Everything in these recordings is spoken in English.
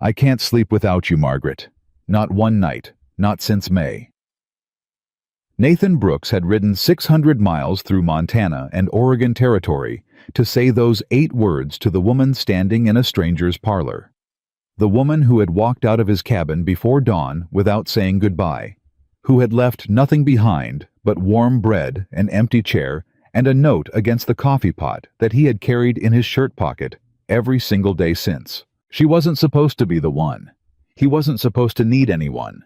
I can't sleep without you, Margaret. Not one night, not since May. Nathan Brooks had ridden 600 miles through Montana and Oregon Territory to say those 8 words to the woman standing in a stranger's parlor. The woman who had walked out of his cabin before dawn without saying goodbye, who had left nothing behind but warm bread, an empty chair, and a note against the coffee pot that he had carried in his shirt pocket every single day since. She wasn't supposed to be the one. He wasn't supposed to need anyone.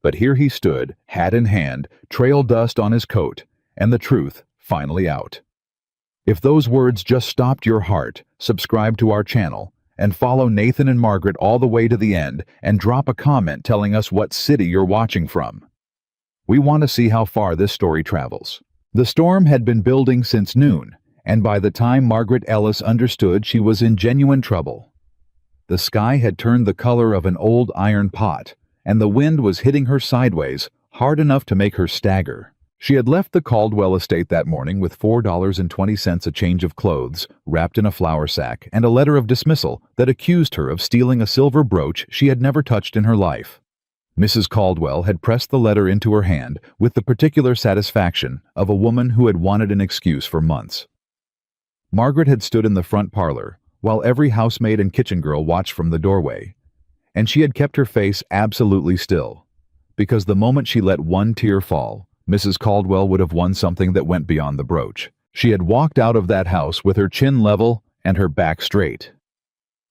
But here he stood, hat in hand, trail dust on his coat, and the truth finally out. If those words just stopped your heart, subscribe to our channel and follow Nathan and Margaret all the way to the end and drop a comment telling us what city you're watching from. We want to see how far this story travels. The storm had been building since noon, and by the time Margaret Ellis understood, she was in genuine trouble. The sky had turned the color of an old iron pot, and the wind was hitting her sideways, hard enough to make her stagger. She had left the Caldwell estate that morning with $4.20 a change of clothes, wrapped in a flour sack, and a letter of dismissal that accused her of stealing a silver brooch she had never touched in her life. Mrs. Caldwell had pressed the letter into her hand with the particular satisfaction of a woman who had wanted an excuse for months. Margaret had stood in the front parlor, while every housemaid and kitchen girl watched from the doorway, and she had kept her face absolutely still, because the moment she let one tear fall, Mrs. Caldwell would have won something that went beyond the brooch. She had walked out of that house with her chin level and her back straight.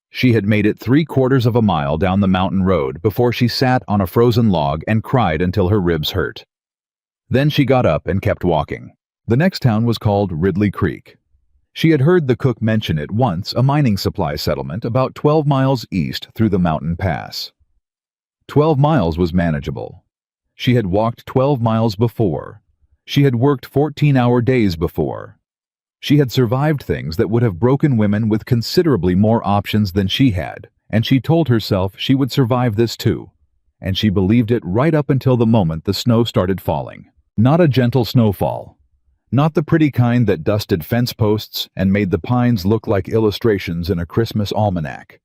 She had made it 3/4 of a mile down the mountain road before she sat on a frozen log and cried until her ribs hurt. Then she got up and kept walking. The next town was called Ridley Creek. She had heard the cook mention it once, a mining supply settlement about 12 miles east through the mountain pass. 12 miles was manageable. She had walked 12 miles before. She had worked 14-hour days before. She had survived things that would have broken women with considerably more options than she had, and she told herself she would survive this too. And she believed it right up until the moment the snow started falling. Not a gentle snowfall. Not the pretty kind that dusted fence posts and made the pines look like illustrations in a Christmas almanac.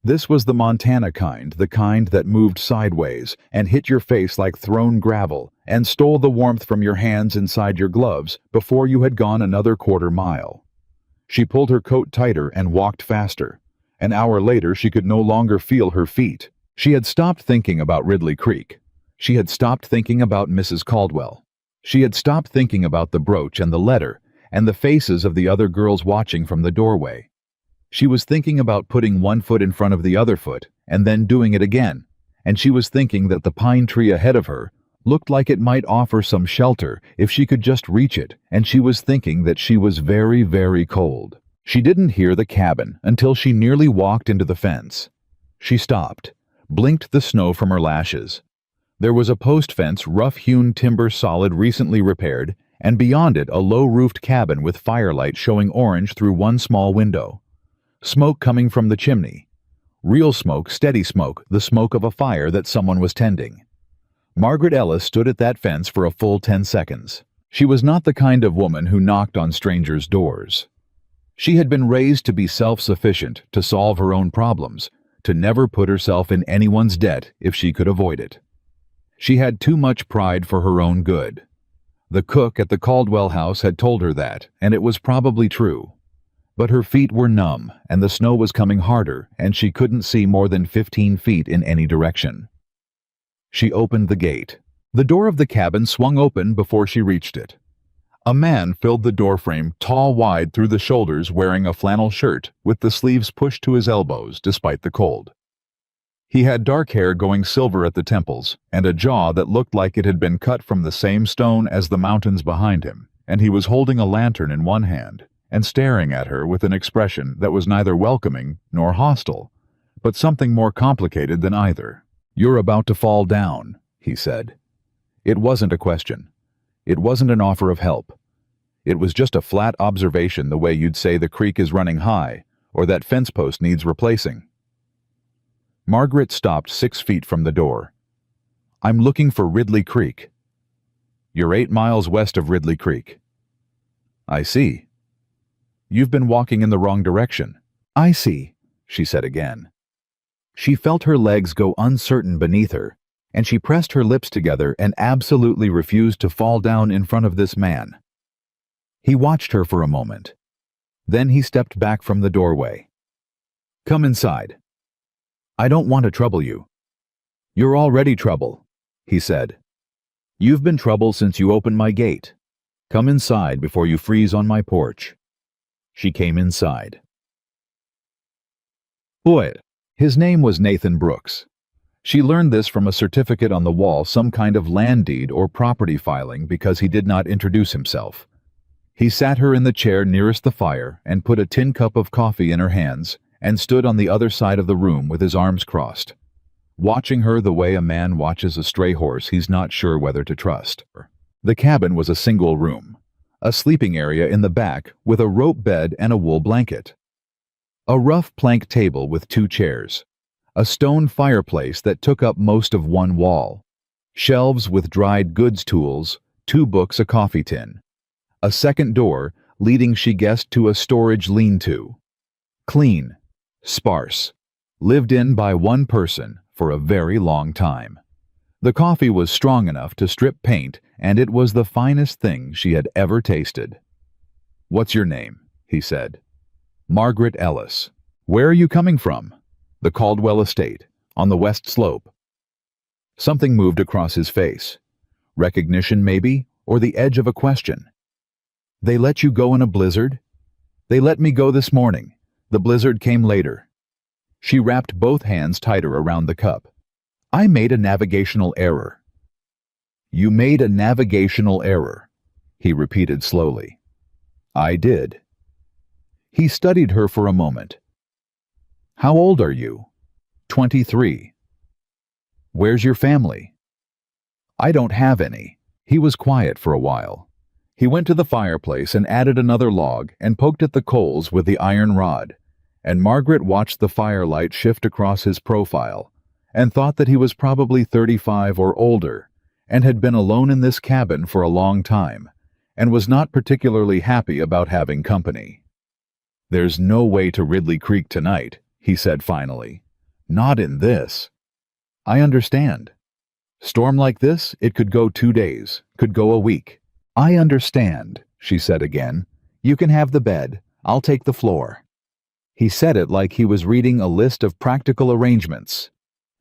This was the Montana kind, the kind that moved sideways and hit your face like thrown gravel and stole the warmth from your hands inside your gloves before you had gone another 1/4 mile. She pulled her coat tighter and walked faster. An hour later, she could no longer feel her feet. She had stopped thinking about Ridley Creek. She had stopped thinking about Mrs. Caldwell. She had stopped thinking about the brooch and the letter and the faces of the other girls watching from the doorway. She was thinking about putting one foot in front of the other foot and then doing it again, and she was thinking that the pine tree ahead of her looked like it might offer some shelter if she could just reach it, and she was thinking that she was very, very cold. She didn't hear the cabin until she nearly walked into the fence. She stopped, blinked the snow from her lashes. There was a post fence, rough-hewn timber solid recently repaired, and beyond it a low-roofed cabin with firelight showing orange through one small window. Smoke coming from the chimney. Real smoke, steady smoke, the smoke of a fire that someone was tending. Margaret Ellis stood at that fence for a full 10 seconds. She was not the kind of woman who knocked on strangers' doors. She had been raised to be self-sufficient, to solve her own problems, to never put herself in anyone's debt if she could avoid it. She had too much pride for her own good. The cook at the Caldwell house had told her that, and it was probably true. But her feet were numb, and the snow was coming harder, and she couldn't see more than 15 feet in any direction. She opened the gate. The door of the cabin swung open before she reached it. A man filled the doorframe, tall wide through the shoulders, wearing a flannel shirt with the sleeves pushed to his elbows despite the cold. He had dark hair going silver at the temples, and a jaw that looked like it had been cut from the same stone as the mountains behind him, and he was holding a lantern in one hand and staring at her with an expression that was neither welcoming nor hostile, but something more complicated than either. "You're about to fall down," he said. It wasn't a question. It wasn't an offer of help. It was just a flat observation, the way you'd say the creek is running high or that fence post needs replacing. Margaret stopped 6 feet from the door. "I'm looking for Ridley Creek." "You're 8 miles west of Ridley Creek." "I see." "You've been walking in the wrong direction." "I see," she said again. She felt her legs go uncertain beneath her, and she pressed her lips together and absolutely refused to fall down in front of this man. He watched her for a moment. Then he stepped back from the doorway. "Come inside. I don't want to trouble you." "You're already trouble," he said. "You've been trouble since you opened my gate. Come inside before you freeze on my porch." She came inside. Boy, his name was Nathan Brooks. She learned this from a certificate on the wall, some kind of land deed or property filing, because he did not introduce himself. He sat her in the chair nearest the fire and put a tin cup of coffee in her hands and stood on the other side of the room with his arms crossed, watching her the way a man watches a stray horse he's not sure whether to trust. The cabin was a single room, a sleeping area in the back with a rope bed and a wool blanket. A rough plank table with 2 chairs, a stone fireplace that took up most of one wall, shelves with dried goods tools, 2 books, a coffee tin, a second door leading, she guessed, to a storage lean-to. Clean, sparse, lived in by one person for a very long time. The coffee was strong enough to strip paint, and it was the finest thing she had ever tasted. "What's your name?" he said. "Margaret Ellis. Where are you coming from?" "The Caldwell estate, on the west slope." Something moved across his face. Recognition, maybe, or the edge of a question. "They let you go in a blizzard?" "They let me go this morning. The blizzard came later." She wrapped both hands tighter around the cup. "I made a navigational error." "You made a navigational error," he repeated slowly. "I did." He studied her for a moment. "How old are you?" 23. "Where's your family?" "I don't have any." He was quiet for a while. He went to the fireplace and added another log and poked at the coals with the iron rod, and Margaret watched the firelight shift across his profile and thought that he was probably 35 or older and had been alone in this cabin for a long time and was not particularly happy about having company. "There's no way to Ridley Creek tonight," he said finally. "Not in this." "I understand. Storm like this, it could go 2 days, could go a week." "I understand," she said again. "You can have the bed. I'll take the floor." He said it like he was reading a list of practical arrangements.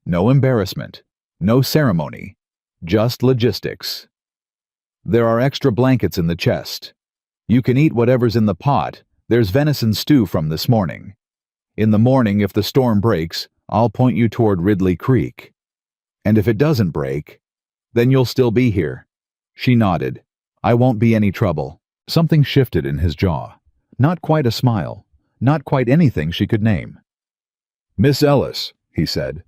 No embarrassment, no ceremony, just logistics. "There are extra blankets in the chest. You can eat whatever's in the pot. There's venison stew from this morning. In the morning, if the storm breaks, I'll point you toward Ridley Creek. And if it doesn't break, then you'll still be here." She nodded. "I won't be any trouble." Something shifted in his jaw. Not quite a smile. Not quite anything she could name. "Miss Ellis," he said,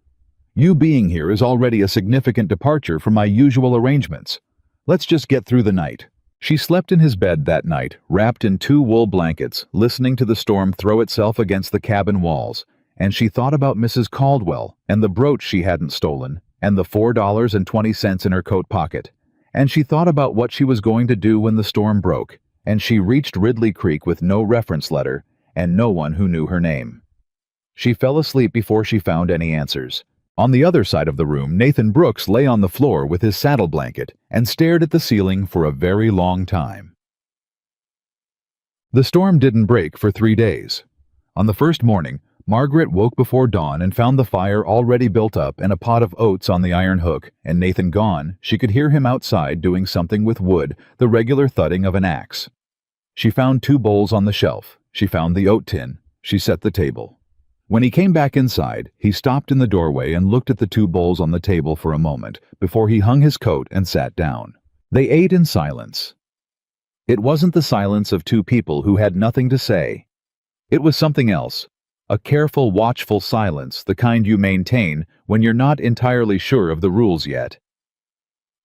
"you being here is already a significant departure from my usual arrangements. Let's just get through the night." She slept in his bed that night, wrapped in 2 wool blankets, listening to the storm throw itself against the cabin walls, and she thought about Mrs. Caldwell and the brooch she hadn't stolen, and the $4.20 in her coat pocket. And she thought about what she was going to do when the storm broke, and she reached Ridley Creek with no reference letter and no one who knew her name. She fell asleep before she found any answers. On the other side of the room, Nathan Brooks lay on the floor with his saddle blanket and stared at the ceiling for a very long time. The storm didn't break for 3 days. On the first morning, Margaret woke before dawn and found the fire already built up and a pot of oats on the iron hook, and Nathan gone. She could hear him outside doing something with wood, the regular thudding of an axe. She found 2 bowls on the shelf. She found the oat tin. She set the table. When he came back inside, he stopped in the doorway and looked at the 2 bowls on the table for a moment before he hung his coat and sat down. They ate in silence. It wasn't the silence of 2 people who had nothing to say. It was something else. A careful, watchful silence, the kind you maintain when you're not entirely sure of the rules yet.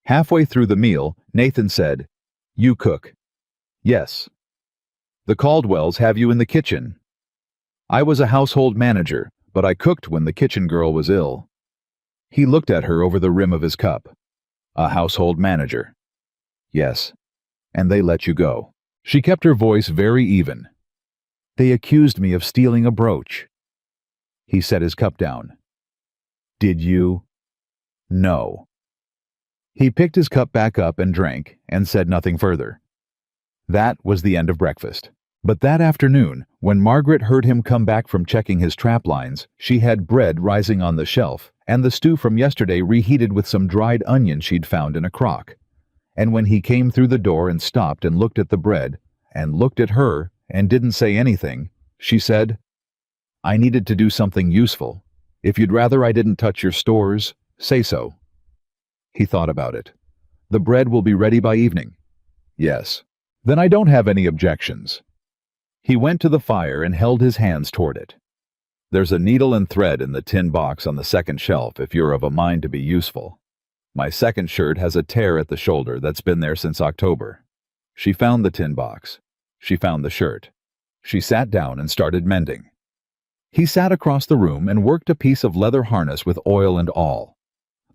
Halfway through the meal, Nathan said, "You cook." "Yes." "The Caldwells have you in the kitchen." "I was a household manager, but I cooked when the kitchen girl was ill." He looked at her over the rim of his cup. "A household manager." "Yes. And they let you go." She kept her voice very even. "They accused me of stealing a brooch." He set his cup down. Did you? No. He picked his cup back up and drank, and said nothing further. That was the end of breakfast. But that afternoon, when Margaret heard him come back from checking his trap lines, she had bread rising on the shelf, and the stew from yesterday reheated with some dried onion she'd found in a crock. And when he came through the door and stopped and looked at the bread, and looked at her, and didn't say anything, she said, "I needed to do something useful. If you'd rather I didn't touch your stores, say so." He thought about it. "The bread will be ready by evening." "Yes." "Then I don't have any objections." He went to the fire and held his hands toward it. "There's a needle and thread in the tin box on the second shelf if you're of a mind to be useful. My second shirt has a tear at the shoulder that's been there since October." She found the tin box. She found the shirt. She sat down and started mending. He sat across the room and worked a piece of leather harness with oil and all.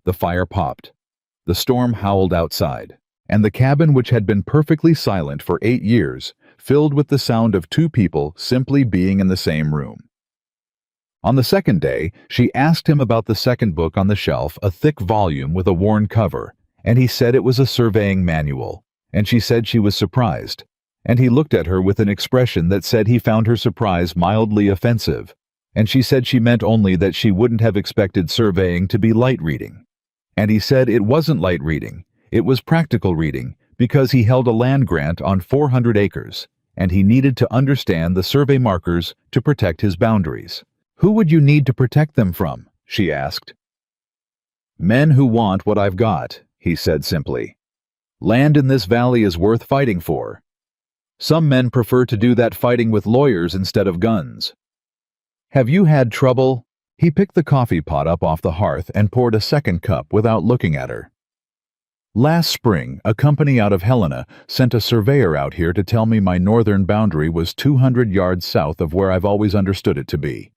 The fire popped. The storm howled outside, and the cabin, which had been perfectly silent for 8 years, filled with the sound of two people simply being in the same room. On the second day, she asked him about the second book on the shelf, a thick volume with a worn cover, and he said it was a surveying manual, and she said she was surprised, and he looked at her with an expression that said he found her surprise mildly offensive, and she said she meant only that she wouldn't have expected surveying to be light reading. And he said it wasn't light reading, it was practical reading, because he held a land grant on 400 acres, and he needed to understand the survey markers to protect his boundaries. "Who would you need to protect them from?" she asked. "Men who want what I've got," he said simply. "Land in this valley is worth fighting for. Some men prefer to do that fighting with lawyers instead of guns." "Have you had trouble?" He picked the coffee pot up off the hearth and poured a second cup without looking at her. "Last spring, a company out of Helena sent a surveyor out here to tell me my northern boundary was 200 yards south of where I've always understood it to be.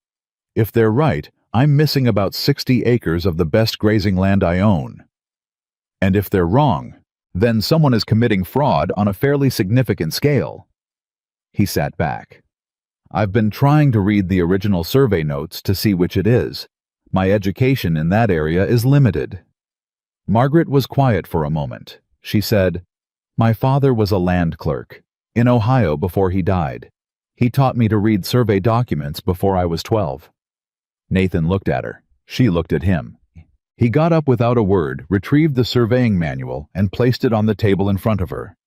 If they're right, I'm missing about 60 acres of the best grazing land I own. And if they're wrong, then someone is committing fraud on a fairly significant scale." He sat back. "I've been trying to read the original survey notes to see which it is. My education in that area is limited." Margaret was quiet for a moment. She said, "My father was a land clerk in Ohio before he died. He taught me to read survey documents before I was 12. Nathan looked at her. She looked at him. He got up without a word, retrieved the surveying manual, and placed it on the table in front of her.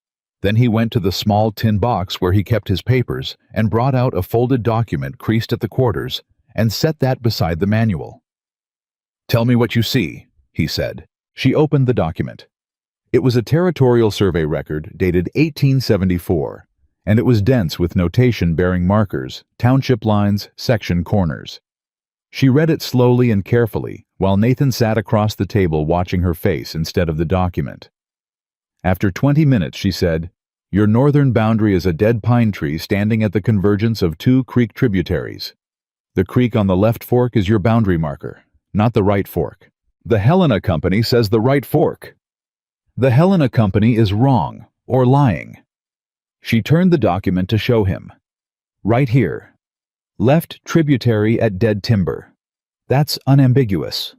Then he went to the small tin box where he kept his papers and brought out a folded document creased at the quarters and set that beside the manual. "Tell me what you see," he said. She opened the document. It was a territorial survey record dated 1874, and it was dense with notation bearing markers, township lines, section corners. She read it slowly and carefully, while Nathan sat across the table watching her face instead of the document. After 20 minutes, she said, "Your northern boundary is a dead pine tree standing at the convergence of two creek tributaries. The creek on the left fork is your boundary marker, not the right fork. The Helena Company says the right fork. The Helena Company is wrong, or lying." She turned the document to show him. "Right here. Left tributary at dead timber. That's unambiguous."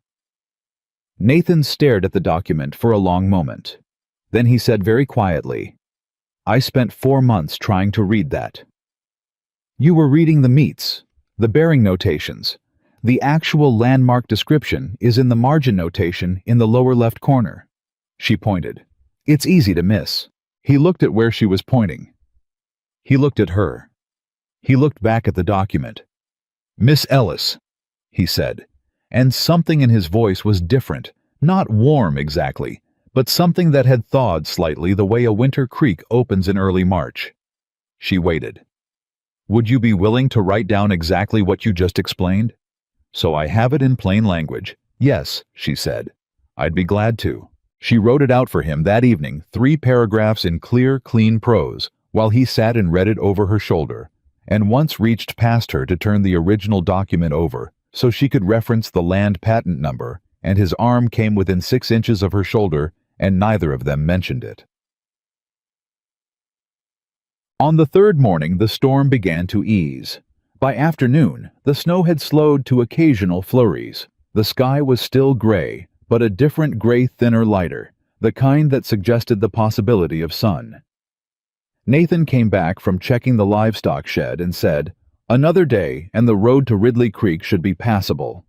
Nathan stared at the document for a long moment. Then he said very quietly, "I spent 4 months trying to read that." "You were reading the meets, the bearing notations. The actual landmark description is in the margin notation in the lower left corner." She pointed. "It's easy to miss." He looked at where she was pointing. He looked at her. He looked back at the document. "Miss Ellis," he said, and something in his voice was different, not warm exactly, but something that had thawed slightly the way a winter creek opens in early March. She waited. "Would you be willing to write down exactly what you just explained?" "So I have it in plain language." "Yes," she said. "I'd be glad to." She wrote it out for him that evening, 3 paragraphs in clear, clean prose, while he sat and read it over her shoulder, and once reached past her to turn the original document over so she could reference the land patent number, and his arm came within 6 inches of her shoulder, and neither of them mentioned it. On the third morning, the storm began to ease. By afternoon, the snow had slowed to occasional flurries. The sky was still gray, but a different gray, thinner, lighter, the kind that suggested the possibility of sun. Nathan came back from checking the livestock shed and said, "Another day, and the road to Ridley Creek should be passable."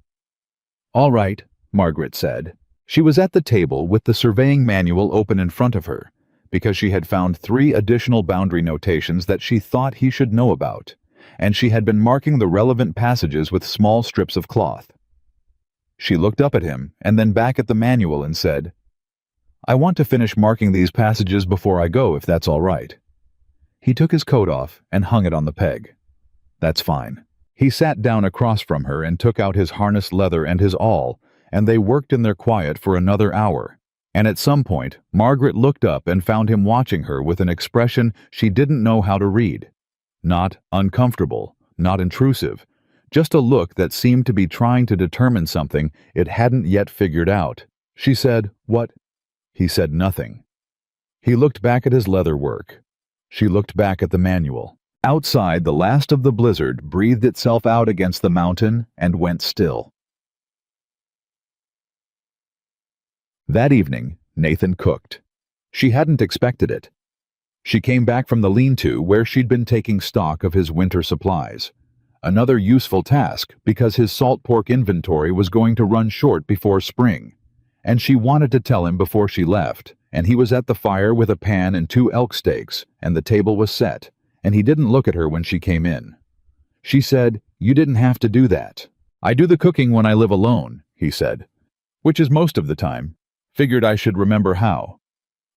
"All right," Margaret said. She was at the table with the surveying manual open in front of her, because she had found 3 additional boundary notations that she thought he should know about, and she had been marking the relevant passages with small strips of cloth. She looked up at him and then back at the manual and said, "I want to finish marking these passages before I go, if that's all right." He took his coat off and hung it on the peg. "That's fine." He sat down across from her and took out his harness leather and his awl, and they worked in their quiet for another hour. And at some point, Margaret looked up and found him watching her with an expression she didn't know how to read. Not uncomfortable, not intrusive, just a look that seemed to be trying to determine something it hadn't yet figured out. She said, "What?" He said nothing. He looked back at his leather work. She looked back at the manual. Outside, the last of the blizzard breathed itself out against the mountain and went still. That evening, Nathan cooked. She hadn't expected it. She came back from the lean-to where she'd been taking stock of his winter supplies. Another useful task because his salt pork inventory was going to run short before spring. And she wanted to tell him before she left, and he was at the fire with a pan and 2 elk steaks, and the table was set, and he didn't look at her when she came in. She said, "You didn't have to do that." "I do the cooking when I live alone," he said, "which is most of the time. Figured I should remember how."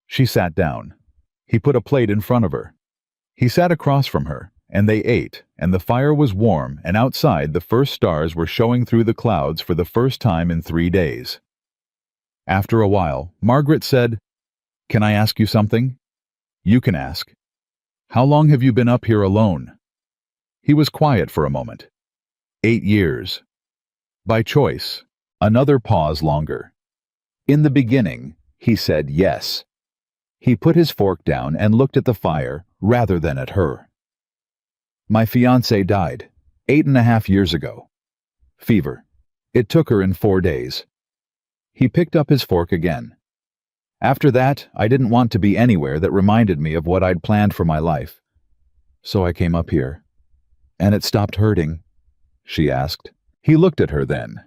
She sat down. He put a plate in front of her. He sat across from her, and they ate, and the fire was warm, and outside the first stars were showing through the clouds for the first time in 3 days. After a while, Margaret said, "Can I ask you something?" "You can ask." "How long have you been up here alone?" He was quiet for a moment. 8 years. "By choice." Another pause longer. "In the beginning," he said yes. He put his fork down and looked at the fire rather than at her. "My fiancée died 8.5 years ago. Fever. It took her in 4 days." He picked up his fork again. "After that, I didn't want to be anywhere that reminded me of what I'd planned for my life. So I came up here." "And it stopped hurting?" she asked. He looked at her then.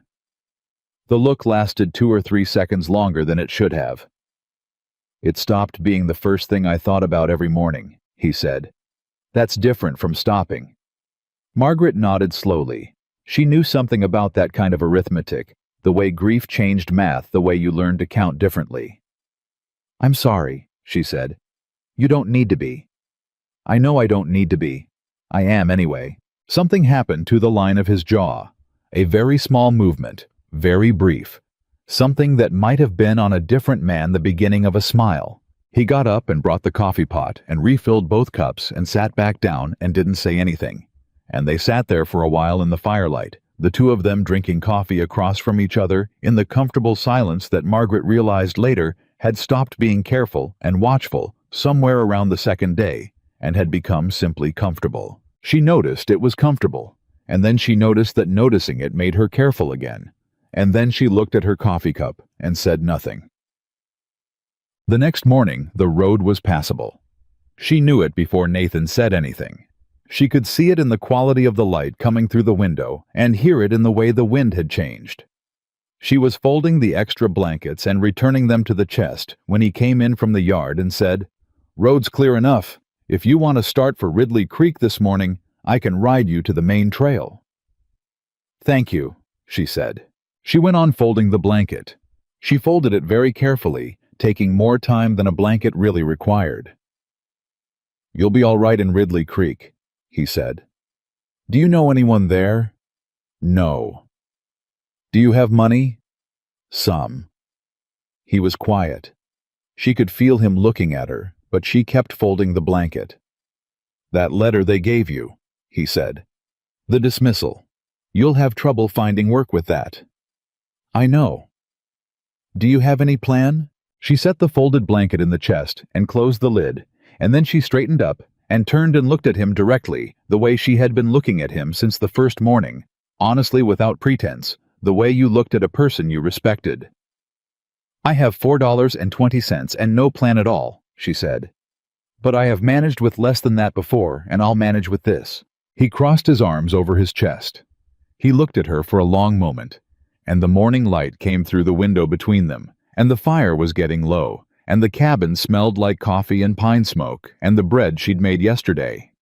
The look lasted 2 or 3 seconds longer than it should have. "It stopped being the first thing I thought about every morning," he said. "That's different from stopping." Margaret nodded slowly. She knew something about that kind of arithmetic, the way grief changed math, the way you learned to count differently. "I'm sorry," she said. "You don't need to be." "I know I don't need to be. I am anyway." Something happened to the line of his jaw. A very small movement. Very brief. Something that might have been on a different man the beginning of a smile. He got up and brought the coffee pot and refilled both cups and sat back down and didn't say anything. And they sat there for a while in the firelight, the 2 of them drinking coffee across from each other in the comfortable silence that Margaret realized later had stopped being careful and watchful somewhere around the 2nd day and had become simply comfortable. She noticed it was comfortable, and then she noticed that noticing it made her careful again. And then she looked at her coffee cup and said nothing. The next morning, the road was passable. She knew it before Nathan said anything. She could see it in the quality of the light coming through the window and hear it in the way the wind had changed. She was folding the extra blankets and returning them to the chest when he came in from the yard and said, "Road's clear enough. If you want to start for Ridley Creek this morning, I can ride you to the main trail." "Thank you," she said. She went on folding the blanket. She folded it very carefully, taking more time than a blanket really required. "You'll be all right in Ridley Creek," he said. "Do you know anyone there?" "No." "Do you have money?" "Some." He was quiet. She could feel him looking at her, but she kept folding the blanket. "That letter they gave you," he said. "The dismissal. You'll have trouble finding work with that." "I know." "Do you have any plan?" She set the folded blanket in the chest and closed the lid, and then she straightened up and turned and looked at him directly, the way she had been looking at him since the first morning, honestly without pretense, the way you looked at a person you respected. I have $4.20 and no plan at all, she said. But I have managed with less than that before, and I'll manage with this. He crossed his arms over his chest. He looked at her for a long moment, and the morning light came through the window between them, and the fire was getting low, and the cabin smelled like coffee and pine smoke and the bread she'd made yesterday.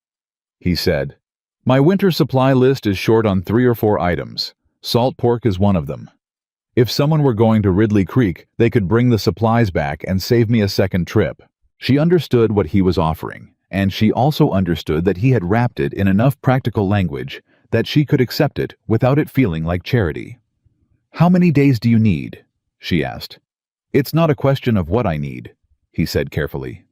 He said, "My winter supply list is short on 3 or 4 items. Salt pork is one of them. If someone were going to Ridley Creek, they could bring the supplies back and save me a second trip." She understood what he was offering, and she also understood that he had wrapped it in enough practical language that she could accept it without it feeling like charity. "How many days do you need?" she asked. "It's not a question of what I need," he said carefully.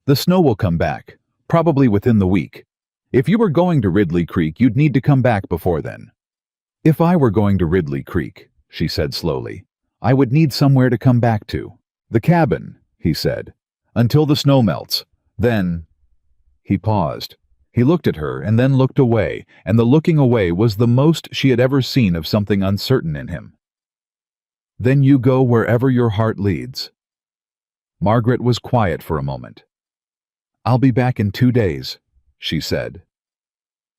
"The snow will come back, probably within the week. If you were going to Ridley Creek, you'd need to come back before then." "If I were going to Ridley Creek," she said slowly, "I would need somewhere to come back to." "The cabin," he said, "until the snow melts. Then—" He paused. He looked at her and then looked away, and the looking away was the most she had ever seen of something uncertain in him. "Then you go wherever your heart leads." Margaret was quiet for a moment. "I'll be back in 2 days," she said.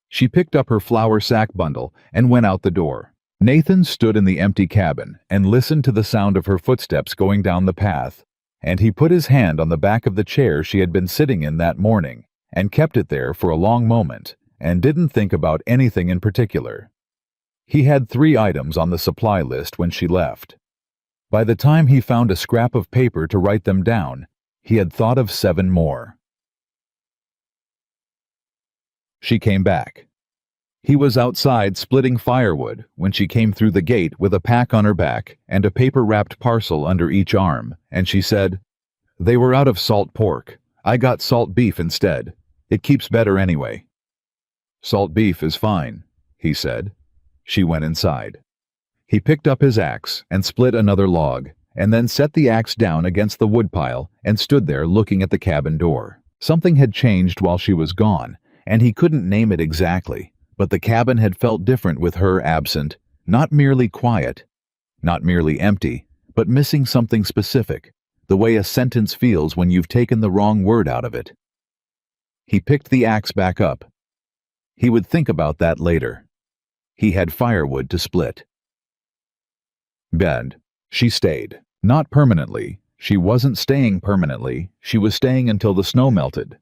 She picked up her flour sack bundle and went out the door. Nathan stood in the empty cabin and listened to the sound of her footsteps going down the path, and he put his hand on the back of the chair she had been sitting in that morning and kept it there for a long moment and didn't think about anything in particular. He had 3 items on the supply list when she left. By the time he found a scrap of paper to write them down, he had thought of 7 more. She came back. He was outside splitting firewood when she came through the gate with a pack on her back and a paper-wrapped parcel under each arm, and she said, "They were out of salt pork. I got salt beef instead. It keeps better anyway." "Salt beef is fine," he said. She went inside. He picked up his axe and split another log, and then set the axe down against the woodpile and stood there looking at the cabin door. Something had changed while she was gone, and he couldn't name it exactly, but the cabin had felt different with her absent, not merely quiet, not merely empty, but missing something specific, the way a sentence feels when you've taken the wrong word out of it. He picked the axe back up. He would think about that later. He had firewood to split. Bed. She stayed. Not permanently. She wasn't staying permanently. She was staying until the snow melted.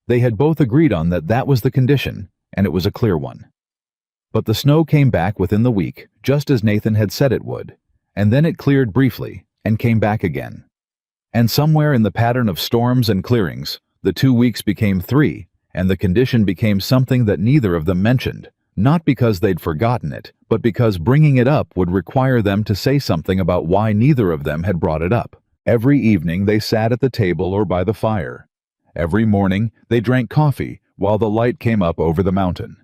They had both agreed on that was the condition, and it was a clear one. But the snow came back within the week, just as Nathan had said it would, and then it cleared briefly and came back again. And somewhere in the pattern of storms and clearings, the 2 weeks became 3, and the condition became something that neither of them mentioned, not because they'd forgotten it, but because bringing it up would require them to say something about why neither of them had brought it up. Every evening they sat at the table or by the fire. Every morning they drank coffee while the light came up over the mountain.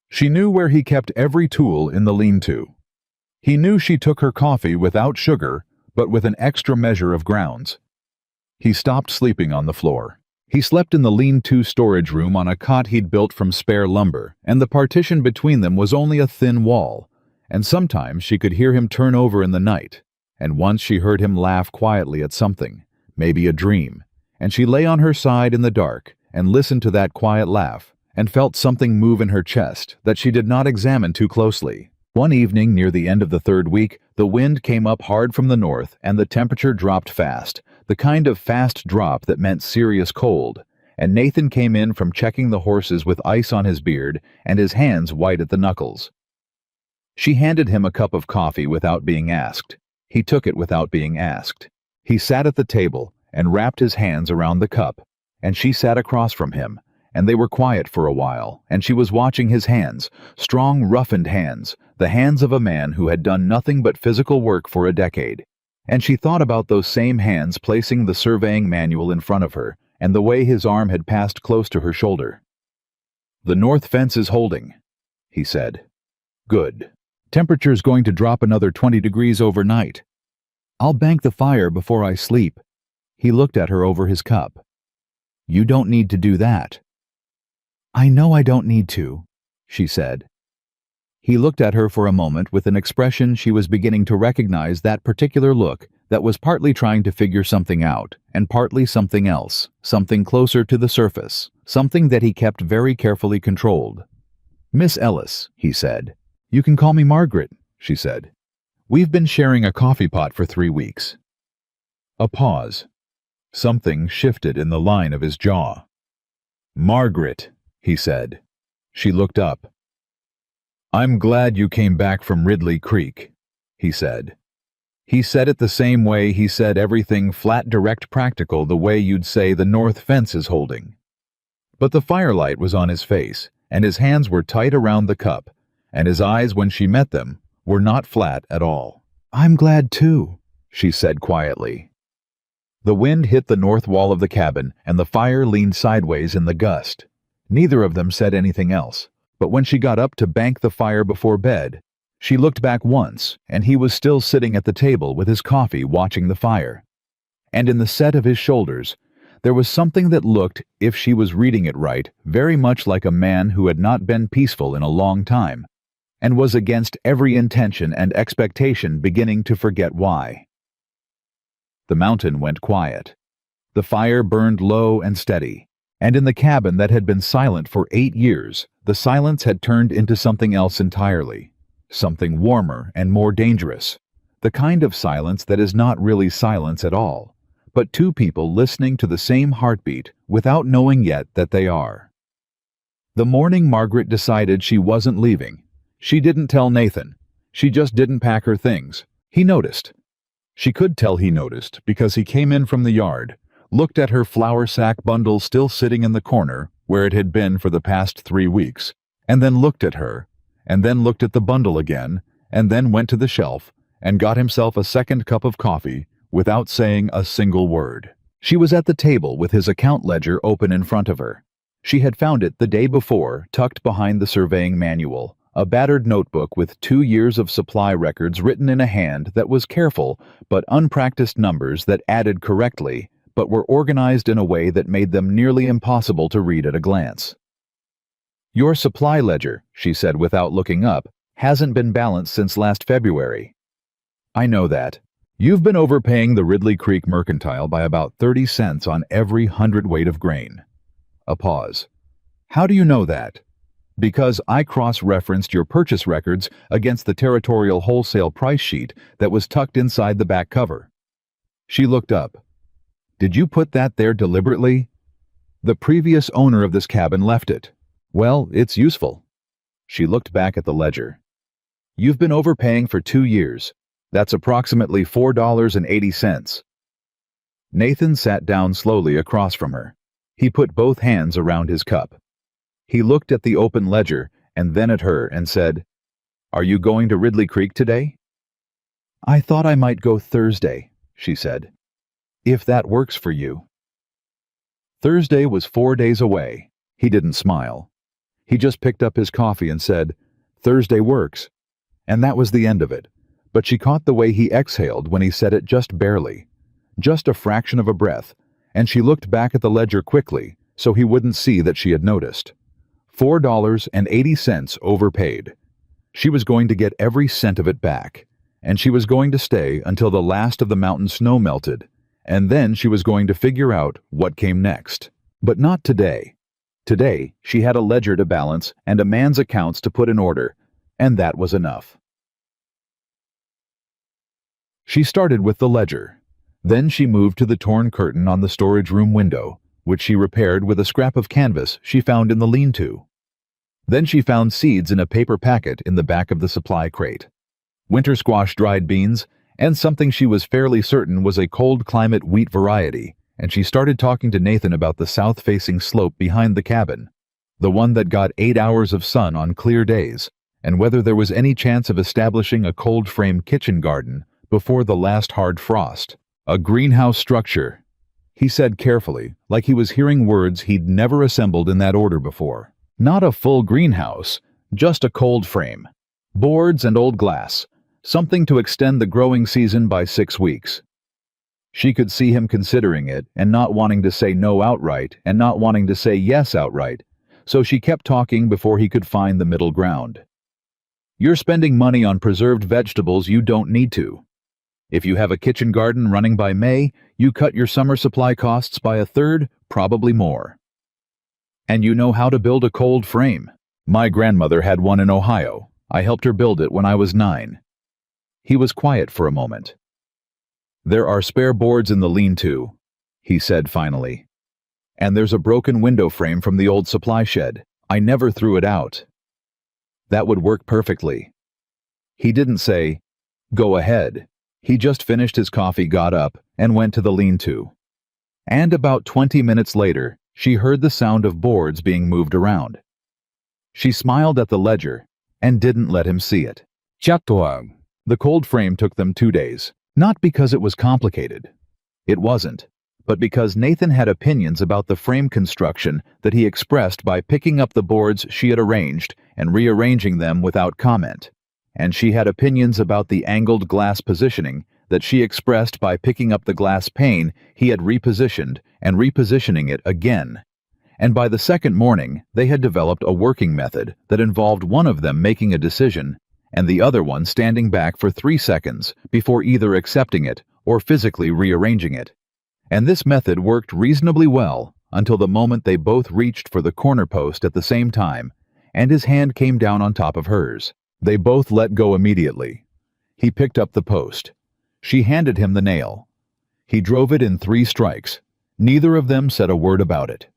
She knew where he kept every tool in the lean-to. He knew she took her coffee without sugar, but with an extra measure of grounds. He stopped sleeping on the floor. He slept in the lean-to storage room on a cot he'd built from spare lumber, and the partition between them was only a thin wall, and sometimes she could hear him turn over in the night, and once she heard him laugh quietly at something, maybe a dream, and she lay on her side in the dark and listened to that quiet laugh, and felt something move in her chest that she did not examine too closely. One evening near the end of the 3rd week, the wind came up hard from the north and the temperature dropped fast, the kind of fast drop that meant serious cold, and Nathan came in from checking the horses with ice on his beard and his hands white at the knuckles. She handed him a cup of coffee without being asked. He took it without being asked. He sat at the table and wrapped his hands around the cup, and she sat across from him, and they were quiet for a while, and she was watching his hands, strong, roughened hands, the hands of a man who had done nothing but physical work for a decade. And she thought about those same hands placing the surveying manual in front of her, and the way his arm had passed close to her shoulder. "The north fence is holding," he said. "Good. Temperature's going to drop another 20 degrees overnight. I'll bank the fire before I sleep." He looked at her over his cup. "You don't need to do that." "I know I don't need to," she said. He looked at her for a moment with an expression she was beginning to recognize, that particular look that was partly trying to figure something out and partly something else, something closer to the surface, something that he kept very carefully controlled. "Miss Ellis," he said. "You can call me Margaret," she said. "We've been sharing a coffee pot for 3 weeks." A pause. Something shifted in the line of his jaw. "Margaret," he said. She looked up. "I'm glad you came back from Ridley Creek," he said. He said it the same way he said everything, flat, direct, practical, the way you'd say the north fence is holding. But the firelight was on his face, and his hands were tight around the cup, and his eyes, when she met them, were not flat at all. "I'm glad too," she said quietly. The wind hit the north wall of the cabin, and the fire leaned sideways in the gust. Neither of them said anything else, but when she got up to bank the fire before bed, she looked back once, and he was still sitting at the table with his coffee watching the fire. And in the set of his shoulders, there was something that looked, if she was reading it right, very much like a man who had not been peaceful in a long time, and was against every intention and expectation beginning to forget why. The mountain went quiet. The fire burned low and steady, and in the cabin that had been silent for 8 years, the silence had turned into something else entirely, something warmer and more dangerous, the kind of silence that is not really silence at all, but two people listening to the same heartbeat without knowing yet that they are. The morning Margaret decided she wasn't leaving, she didn't tell Nathan. She just didn't pack her things. He noticed. She could tell he noticed because he came in from the yard, looked at her flour sack bundle still sitting in the corner where it had been for the past 3 weeks, and then looked at her, and then looked at the bundle again, and then went to the shelf and got himself a second cup of coffee without saying a single word. She was at the table with his account ledger open in front of her. She had found it the day before, tucked behind the surveying manual, a battered notebook with 2 years of supply records written in a hand that was careful but unpracticed, numbers that added correctly but were organized in a way that made them nearly impossible to read at a glance. "Your supply ledger," she said without looking up, "hasn't been balanced since last February." "I know that. You've been overpaying the Ridley Creek Mercantile by about 30 cents on every hundredweight of grain." A pause. "How do you know that?" "Because I cross-referenced your purchase records against the territorial wholesale price sheet that was tucked inside the back cover." She looked up. "Did you put that there deliberately?" "The previous owner of this cabin left it." "Well, it's useful." She looked back at the ledger. "You've been overpaying for 2 years. That's approximately $4.80. Nathan sat down slowly across from her. He put both hands around his cup. He looked at the open ledger and then at her and said, "Are you going to Ridley Creek today?" "I thought I might go Thursday," she said. "If that works for you." Thursday was 4 days away. He didn't smile. He just picked up his coffee and said, "Thursday works." And that was the end of it. But she caught the way he exhaled when he said it, just barely, just a fraction of a breath, and she looked back at the ledger quickly so he wouldn't see that she had noticed. $4.80 overpaid. She was going to get every cent of it back, and she was going to stay until the last of the mountain snow melted, and then she was going to figure out what came next. But not today. Today, she had a ledger to balance and a man's accounts to put in order, and that was enough. She started with the ledger. Then she moved to the torn curtain on the storage room window, which she repaired with a scrap of canvas she found in the lean-to. Then she found seeds in a paper packet in the back of the supply crate. Winter squash, dried beans, and something she was fairly certain was a cold-climate wheat variety, and she started talking to Nathan about the south-facing slope behind the cabin, the one that got 8 hours of sun on clear days, and whether there was any chance of establishing a cold-frame kitchen garden before the last hard frost. "A greenhouse structure," he said carefully, like he was hearing words he'd never assembled in that order before. "Not a full greenhouse, just a cold frame. Boards and old glass. Something to extend the growing season by 6 weeks." She could see him considering it and not wanting to say no outright and not wanting to say yes outright, so she kept talking before he could find the middle ground. You're spending money on preserved vegetables you don't need to. If you have a kitchen garden running by May, you cut your summer supply costs by a third, probably more. And you know how to build a cold frame. My grandmother had one in Ohio. I helped her build it when I was 9. He was quiet for a moment. There are spare boards in the lean-to, he said finally. And there's a broken window frame from the old supply shed. I never threw it out. That would work perfectly. He didn't say, "Go ahead." He just finished his coffee, got up, and went to the lean-to. And about 20 minutes later, she heard the sound of boards being moved around. She smiled at the ledger and didn't let him see it. The cold frame took them 2 days, not because it was complicated. It wasn't, but because Nathan had opinions about the frame construction that he expressed by picking up the boards she had arranged and rearranging them without comment. And she had opinions about the angled glass positioning that she expressed by picking up the glass pane he had repositioned and repositioning it again. And by the second morning, they had developed a working method that involved one of them making a decision and the other one standing back for 3 seconds before either accepting it or physically rearranging it. And this method worked reasonably well until the moment they both reached for the corner post at the same time, and his hand came down on top of hers. They both let go immediately. He picked up the post. She handed him the nail. He drove it in 3 strikes. Neither of them said a word about it.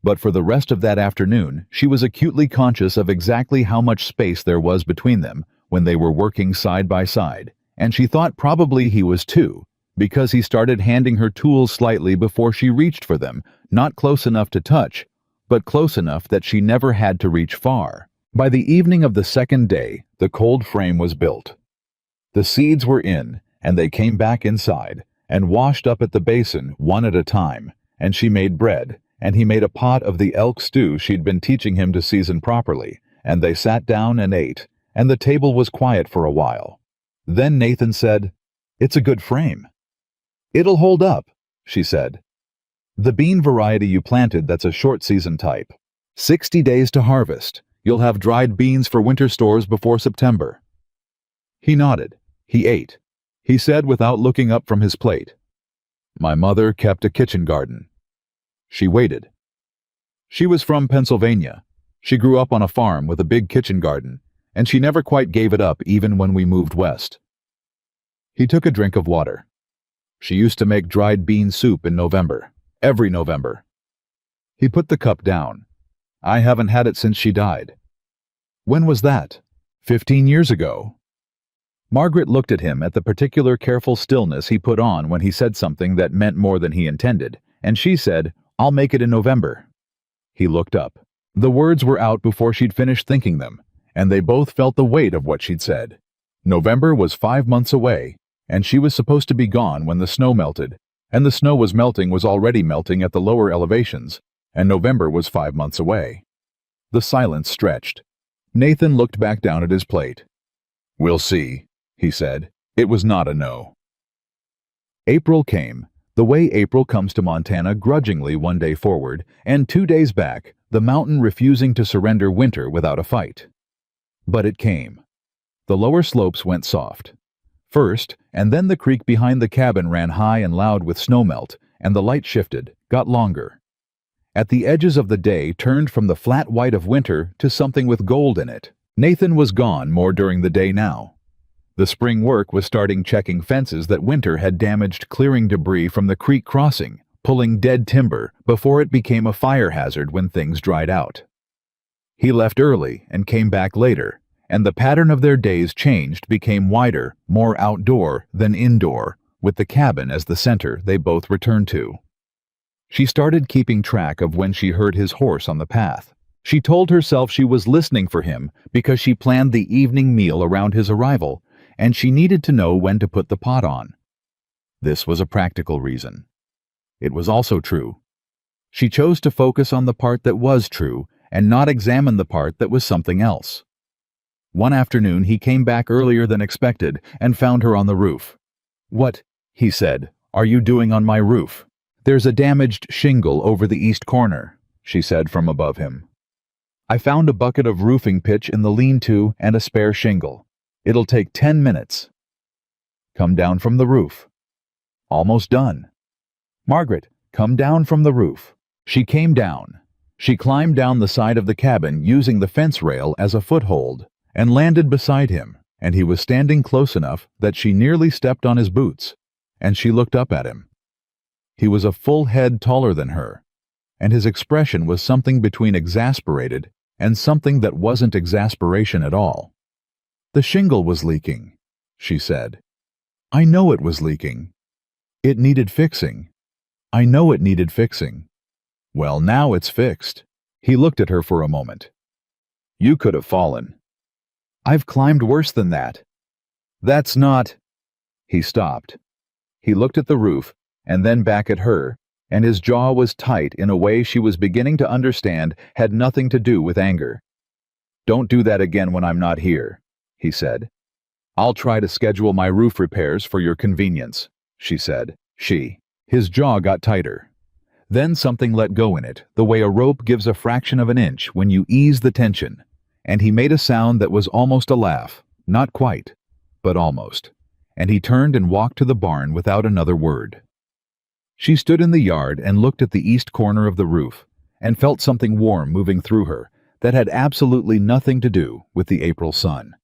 But for the rest of that afternoon, she was acutely conscious of exactly how much space there was between them when they were working side by side, and she thought probably he was too, because he started handing her tools slightly before she reached for them, not close enough to touch, but close enough that she never had to reach far. By the evening of the second day, the cold frame was built. The seeds were in, and they came back inside, and washed up at the basin one at a time, and she made bread, and he made a pot of the elk stew she'd been teaching him to season properly, and they sat down and ate, and the table was quiet for a while. Then Nathan said, "It's a good frame." "It'll hold up," she said. "The bean variety you planted that's a short season type. 60 days to harvest. You'll have dried beans for winter stores before September." He nodded. He ate. He said without looking up from his plate, "My mother kept a kitchen garden." She waited. She was from Pennsylvania. She grew up on a farm with a big kitchen garden, and she never quite gave it up even when we moved west. He took a drink of water. She used to make dried bean soup in November, every November. He put the cup down. "I haven't had it since she died." "When was that?" 15 years ago. Margaret looked at him at the particular careful stillness he put on when he said something that meant more than he intended, and she said, "I'll make it in November." He looked up. The words were out before she'd finished thinking them, and they both felt the weight of what she'd said. November was 5 months away, and she was supposed to be gone when the snow melted, and the snow was already melting at the lower elevations, and November was 5 months away. The silence stretched. Nathan looked back down at his plate. "We'll see," he said. It was not a no. April came, the way April comes to Montana grudgingly one day forward, and 2 days back, the mountain refusing to surrender winter without a fight. But it came. The lower slopes went soft. First, and then the creek behind the cabin ran high and loud with snowmelt, and the light shifted, got longer. At the edges of the day turned from the flat white of winter to something with gold in it. Nathan was gone more during the day now. The spring work was starting checking fences that winter had damaged, clearing debris from the creek crossing, pulling dead timber before it became a fire hazard when things dried out. He left early and came back later, and the pattern of their days changed, became wider, more outdoor than indoor, with the cabin as the center they both returned to. She started keeping track of when she heard his horse on the path. She told herself she was listening for him because she planned the evening meal around his arrival, and she needed to know when to put the pot on. This was a practical reason. It was also true. She chose to focus on the part that was true and not examine the part that was something else. One afternoon he came back earlier than expected and found her on the roof. "What," he said, "are you doing on my roof?" "There's a damaged shingle over the east corner," she said from above him. I found a bucket of roofing pitch in the lean-to and a spare shingle. It'll take 10 minutes. Come down from the roof. Almost done. Margaret, come down from the roof. She came down. She climbed down the side of the cabin using the fence rail as a foothold and landed beside him, and he was standing close enough that she nearly stepped on his boots, and she looked up at him. He was a full head taller than her, and his expression was something between exasperated and something that wasn't exasperation at all. The shingle was leaking, she said. I know it was leaking. It needed fixing. I know it needed fixing. Well, now it's fixed. He looked at her for a moment. You could have fallen. I've climbed worse than that. That's not... He stopped. He looked at the roof and then back at her, and his jaw was tight in a way she was beginning to understand had nothing to do with anger. Don't do that again when I'm not here, he said. I'll try to schedule my roof repairs for your convenience, she said. His jaw got tighter. Then something let go in it, the way a rope gives a fraction of an inch when you ease the tension, and he made a sound that was almost a laugh, not quite, but almost, and he turned and walked to the barn without another word. She stood in the yard and looked at the east corner of the roof, and felt something warm moving through her that had absolutely nothing to do with the April sun.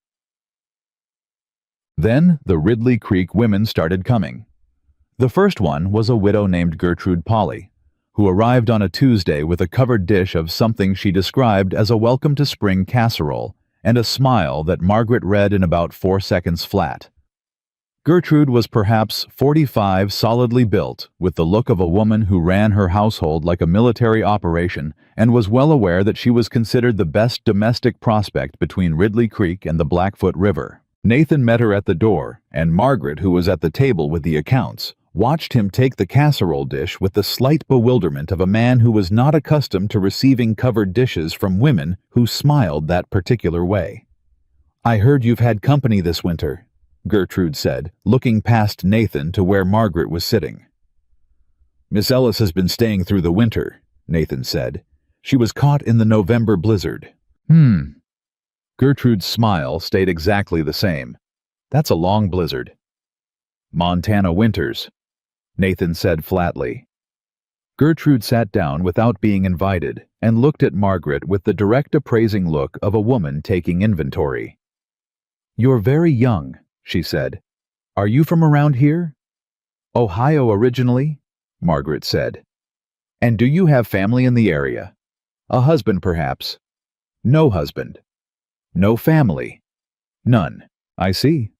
Then the Ridley Creek women started coming. The first one was a widow named Gertrude Polly, who arrived on a Tuesday with a covered dish of something she described as a welcome to spring casserole and a smile that Margaret read in about 4 seconds flat. Gertrude was perhaps 45, solidly built, with the look of a woman who ran her household like a military operation and was well aware that she was considered the best domestic prospect between Ridley Creek and the Blackfoot River. Nathan met her at the door, and Margaret, who was at the table with the accounts, watched him take the casserole dish with the slight bewilderment of a man who was not accustomed to receiving covered dishes from women who smiled that particular way. I heard you've had company this winter, Gertrude said, looking past Nathan to where Margaret was sitting. Miss Ellis has been staying through the winter, Nathan said. She was caught in the November blizzard. Gertrude's smile stayed exactly the same. That's a long blizzard. Montana winters, Nathan said flatly. Gertrude sat down without being invited and looked at Margaret with the direct appraising look of a woman taking inventory. You're very young, she said. Are you from around here? Ohio originally, Margaret said. And do you have family in the area? A husband, perhaps? No husband. No family. None. I see.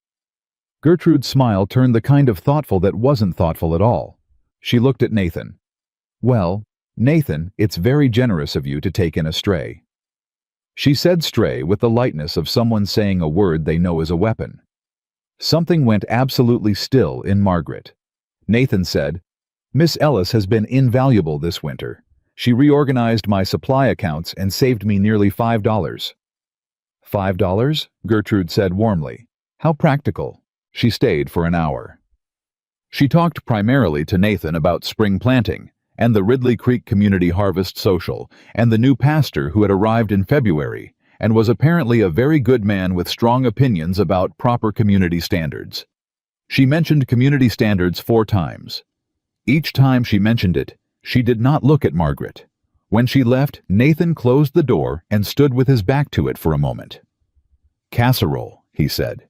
Gertrude's smile turned the kind of thoughtful that wasn't thoughtful at all. She looked at Nathan. Well, Nathan, it's very generous of you to take in a stray. She said stray with the lightness of someone saying a word they know is a weapon. Something went absolutely still in Margaret. Nathan said, Miss Ellis has been invaluable this winter. She reorganized my supply accounts and saved me nearly $5. $5? Gertrude said warmly. How practical. She stayed for an hour. She talked primarily to Nathan about spring planting and the Ridley Creek Community Harvest Social and the new pastor who had arrived in February and was apparently a very good man with strong opinions about proper community standards. She mentioned community standards 4 times. Each time she mentioned it, she did not look at Margaret. When she left, Nathan closed the door and stood with his back to it for a moment. Casserole, he said.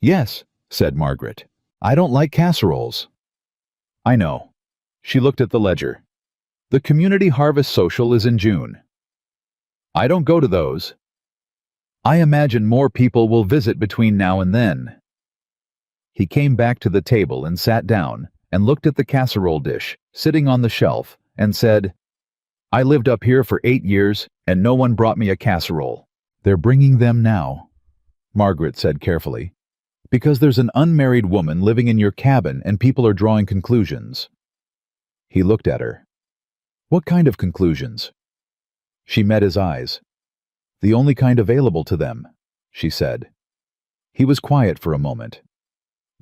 Yes, said Margaret. I don't like casseroles. I know. She looked at the ledger. The Community Harvest Social is in June. I don't go to those. I imagine more people will visit between now and then. He came back to the table and sat down and looked at the casserole dish sitting on the shelf and said, I lived up here for 8 years and no one brought me a casserole. They're bringing them now, Margaret said carefully, because there's an unmarried woman living in your cabin and people are drawing conclusions. He looked at her. What kind of conclusions? She met his eyes. The only kind available to them, she said. He was quiet for a moment.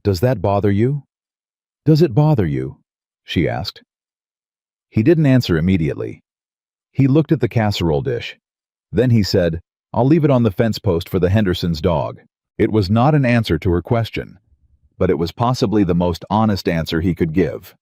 Does that bother you? Does it bother you? She asked. He didn't answer immediately. He looked at the casserole dish. Then he said, "I'll leave it on the fence post for the Henderson's dog." It was not an answer to her question, but it was possibly the most honest answer he could give.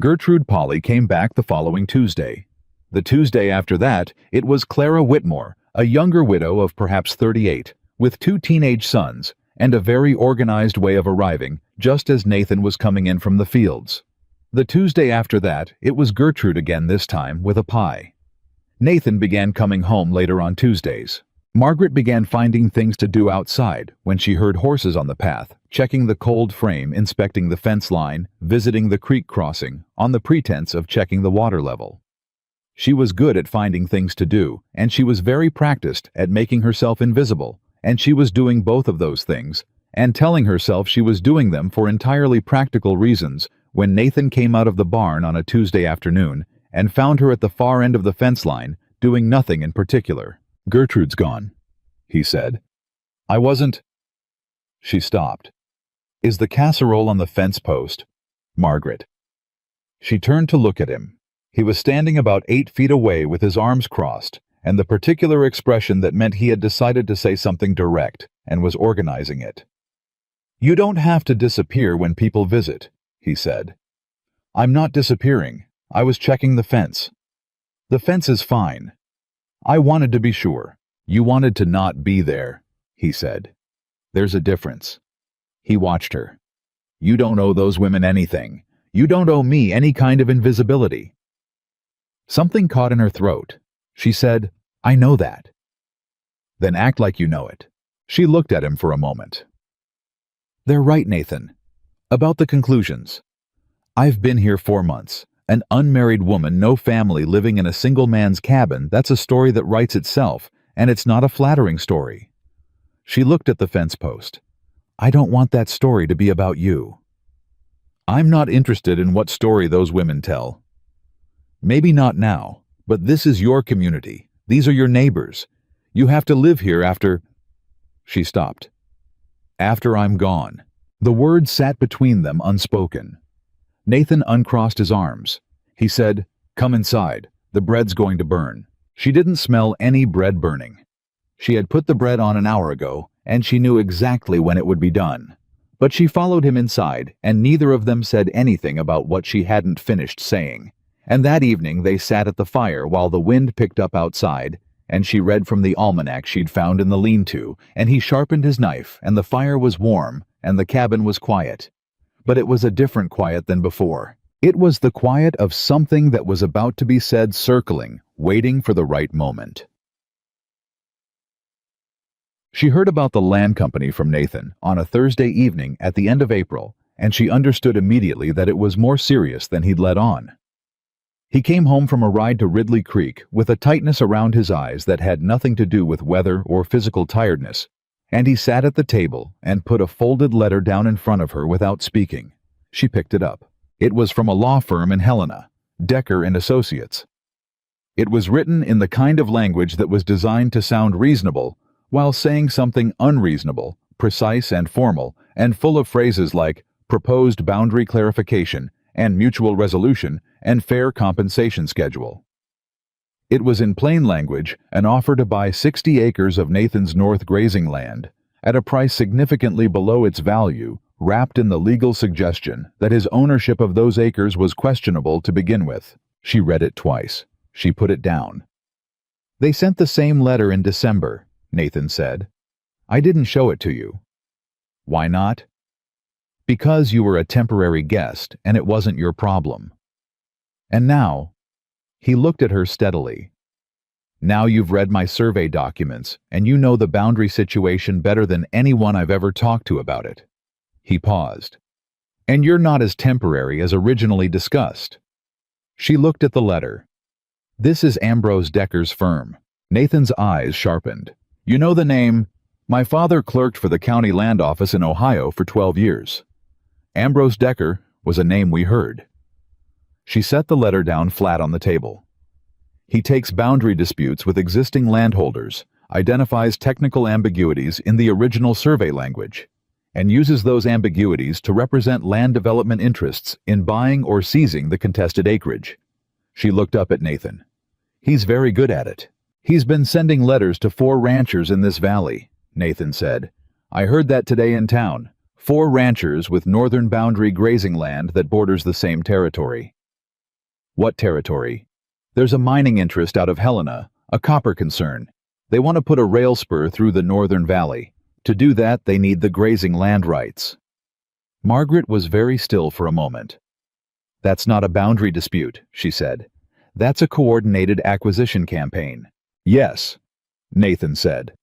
Gertrude Polly came back the following Tuesday. The Tuesday after that, it was Clara Whitmore, a younger widow of perhaps 38, with 2 teenage sons, and a very organized way of arriving, just as Nathan was coming in from the fields. The Tuesday after that, it was Gertrude again, this time with a pie. Nathan began coming home later on Tuesdays. Margaret began finding things to do outside when she heard horses on the path, checking the cold frame, inspecting the fence line, visiting the creek crossing, on the pretense of checking the water level. She was good at finding things to do, and she was very practiced at making herself invisible, and she was doing both of those things, and telling herself she was doing them for entirely practical reasons, when Nathan came out of the barn on a Tuesday afternoon and found her at the far end of the fence line, doing nothing in particular. "Gertrude's gone," he said. "I wasn't—" She stopped. "Is the casserole on the fence post?" "Margaret." She turned to look at him. He was standing about 8 feet away with his arms crossed, and the particular expression that meant he had decided to say something direct and was organizing it. "You don't have to disappear when people visit," he said. "I'm not disappearing. I was checking the fence. The fence is fine. I wanted to be sure. You wanted to not be there," he said. "There's a difference." He watched her. "You don't owe those women anything. You don't owe me any kind of invisibility." Something caught in her throat. She said, "I know that." "Then act like you know it." She looked at him for a moment. "They're right, Nathan. About the conclusions. I've been here 4 months. An unmarried woman, no family, living in a single man's cabin, that's a story that writes itself, and it's not a flattering story." She looked at the fence post. "I don't want that story to be about you." "I'm not interested in what story those women tell. Maybe not now, but this is your community. These are your neighbors. You have to live here after—" She stopped. "After I'm gone." The words sat between them unspoken. Nathan uncrossed his arms. He said, "Come inside. The bread's going to burn." She didn't smell any bread burning. She had put the bread on an hour ago, and she knew exactly when it would be done. But she followed him inside, and neither of them said anything about what she hadn't finished saying. And that evening they sat at the fire while the wind picked up outside, and she read from the almanac she'd found in the lean-to, and he sharpened his knife, and the fire was warm, and the cabin was quiet. But it was a different quiet than before. It was the quiet of something that was about to be said, circling, waiting for the right moment. She heard about the land company from Nathan on a Thursday evening at the end of April, and she understood immediately that it was more serious than he'd let on. He came home from a ride to Ridley Creek with a tightness around his eyes that had nothing to do with weather or physical tiredness, and he sat at the table and put a folded letter down in front of her without speaking. She picked it up. It was from a law firm in Helena, Decker and Associates. It was written in the kind of language that was designed to sound reasonable while saying something unreasonable, precise and formal, and full of phrases like proposed boundary clarification and mutual resolution and fair compensation schedule. It was in plain language an offer to buy 60 acres of Nathan's North grazing land at a price significantly below its value, wrapped in the legal suggestion that his ownership of those acres was questionable to begin with. She read it twice. She put it down. "They sent the same letter in December," Nathan said. "I didn't show it to you." "Why not?" "Because you were a temporary guest, and it wasn't your problem. And now—" He looked at her steadily. "Now you've read my survey documents, and you know the boundary situation better than anyone I've ever talked to about it." He paused. "And you're not as temporary as originally discussed." She looked at the letter. "This is Ambrose Decker's firm." Nathan's eyes sharpened. "You know the name? My father clerked for the county land office in Ohio for 12 years. Ambrose Decker was a name we heard." She set the letter down flat on the table. "He takes boundary disputes with existing landholders, identifies technical ambiguities in the original survey language, and uses those ambiguities to represent land development interests in buying or seizing the contested acreage." She looked up at Nathan. "He's very good at it." He's been sending letters to 4 ranchers in this valley, Nathan said. I heard that today in town. 4 ranchers with northern boundary grazing land that borders the same territory. What territory? There's a mining interest out of Helena, a copper concern. They want to put a rail spur through the northern valley. To do that, they need the grazing land rights. Margaret was very still for a moment. That's not a boundary dispute, she said. That's a coordinated acquisition campaign. Yes, Nathan said.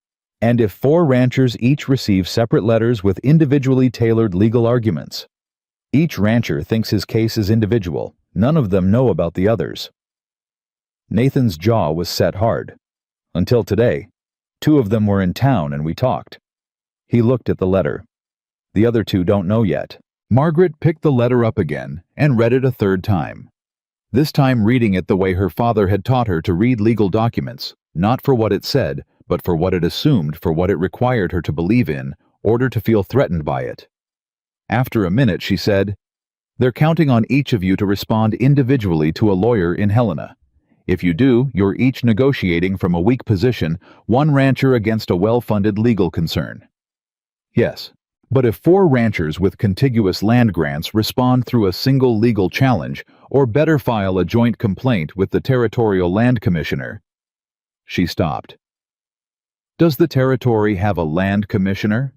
And if 4 ranchers each receive separate letters with individually tailored legal arguments. Each rancher thinks his case is individual. None of them know about the others. Nathan's jaw was set hard. Until today. 2 of them were in town and we talked. He looked at the letter. The other 2 don't know yet. Margaret picked the letter up again and read it a 3rd time. This time reading it the way her father had taught her to read legal documents, not for what it said, but for what it assumed, for what it required her to believe in, order to feel threatened by it. After a minute, she said, They're counting on each of you to respond individually to a lawyer in Helena. If you do, you're each negotiating from a weak position, 1 rancher against a well-funded legal concern. Yes, but if 4 ranchers with contiguous land grants respond through a single legal challenge, or better file a joint complaint with the Territorial Land Commissioner. She stopped. Does the territory have a land commissioner?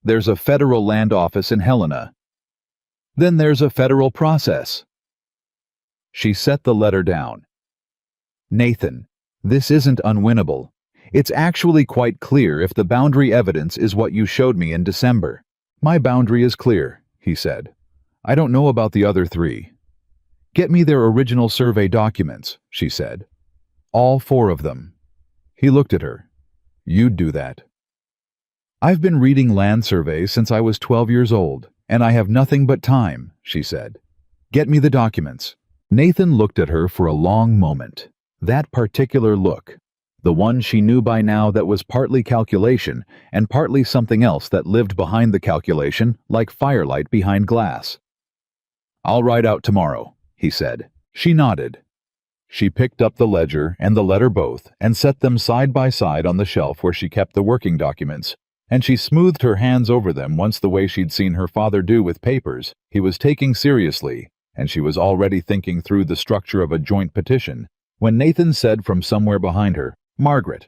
There's a federal land office in Helena. Then there's a federal process. She set the letter down. Nathan, this isn't unwinnable. It's actually quite clear if the boundary evidence is what you showed me in December. My boundary is clear, he said. I don't know about the other 3. Get me their original survey documents, she said. All 4 of them. He looked at her. You'd do that. I've been reading land surveys since I was 12 years old, and I have nothing but time, she said. Get me the documents. Nathan looked at her for a long moment. That particular look. The one she knew by now that was partly calculation and partly something else that lived behind the calculation, like firelight behind glass. I'll ride out tomorrow, he said. She nodded. She picked up the ledger and the letter both and set them side by side on the shelf where she kept the working documents, and she smoothed her hands over them once the way she'd seen her father do with papers he was taking seriously, and she was already thinking through the structure of a joint petition, when Nathan said from somewhere behind her, Margaret.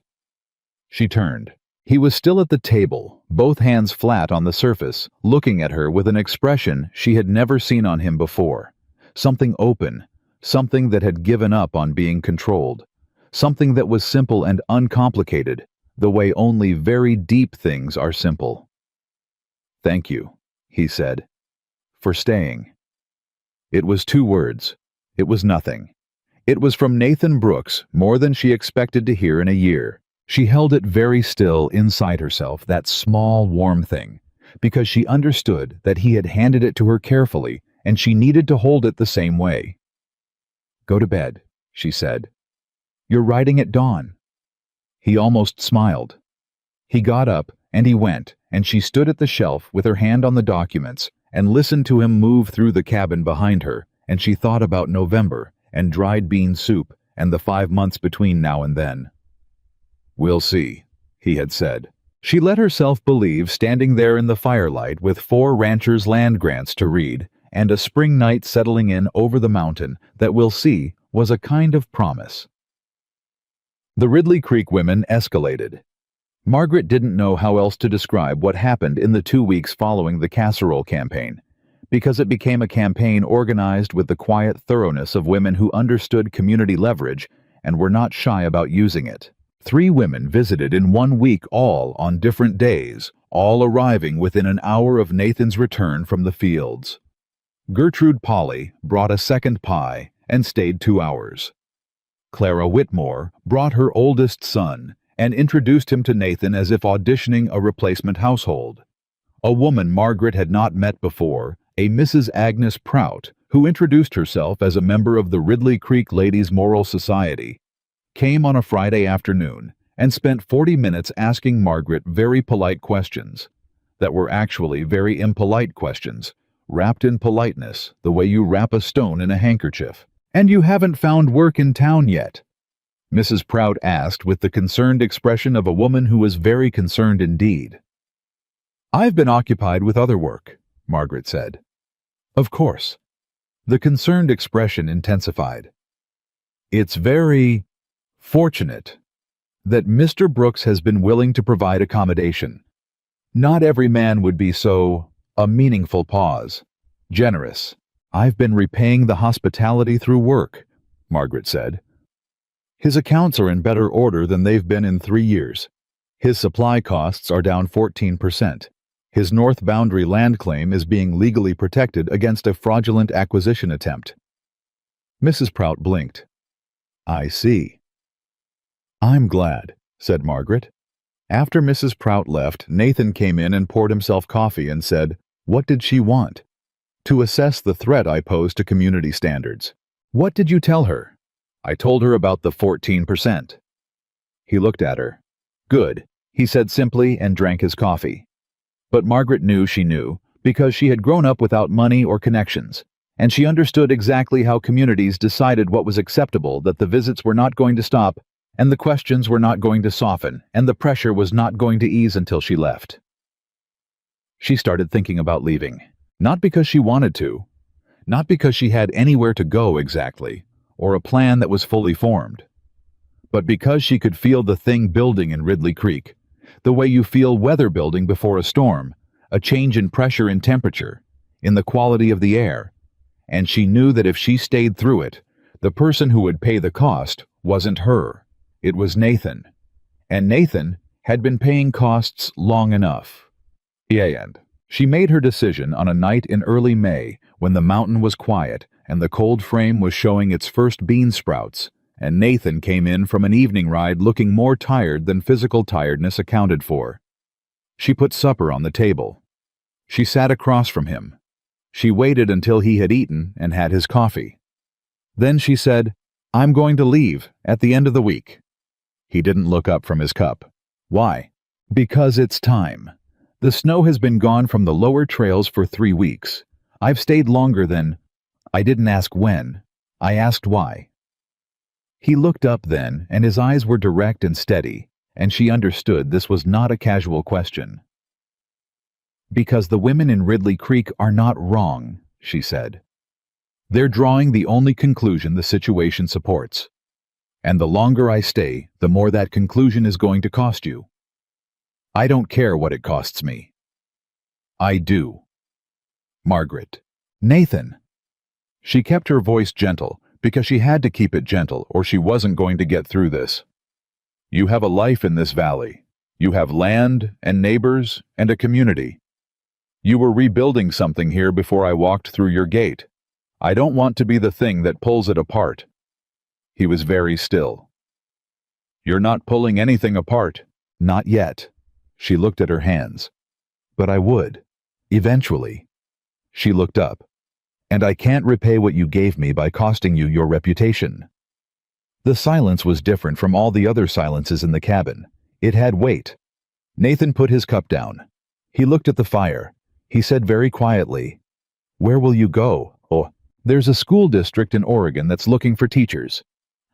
She turned. He was still at the table, both hands flat on the surface, looking at her with an expression she had never seen on him before. Something open, something that had given up on being controlled, something that was simple and uncomplicated, the way only very deep things are simple. Thank you, he said, for staying. It was 2 words. It was nothing. It was from Nathan Brooks, more than she expected to hear in a year. She held it very still inside herself, that small, warm thing, because she understood that he had handed it to her carefully, and she needed to hold it the same way. Go to bed, she said. You're writing at dawn. He almost smiled. He got up, and he went, and she stood at the shelf with her hand on the documents, and listened to him move through the cabin behind her, and she thought about November, and dried bean soup, and the 5 months between now and then. We'll see, he had said. She let herself believe standing there in the firelight with 4 ranchers' land grants to read, and a spring night settling in over the mountain that we'll see was a kind of promise. The Ridley Creek women escalated. Margaret didn't know how else to describe what happened in the 2 weeks following the casserole campaign, because it became a campaign organized with the quiet thoroughness of women who understood community leverage and were not shy about using it. 3 women visited in 1 week, all on different days, all arriving within an hour of Nathan's return from the fields. Gertrude Polly brought a second pie and stayed 2 hours. Clara Whitmore brought her oldest son and introduced him to Nathan as if auditioning a replacement household. A woman Margaret had not met before, a Mrs. Agnes Prout, who introduced herself as a member of the Ridley Creek Ladies' Moral Society, came on a Friday afternoon and spent 40 minutes asking Margaret very polite questions that were actually very impolite questions, wrapped in politeness the way you wrap a stone in a handkerchief. And you haven't found work in town yet. Mrs. Prout asked with the concerned expression of a woman who was very concerned indeed. "I've been occupied with other work," Margaret said. "Of course." The concerned expression intensified. "It's very fortunate that Mr. Brooks has been willing to provide accommodation. Not every man would be so, a meaningful pause, generous. I've been repaying the hospitality through work," Margaret said. "His accounts are in better order than they've been in 3 years. His supply costs are down 14%. His north boundary land claim is being legally protected against a fraudulent acquisition attempt." Mrs. Prout blinked. "I see." "I'm glad," said Margaret. After Mrs. Prout left, Nathan came in and poured himself coffee and said, "What did she want?" "To assess the threat I pose to community standards." "What did you tell her?" "I told her about the 14%. He looked at her. "Good," he said simply and drank his coffee. But Margaret knew she knew, because she had grown up without money or connections, and she understood exactly how communities decided what was acceptable, that the visits were not going to stop, and the questions were not going to soften, and the pressure was not going to ease until she left. She started thinking about leaving, not because she wanted to, not because she had anywhere to go exactly, or a plan that was fully formed, but because she could feel the thing building in Ridley Creek, the way you feel weather building before a storm, a change in pressure and temperature, in the quality of the air, and she knew that if she stayed through it, the person who would pay the cost wasn't her. It was Nathan, and Nathan had been paying costs long enough. And she made her decision on a night in early May when the mountain was quiet and the cold frame was showing its first bean sprouts, and Nathan came in from an evening ride looking more tired than physical tiredness accounted for. She put supper on the table. She sat across from him. She waited until he had eaten and had his coffee. Then she said, "I'm going to leave at the end of the week." He didn't look up from his cup. "Why?" "Because it's time. The snow has been gone from the lower trails for 3 weeks. I've stayed longer than—" I didn't ask when. I asked why. He looked up then, and his eyes were direct and steady, and she understood this was not a casual question. "Because the women in Ridley Creek are not wrong," she said. "They're drawing the only conclusion the situation supports. And the longer I stay, the more that conclusion is going to cost you. I don't care what it costs me." "I do." "Margaret." "Nathan." She kept her voice gentle, because she had to keep it gentle or she wasn't going to get through this. "You have a life in this valley. You have land and neighbors and a community. You were rebuilding something here before I walked through your gate. I don't want to be the thing that pulls it apart." He was very still. "You're not pulling anything apart." "Not yet." She looked at her hands. "But I would. Eventually." She looked up. "And I can't repay what you gave me by costing you your reputation." The silence was different from all the other silences in the cabin. It had weight. Nathan put his cup down. He looked at the fire. He said very quietly, "Where will you go?" "Oh, there's a school district in Oregon that's looking for teachers.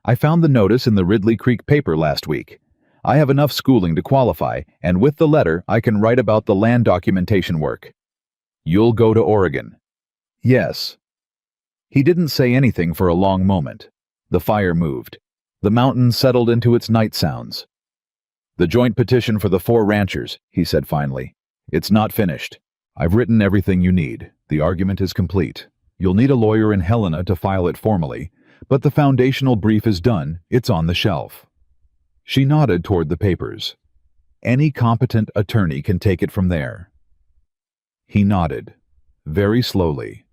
I found the notice in the Ridley Creek paper last week. I have enough schooling to qualify, and with the letter I can write about the land documentation work." "You'll go to Oregon?" "Yes." He didn't say anything for a long moment. The fire moved. The mountain settled into its night sounds. "The joint petition for the 4 ranchers," he said finally. "It's not finished. I've written everything you need. The argument is complete. You'll need a lawyer in Helena to file it formally, but the foundational brief is done. It's on the shelf." She nodded toward the papers. "Any competent attorney can take it from there." He nodded, very slowly,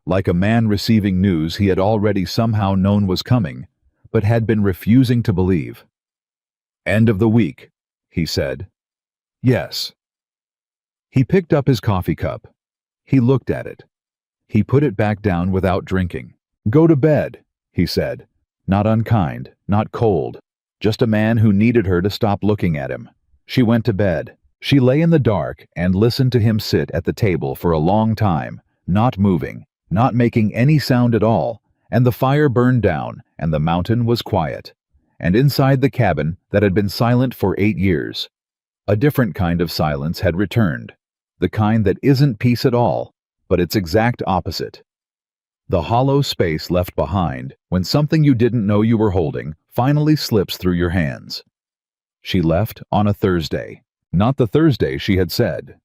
like a man receiving news he had already somehow known was coming, but had been refusing to believe. "End of the week," he said. "Yes." He picked up his coffee cup. He looked at it. He put it back down without drinking. "Go to bed," he said, not unkind, not cold, just a man who needed her to stop looking at him. She went to bed. She lay in the dark and listened to him sit at the table for a long time, not moving, not making any sound at all, and the fire burned down, and the mountain was quiet. and inside the cabin that had been silent for 8 years, a different kind of silence had returned, the kind that isn't peace at all, but its exact opposite. The hollow space left behind when something you didn't know you were holding finally slips through your hands. She left on a Thursday, not the Thursday she had said.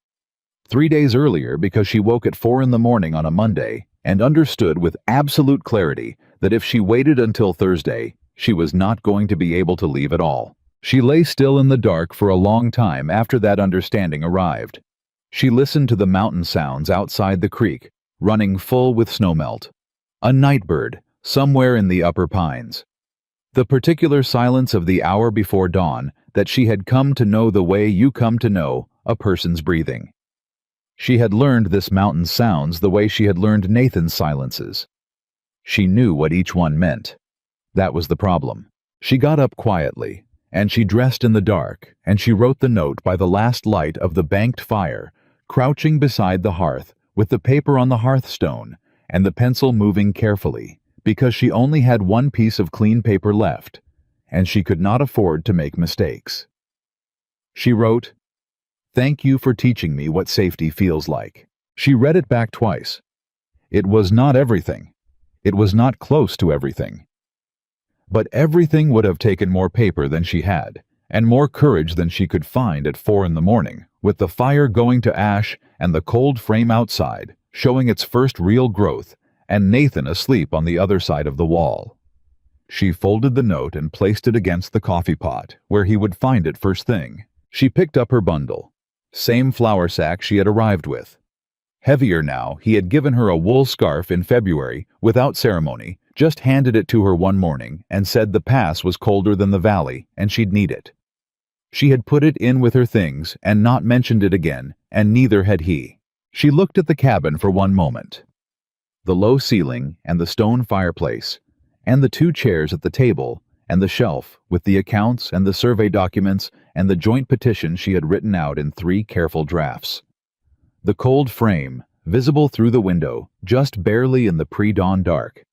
3 days earlier, because she woke at 4 in the morning on a Monday and understood with absolute clarity that if she waited until Thursday, she was not going to be able to leave at all. She lay still in the dark for a long time after that understanding arrived. She listened to the mountain sounds outside the creek, running full with snowmelt. A night bird, somewhere in the upper pines. The particular silence of the hour before dawn that she had come to know the way you come to know a person's breathing. She had learned this mountain's sounds the way she had learned Nathan's silences. She knew what each one meant. That was the problem. She got up quietly, and she dressed in the dark, and she wrote the note by the last light of the banked fire, crouching beside the hearth, with the paper on the hearthstone, and the pencil moving carefully, because she only had one piece of clean paper left, and she could not afford to make mistakes. She wrote, "Thank you for teaching me what safety feels like." She read it back twice. It was not everything. It was not close to everything. But everything would have taken more paper than she had, and more courage than she could find at 4 in the morning, with the fire going to ash and the cold frame outside, showing its first real growth, and Nathan asleep on the other side of the wall. She folded the note and placed it against the coffee pot, where he would find it first thing. She picked up her bundle. Same flour sack she had arrived with. Heavier now, he had given her a wool scarf in February, without ceremony, just handed it to her one morning and said the pass was colder than the valley and she'd need it. She had put it in with her things and not mentioned it again, and neither had he. She looked at the cabin for one moment. The low ceiling and the stone fireplace, and the 2 chairs at the table, and the shelf with the accounts and the survey documents and the joint petition she had written out in 3 careful drafts. The cold frame, visible through the window, just barely in the pre-dawn dark.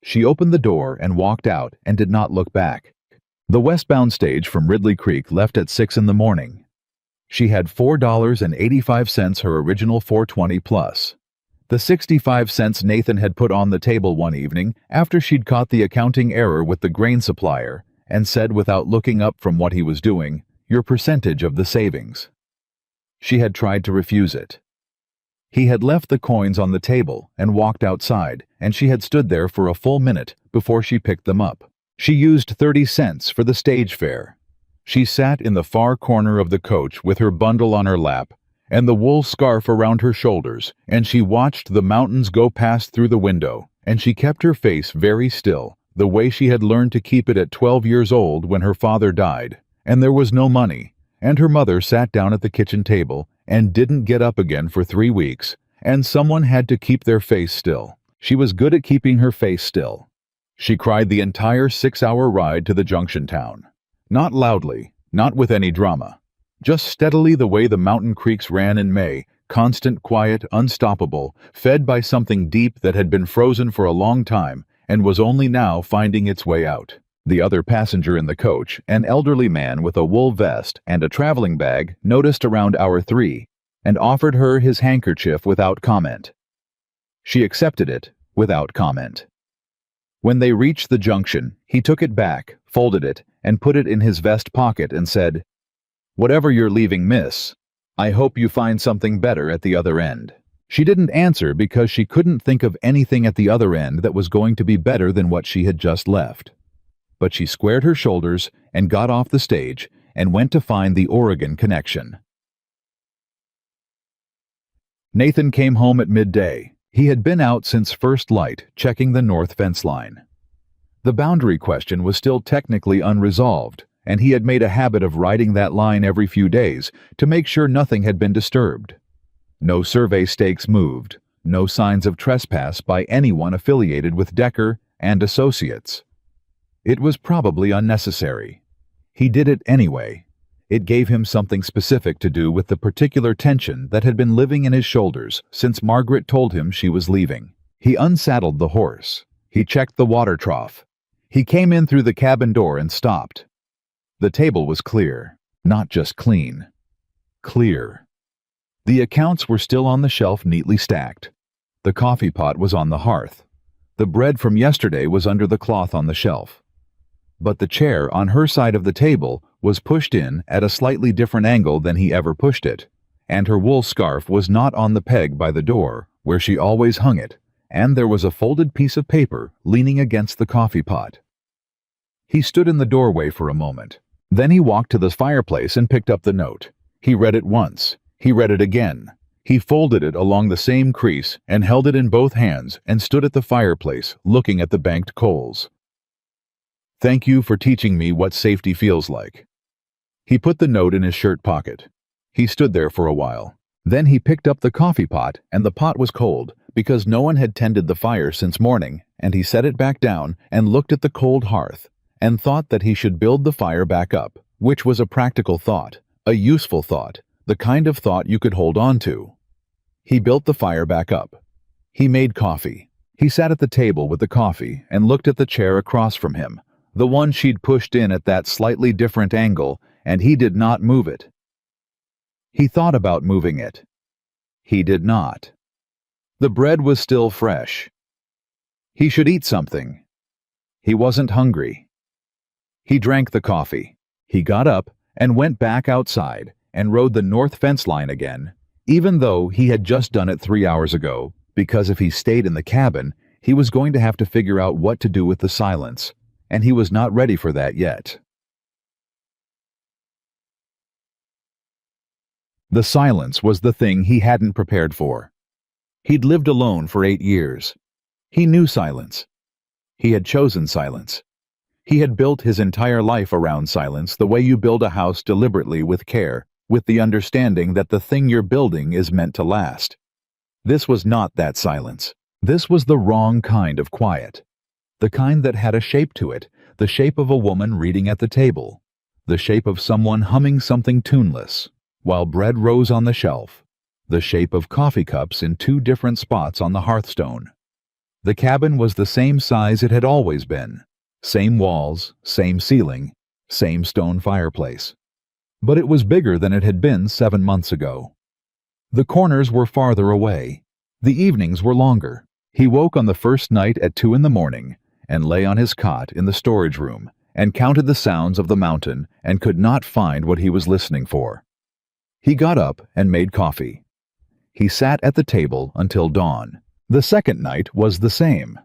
She opened the door and walked out and did not look back. The westbound stage from Ridley Creek left at 6 in the morning. She had $4.85 her original $4.20 plus. The 65 cents Nathan had put on the table one evening after she'd caught the accounting error with the grain supplier and said without looking up from what he was doing, "Your percentage of the savings." She had tried to refuse it. He had left the coins on the table and walked outside, and she had stood there for a full minute before she picked them up. She used 30 cents for the stage fare. She sat in the far corner of the coach with her bundle on her lap and the wool scarf around her shoulders, and she watched the mountains go past through the window, and she kept her face very still, the way she had learned to keep it at 12 years old when her father died, and there was no money, and her mother sat down at the kitchen table and didn't get up again for 3 weeks, and someone had to keep their face still. She was good at keeping her face still. She cried the entire 6-hour ride to the junction town. Not loudly, not with any drama. Just steadily the way the mountain creeks ran in May, constant, quiet, unstoppable, fed by something deep that had been frozen for a long time and was only now finding its way out. The other passenger in the coach, an elderly man with a wool vest and a traveling bag, noticed around hour 3 and offered her his handkerchief without comment. She accepted it without comment. When they reached the junction, he took it back, folded it, and put it in his vest pocket and said, "Whatever you're leaving, miss, I hope you find something better at the other end." She didn't answer because she couldn't think of anything at the other end that was going to be better than what she had just left. But she squared her shoulders and got off the stage and went to find the Oregon connection. Nathan came home at midday. He had been out since first light, checking the north fence line. The boundary question was still technically unresolved, and he had made a habit of riding that line every few days to make sure nothing had been disturbed. No survey stakes moved, no signs of trespass by anyone affiliated with Decker and Associates. It was probably unnecessary. He did it anyway. It gave him something specific to do with the particular tension that had been living in his shoulders since Margaret told him she was leaving. He unsaddled the horse. He checked the water trough. He came in through the cabin door and stopped. The table was clear, not just clean. Clear. The accounts were still on the shelf, neatly stacked. The coffee pot was on the hearth. The bread from yesterday was under the cloth on the shelf. But the chair on her side of the table was pushed in at a slightly different angle than he ever pushed it, and her wool scarf was not on the peg by the door, where she always hung it, and there was a folded piece of paper leaning against the coffee pot. He stood in the doorway for a moment. Then he walked to the fireplace and picked up the note. He read it once. He read it again. He folded it along the same crease and held it in both hands and stood at the fireplace, looking at the banked coals. "Thank you for teaching me what safety feels like." He put the note in his shirt pocket. He stood there for a while. Then he picked up the coffee pot, and the pot was cold, because no one had tended the fire since morning, and he set it back down and looked at the cold hearth, and thought that he should build the fire back up, which was a practical thought, a useful thought, the kind of thought you could hold on to. He built the fire back up. He made coffee. He sat at the table with the coffee and looked at the chair across from him, the one she'd pushed in at that slightly different angle, and he did not move it. He thought about moving it. He did not. The bread was still fresh. He should eat something. He wasn't hungry. He drank the coffee. He got up and went back outside and rode the north fence line again, even though he had just done it 3 hours ago, because if he stayed in the cabin, he was going to have to figure out what to do with the silence, and he was not ready for that yet. The silence was the thing he hadn't prepared for. He'd lived alone for 8 years. He knew silence. He had chosen silence. He had built his entire life around silence, the way you build a house deliberately with care, with the understanding that the thing you're building is meant to last. This was not that silence. This was the wrong kind of quiet. The kind that had a shape to it, the shape of a woman reading at the table, the shape of someone humming something tuneless, while bread rose on the shelf, the shape of coffee cups in 2 different spots on the hearthstone. The cabin was the same size it had always been, same walls, same ceiling, same stone fireplace. But it was bigger than it had been 7 months ago. The corners were farther away. The evenings were longer. He woke on the first night at 2 a.m. and lay on his cot in the storage room and counted the sounds of the mountain and could not find what he was listening for. He got up and made coffee. He sat at the table until dawn. The second night was the same.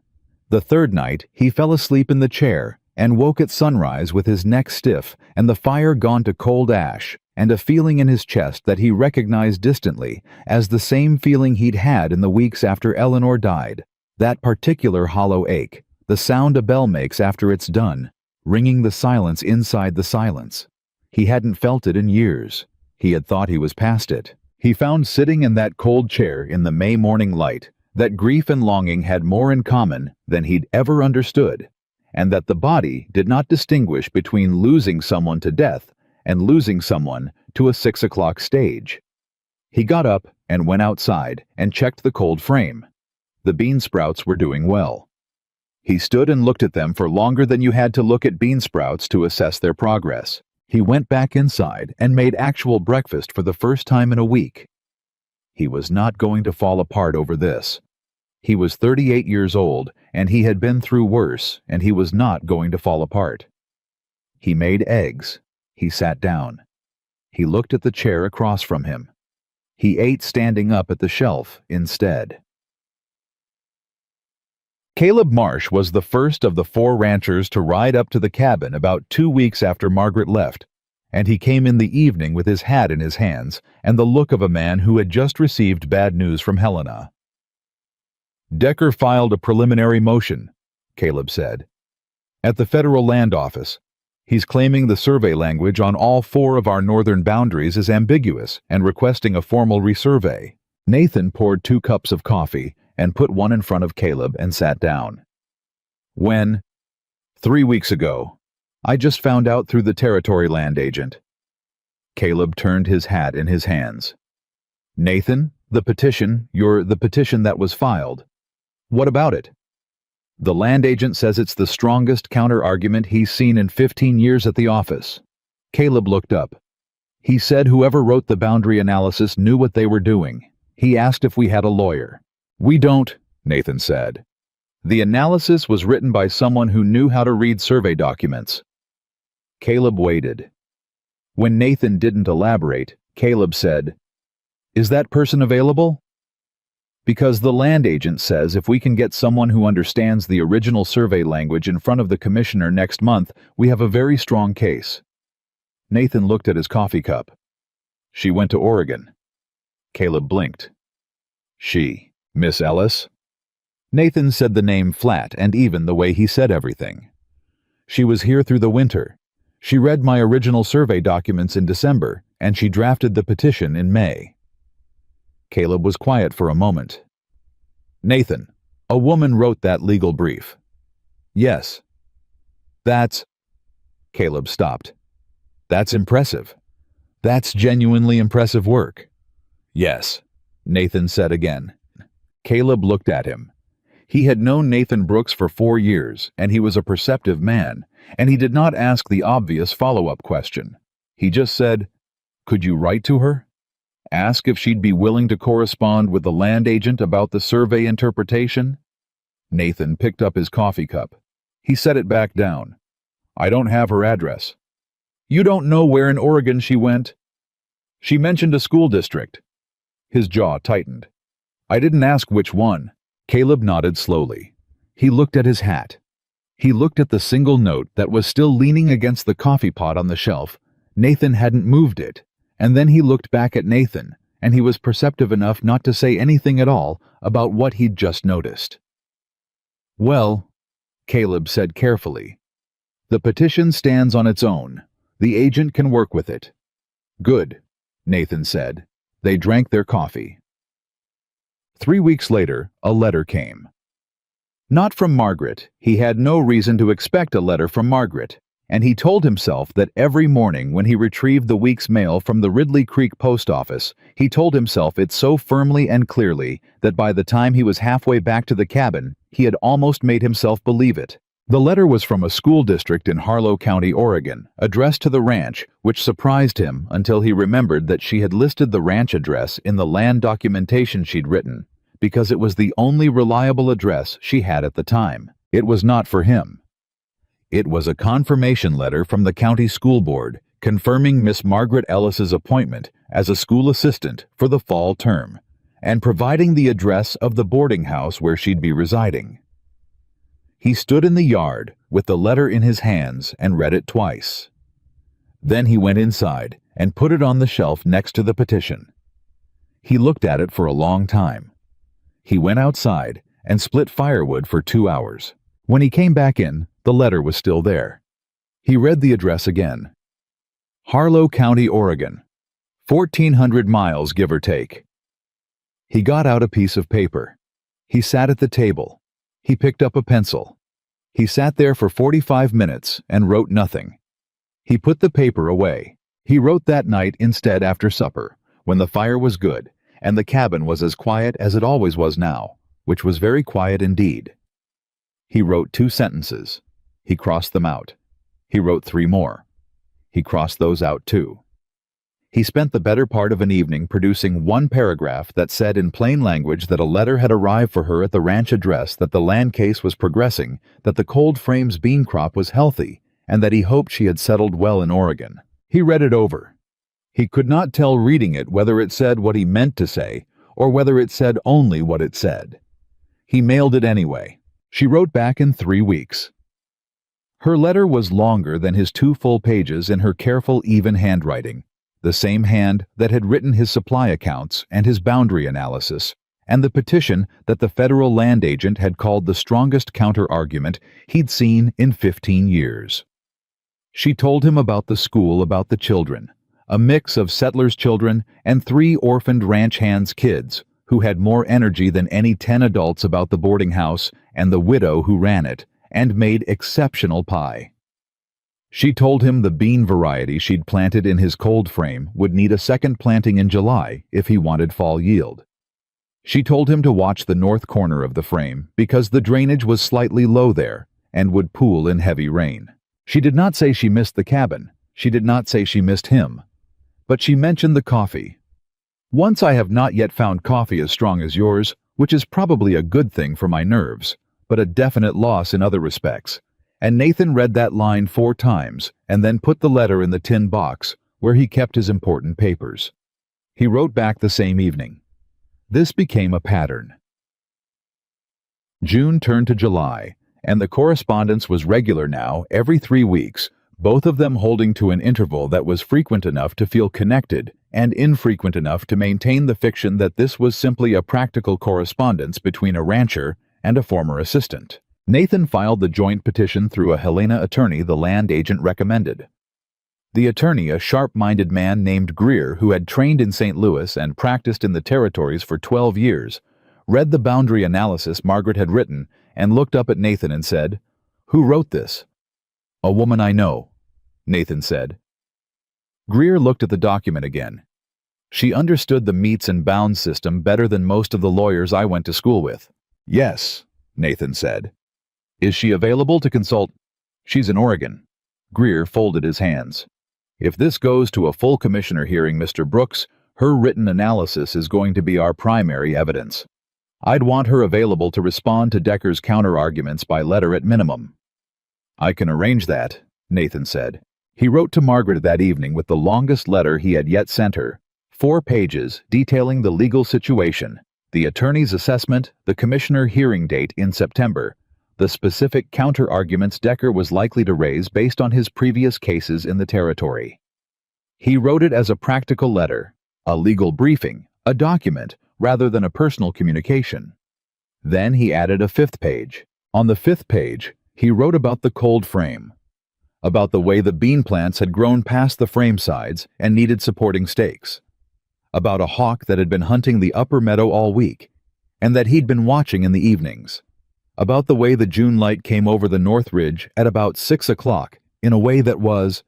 The third night he fell asleep in the chair and woke at sunrise with his neck stiff and the fire gone to cold ash, and a feeling in his chest that he recognized distantly as the same feeling he'd had in the weeks after Eleanor died, that particular hollow ache, the sound a bell makes after it's done, ringing the silence inside the silence. He hadn't felt it in years. He had thought he was past it. He found sitting in that cold chair in the May morning light that grief and longing had more in common than he'd ever understood, and that the body did not distinguish between losing someone to death and losing someone to a 6 o'clock stage. He got up and went outside and checked the cold frame. The bean sprouts were doing well. He stood and looked at them for longer than you had to look at bean sprouts to assess their progress. He went back inside and made actual breakfast for the first time in a week. He was not going to fall apart over this. He was 38 years old, and he had been through worse, and he was not going to fall apart. He made eggs. He sat down. He looked at the chair across from him. He ate standing up at the shelf instead. Caleb Marsh was the first of the 4 ranchers to ride up to the cabin about 2 weeks after Margaret left, and he came in the evening with his hat in his hands and the look of a man who had just received bad news from Helena. "Decker filed a preliminary motion," Caleb said, "at the federal land office. He's claiming the survey language on all 4 of our northern boundaries is ambiguous and requesting a formal resurvey." Nathan poured 2 cups of coffee and put one in front of Caleb and sat down. "When?" 3 weeks ago. I just found out through the territory land agent." Caleb turned his hat in his hands. "Nathan, the petition that was filed. What about it?" The land agent says it's the strongest counter-argument he's seen in 15 years at the office. Caleb looked up. He said whoever wrote the boundary analysis knew what they were doing. He asked if we had a lawyer. We don't, Nathan said. The analysis was written by someone who knew how to read survey documents. Caleb waited. When Nathan didn't elaborate, Caleb said, "Is that person available?" Because the land agent says if we can get someone who understands the original survey language in front of the commissioner next month, we have a very strong case. Nathan looked at his coffee cup. She went to Oregon. Caleb blinked. She, Miss Ellis? Nathan said the name flat and even the way he said everything. She was here through the winter. She read my original survey documents in December, and she drafted the petition in May. Caleb was quiet for a moment. Nathan, a woman wrote that legal brief. Yes. That's... Caleb stopped. That's impressive. That's genuinely impressive work. Yes, Nathan said again. Caleb looked at him. He had known Nathan Brooks for 4 years, and he was a perceptive man, and he did not ask the obvious follow-up question. He just said, "Could you write to her? Ask if she'd be willing to correspond with the land agent about the survey interpretation?" Nathan picked up his coffee cup. He set it back down. "I don't have her address." "You don't know where in Oregon she went?" "She mentioned a school district." His jaw tightened. "I didn't ask which one." Caleb nodded slowly. He looked at his hat. He looked at the single note that was still leaning against the coffee pot on the shelf. Nathan hadn't moved it. And then he looked back at Nathan, and he was perceptive enough not to say anything at all about what he'd just noticed. "Well," Caleb said carefully, "the petition stands on its own. The agent can work with it." "Good," Nathan said. They drank their coffee. 3 weeks later, a letter came. Not from Margaret. He had no reason to expect a letter from Margaret, and he told himself that every morning when he retrieved the week's mail from the Ridley Creek post office, he told himself it so firmly and clearly that by the time he was halfway back to the cabin, he had almost made himself believe it. The letter was from a school district in Harlow County, Oregon, addressed to the ranch, which surprised him until he remembered that she had listed the ranch address in the land documentation she'd written, because it was the only reliable address she had at the time. It was not for him. It was a confirmation letter from the county school board confirming Miss Margaret Ellis's appointment as a school assistant for the fall term and providing the address of the boarding house where she'd be residing. He stood in the yard with the letter in his hands and read it twice. Then he went inside and put it on the shelf next to the petition. He looked at it for a long time. He went outside and split firewood for 2 hours. When he came back in, the letter was still there. He read the address again. Harlow County, Oregon. 1,400 miles, give or take. He got out a piece of paper. He sat at the table. He picked up a pencil. He sat there for 45 minutes and wrote nothing. He put the paper away. He wrote that night instead after supper, when the fire was good, and the cabin was as quiet as it always was now, which was very quiet indeed. He wrote 2 sentences. He crossed them out. He wrote 3 more. He crossed those out too. He spent the better part of an evening producing 1 paragraph that said in plain language that a letter had arrived for her at the ranch address, that the land case was progressing, that the Cold Frames bean crop was healthy, and that he hoped she had settled well in Oregon. He read it over. He could not tell reading it whether it said what he meant to say or whether it said only what it said. He mailed it anyway. She wrote back in 3 weeks. Her letter was longer than his 2 full pages in her careful, even handwriting, the same hand that had written his supply accounts and his boundary analysis, and the petition that the federal land agent had called the strongest counter-argument he'd seen in 15 years. She told him about the school, about the children, a mix of settlers' children and 3 orphaned ranch hands' kids who had more energy than any 10 adults about the boarding house and the widow who ran it, and made exceptional pie. She told him the bean variety she'd planted in his cold frame would need a second planting in July if he wanted fall yield. She told him to watch the north corner of the frame because the drainage was slightly low there and would pool in heavy rain. She did not say she missed the cabin. She did not say she missed him. But she mentioned the coffee. "Once I have not yet found coffee as strong as yours, which is probably a good thing for my nerves, but a definite loss in other respects." And Nathan read that line 4 times and then put the letter in the tin box where he kept his important papers. He wrote back the same evening. This became a pattern. June turned to July, and the correspondence was regular now, every 3 weeks, both of them holding to an interval that was frequent enough to feel connected and infrequent enough to maintain the fiction that this was simply a practical correspondence between a rancher and a former assistant. Nathan filed the joint petition through a Helena attorney the land agent recommended. The attorney, a sharp-minded man named Greer who had trained in St. Louis and practiced in the territories for 12 years, read the boundary analysis Margaret had written and looked up at Nathan and said, "Who wrote this?" "A woman I know," Nathan said. Greer looked at the document again. "She understood the metes and bounds system better than most of the lawyers I went to school with." "Yes," Nathan said. "Is she available to consult?" "She's in Oregon." Greer folded his hands. "If this goes to a full commissioner hearing, Mr. Brooks, her written analysis is going to be our primary evidence. I'd want her available to respond to Decker's counter-arguments by letter at minimum." "I can arrange that," Nathan said. He wrote to Margaret that evening with the longest letter he had yet sent her, 4 pages detailing the legal situation, the attorney's assessment, the commissioner hearing date in September, the specific counter-arguments Decker was likely to raise based on his previous cases in the territory. He wrote it as a practical letter, a legal briefing, a document, rather than a personal communication. Then he added a 5th page. On the 5th page, he wrote about the cold frame, about the way the bean plants had grown past the frame sides and needed supporting stakes, about a hawk that had been hunting the upper meadow all week, and that he'd been watching in the evenings, about the way the June light came over the north ridge at about 6 o'clock in a way that was...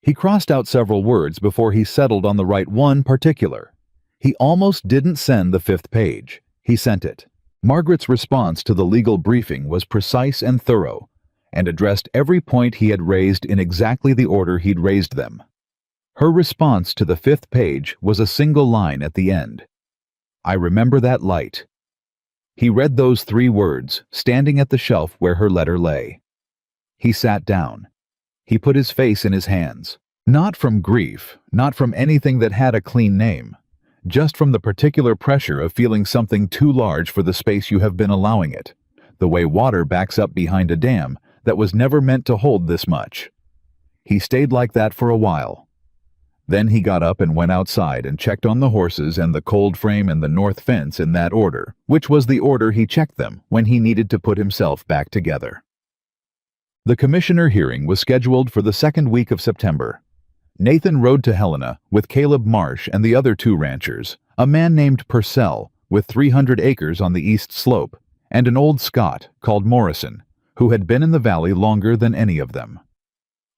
He crossed out several words before he settled on the right one particular. He almost didn't send the 5th page. He sent it. Margaret's response to the legal briefing was precise and thorough, and addressed every point he had raised in exactly the order he'd raised them. Her response to the 5th page was a single line at the end. "I remember that light." He read those 3 words, standing at the shelf where her letter lay. He sat down. He put his face in his hands. Not from grief, not from anything that had a clean name, just from the particular pressure of feeling something too large for the space you have been allowing it, the way water backs up behind a dam that was never meant to hold this much. He stayed like that for a while. Then he got up and went outside and checked on the horses and the cold frame and the north fence in that order, which was the order he checked them when he needed to put himself back together. The commissioner hearing was scheduled for the 2nd week of September. Nathan rode to Helena with Caleb Marsh and the other 2 ranchers, a man named Purcell with 300 acres on the east slope, and an old Scot called Morrison, who had been in the valley longer than any of them.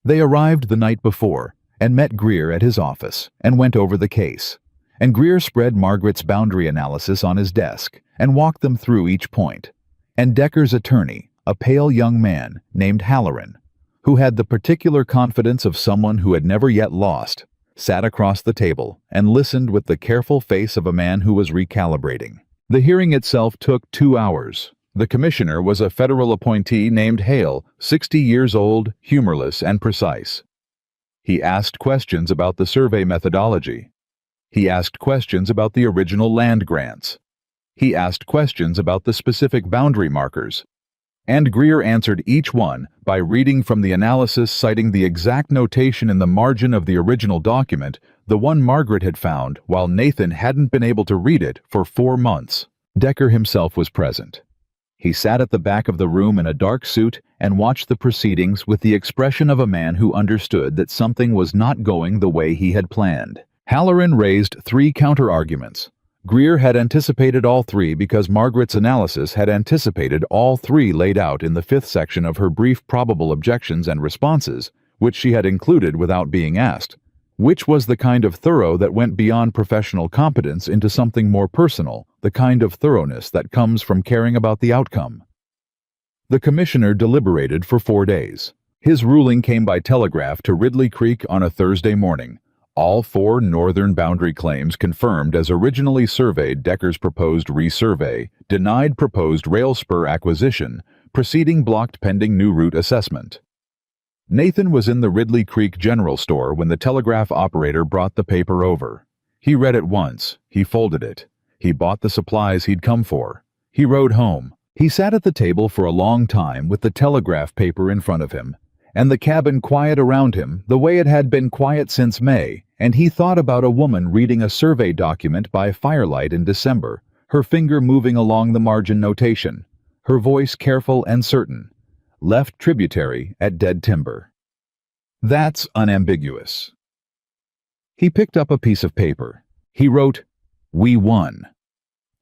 They arrived the night before and met Greer at his office and went over the case, and Greer spread Margaret's boundary analysis on his desk and walked them through each point, and Decker's attorney, a pale young man named Halloran, who had the particular confidence of someone who had never yet lost, sat across the table and listened with the careful face of a man who was recalibrating. The hearing itself took 2 hours. The commissioner was a federal appointee named Hale, 60 years old, humorless and precise. He asked questions about the survey methodology. He asked questions about the original land grants. He asked questions about the specific boundary markers. And Greer answered each one by reading from the analysis, citing the exact notation in the margin of the original document, the one Margaret had found while Nathan hadn't been able to read it for 4 months. Decker himself was present. He sat at the back of the room in a dark suit and watched the proceedings with the expression of a man who understood that something was not going the way he had planned. Halloran raised 3 counter-arguments. Greer had anticipated all 3 because Margaret's analysis had anticipated all 3 laid out in the 5th section of her brief probable objections and responses, which she had included without being asked, Which was the kind of thorough that went beyond professional competence into something more personal, the kind of thoroughness that comes from caring about the outcome. The commissioner deliberated for 4 days. His ruling came by telegraph to Ridley Creek on a Thursday morning. All 4 northern boundary claims confirmed as originally surveyed. Decker's proposed resurvey, denied proposed rail spur acquisition, proceeding blocked pending new route assessment. Nathan was in the Ridley Creek General Store when the telegraph operator brought the paper over. He read it once. He folded it. He bought the supplies he'd come for. He rode home. He sat at the table for a long time with the telegraph paper in front of him, and the cabin quiet around him the way it had been quiet since May, and he thought about a woman reading a survey document by firelight in December, her finger moving along the margin notation, her voice careful and certain. Left tributary at dead timber. That's unambiguous. He picked up a piece of paper. He wrote, "We won."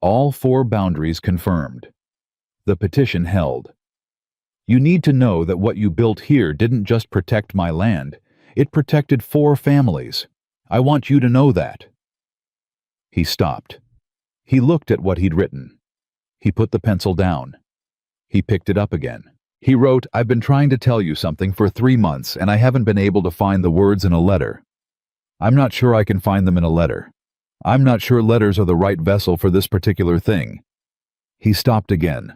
All 4 boundaries confirmed. The petition held. You need to know that what you built here didn't just protect my land. It protected 4 families. I want you to know that. He stopped. He looked at what he'd written. He put the pencil down. He picked it up again. He wrote, "I've been trying to tell you something for 3 months, and I haven't been able to find the words in a letter. I'm not sure I can find them in a letter. I'm not sure letters are the right vessel for this particular thing." He stopped again.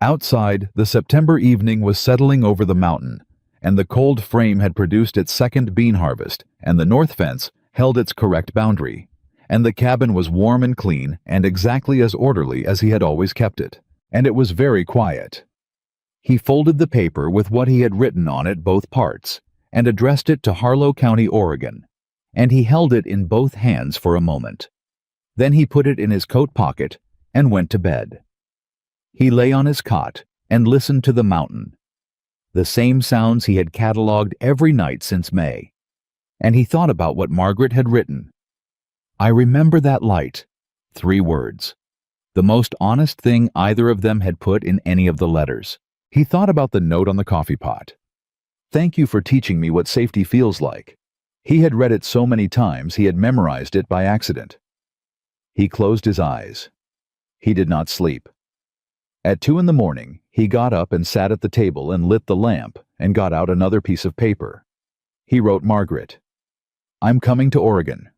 Outside, the September evening was settling over the mountain, and the cold frame had produced its second bean harvest, and the north fence held its correct boundary, and the cabin was warm and clean and exactly as orderly as he had always kept it, and it was very quiet. He folded the paper with what he had written on it, both parts, and addressed it to Harlow County, Oregon, and he held it in both hands for a moment. Then he put it in his coat pocket and went to bed. He lay on his cot and listened to the mountain, the same sounds he had cataloged every night since May, and he thought about what Margaret had written. "I remember that light." 3 words. The most honest thing either of them had put in any of the letters. He thought about the note on the coffee pot. "Thank you for teaching me what safety feels like." He had read it so many times he had memorized it by accident. He closed his eyes. He did not sleep. At 2 in the morning, he got up and sat at the table and lit the lamp and got out another piece of paper. He wrote Margaret, "I'm coming to Oregon."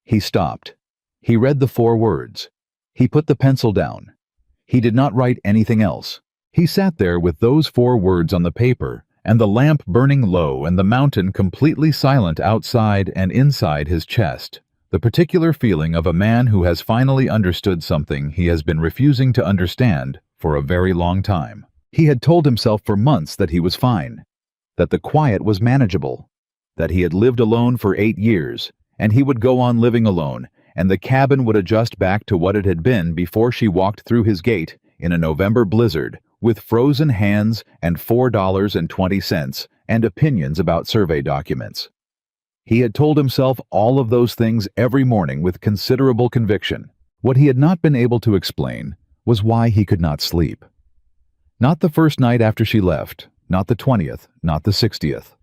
He stopped. He read the 4 words. He put the pencil down. He did not write anything else. He sat there with those 4 words on the paper and the lamp burning low and the mountain completely silent outside and inside his chest. The particular feeling of a man who has finally understood something he has been refusing to understand for a very long time. He had told himself for months that he was fine, that the quiet was manageable, that he had lived alone for 8 years, and he would go on living alone, and the cabin would adjust back to what it had been before she walked through his gate in a November blizzard with frozen hands and $4.20 and opinions about survey documents. He had told himself all of those things every morning with considerable conviction. What he had not been able to explain was why he could not sleep. Not the first night after she left, not the 20th, not the 60th.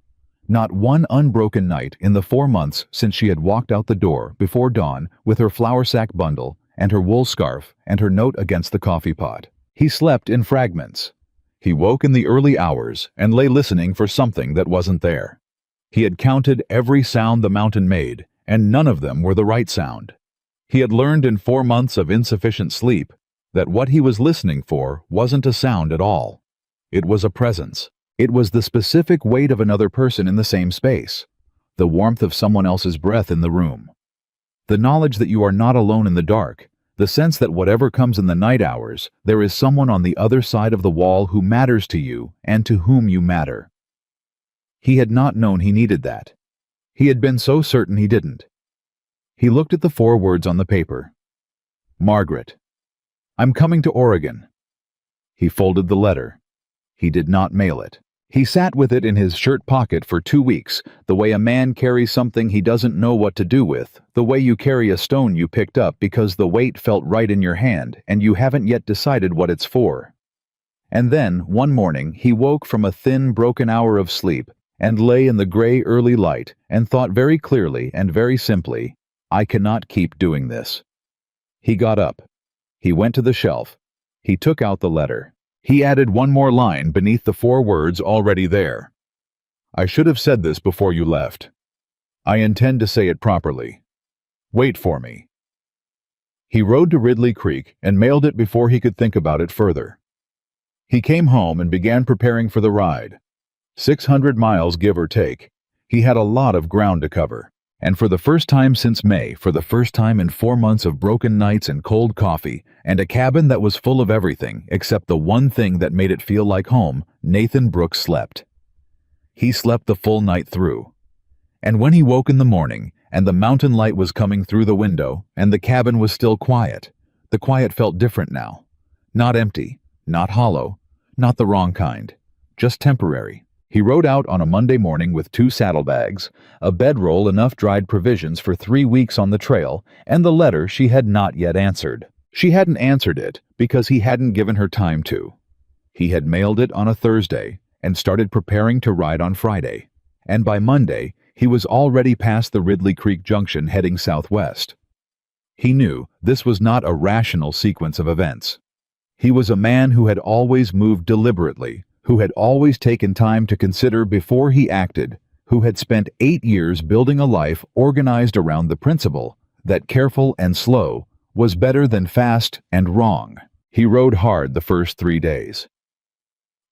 Not one unbroken night in the 4 months since she had walked out the door before dawn with her flour sack bundle and her wool scarf and her note against the coffee pot. He slept in fragments. He woke in the early hours and lay listening for something that wasn't there. He had counted every sound the mountain made, and none of them were the right sound. He had learned in 4 months of insufficient sleep that what he was listening for wasn't a sound at all. It was a presence. It was the specific weight of another person in the same space, the warmth of someone else's breath in the room. The knowledge that you are not alone in the dark, the sense that whatever comes in the night hours, there is someone on the other side of the wall who matters to you and to whom you matter. He had not known he needed that. He had been so certain he didn't. He looked at the 4 words on the paper. Margaret. I'm coming to Oregon. He folded the letter. He did not mail it. He sat with it in his shirt pocket for 2 weeks, the way a man carries something he doesn't know what to do with, the way you carry a stone you picked up because the weight felt right in your hand and you haven't yet decided what it's for. And then, one morning, he woke from a thin, broken hour of sleep and lay in the gray early light and thought very clearly and very simply, I cannot keep doing this. He got up. He went to the shelf. He took out the letter. He added one more line beneath the 4 words already there. I should have said this before you left. I intend to say it properly. Wait for me. He rode to Ridley Creek and mailed it before he could think about it further. He came home and began preparing for the ride. 600 miles, give or take. He had a lot of ground to cover. And for the first time since May, for the first time in 4 months of broken nights and cold coffee, and a cabin that was full of everything except the one thing that made it feel like home, Nathan Brooks slept. He slept the full night through. And when he woke in the morning, and the mountain light was coming through the window, and the cabin was still quiet, the quiet felt different now. Not empty, not hollow, not the wrong kind, just temporary. He rode out on a Monday morning with 2 saddlebags, a bedroll, enough dried provisions for 3 weeks on the trail, and the letter she had not yet answered. She hadn't answered it because he hadn't given her time to. He had mailed it on a Thursday and started preparing to ride on Friday, and by Monday he was already past the Ridley Creek Junction heading southwest. He knew this was not a rational sequence of events. He was a man who had always moved deliberately, who had always taken time to consider before he acted, who had spent 8 years building a life organized around the principle that careful and slow was better than fast and wrong. He rode hard the first 3 days.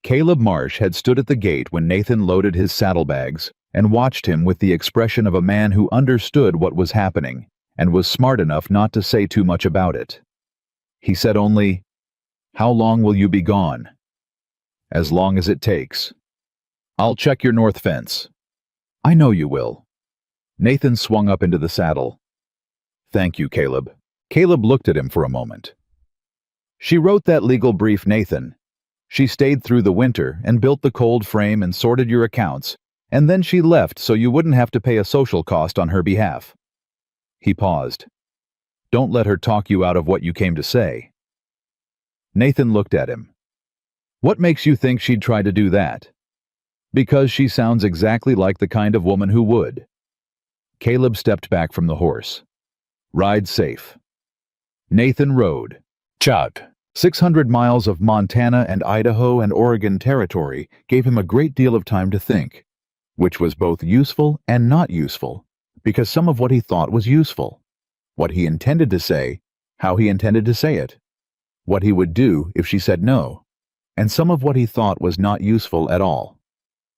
Caleb Marsh had stood at the gate when Nathan loaded his saddlebags and watched him with the expression of a man who understood what was happening and was smart enough not to say too much about it. He said only, "How long will you be gone?" "As long as it takes." "I'll check your north fence." "I know you will." Nathan swung up into the saddle. "Thank you, Caleb." Caleb looked at him for a moment. "She wrote that legal brief, Nathan. She stayed through the winter and built the cold frame and sorted your accounts, and then she left so you wouldn't have to pay a social cost on her behalf." He paused. "Don't let her talk you out of what you came to say." Nathan looked at him. "What makes you think she'd try to do that?" "Because she sounds exactly like the kind of woman who would." Caleb stepped back from the horse. "Ride safe." Nathan rode. Chug. 600 miles of Montana and Idaho and Oregon territory gave him a great deal of time to think, which was both useful and not useful, because some of what he thought was useful. What he intended to say, how he intended to say it, what he would do if she said no, and some of what he thought was not useful at all.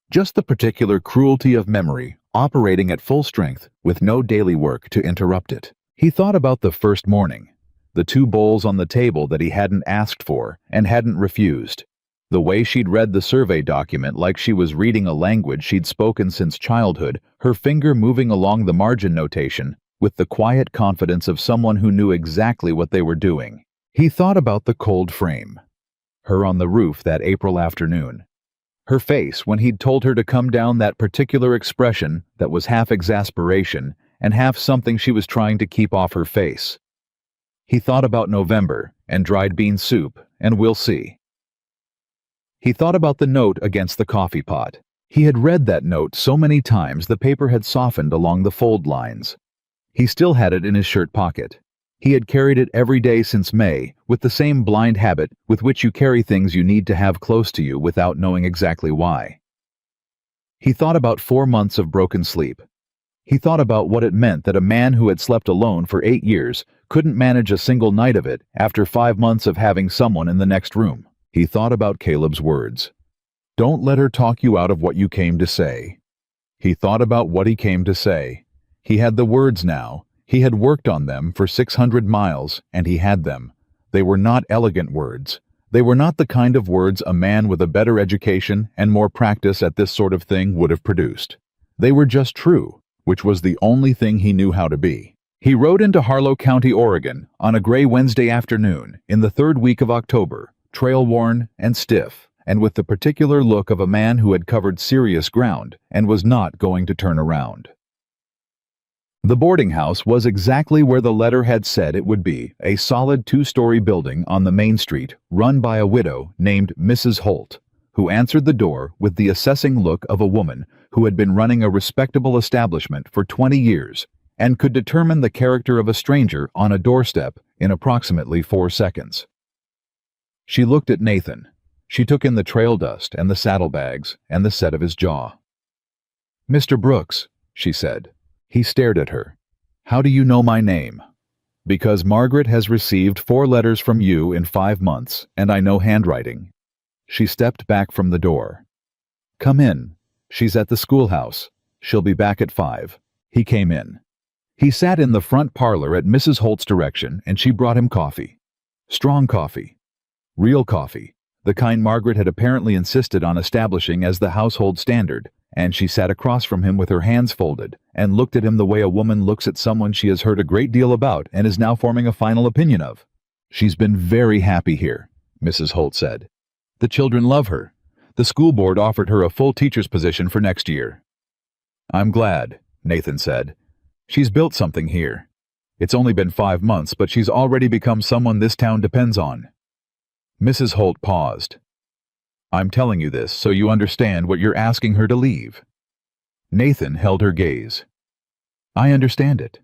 Just the particular cruelty of memory operating at full strength with no daily work to interrupt it. He thought about the first morning, the 2 bowls on the table that he hadn't asked for and hadn't refused, the way she'd read the survey document like she was reading a language she'd spoken since childhood, her finger moving along the margin notation with the quiet confidence of someone who knew exactly what they were doing. He thought about the cold frame, her on the roof that April afternoon, her face when he'd told her to come down, that particular expression that was half exasperation and half something she was trying to keep off her face. He thought about November and dried bean soup and we'll see. He thought about the note against the coffee pot. He had read that note so many times the paper had softened along the fold lines. He still had it in his shirt pocket. He had carried it every day since May, with the same blind habit with which you carry things you need to have close to you without knowing exactly why. He thought about 4 months of broken sleep. He thought about what it meant that a man who had slept alone for 8 years couldn't manage a single night of it after 5 months of having someone in the next room. He thought about Caleb's words. "Don't let her talk you out of what you came to say." He thought about what he came to say. He had the words now. He had worked on them for 600 miles, and he had them. They were not elegant words. They were not the kind of words a man with a better education and more practice at this sort of thing would have produced. They were just true, which was the only thing he knew how to be. He rode into Harlow County, Oregon, on a gray Wednesday afternoon in the 3rd week of October, trail-worn and stiff, and with the particular look of a man who had covered serious ground and was not going to turn around. The boarding house was exactly where the letter had said it would be, a solid 2-story building on the main street run by a widow named Mrs. Holt, who answered the door with the assessing look of a woman who had been running a respectable establishment for 20 years and could determine the character of a stranger on a doorstep in approximately 4 seconds. She looked at Nathan. She took in the trail dust and the saddlebags and the set of his jaw. "Mr. Brooks," she said. He stared at her. "How do you know my name?" "Because Margaret has received 4 letters from you in 5 months, and I know handwriting." She stepped back from the door. "Come in. She's at the schoolhouse. She'll be back at 5. He came in. He sat in the front parlor at Mrs. Holt's direction, and she brought him coffee. Strong coffee. Real coffee, the kind Margaret had apparently insisted on establishing as the household standard, and she sat across from him with her hands folded and looked at him the way a woman looks at someone she has heard a great deal about and is now forming a final opinion of. "She's been very happy here," Mrs. Holt said. "The children love her. The school board offered her a full teacher's position for next year." "I'm glad," Nathan said. "She's built something here. It's only been 5 months, but she's already become someone this town depends on." Mrs. Holt paused. "I'm telling you this so you understand what you're asking her to leave." Nathan held her gaze. "I understand it."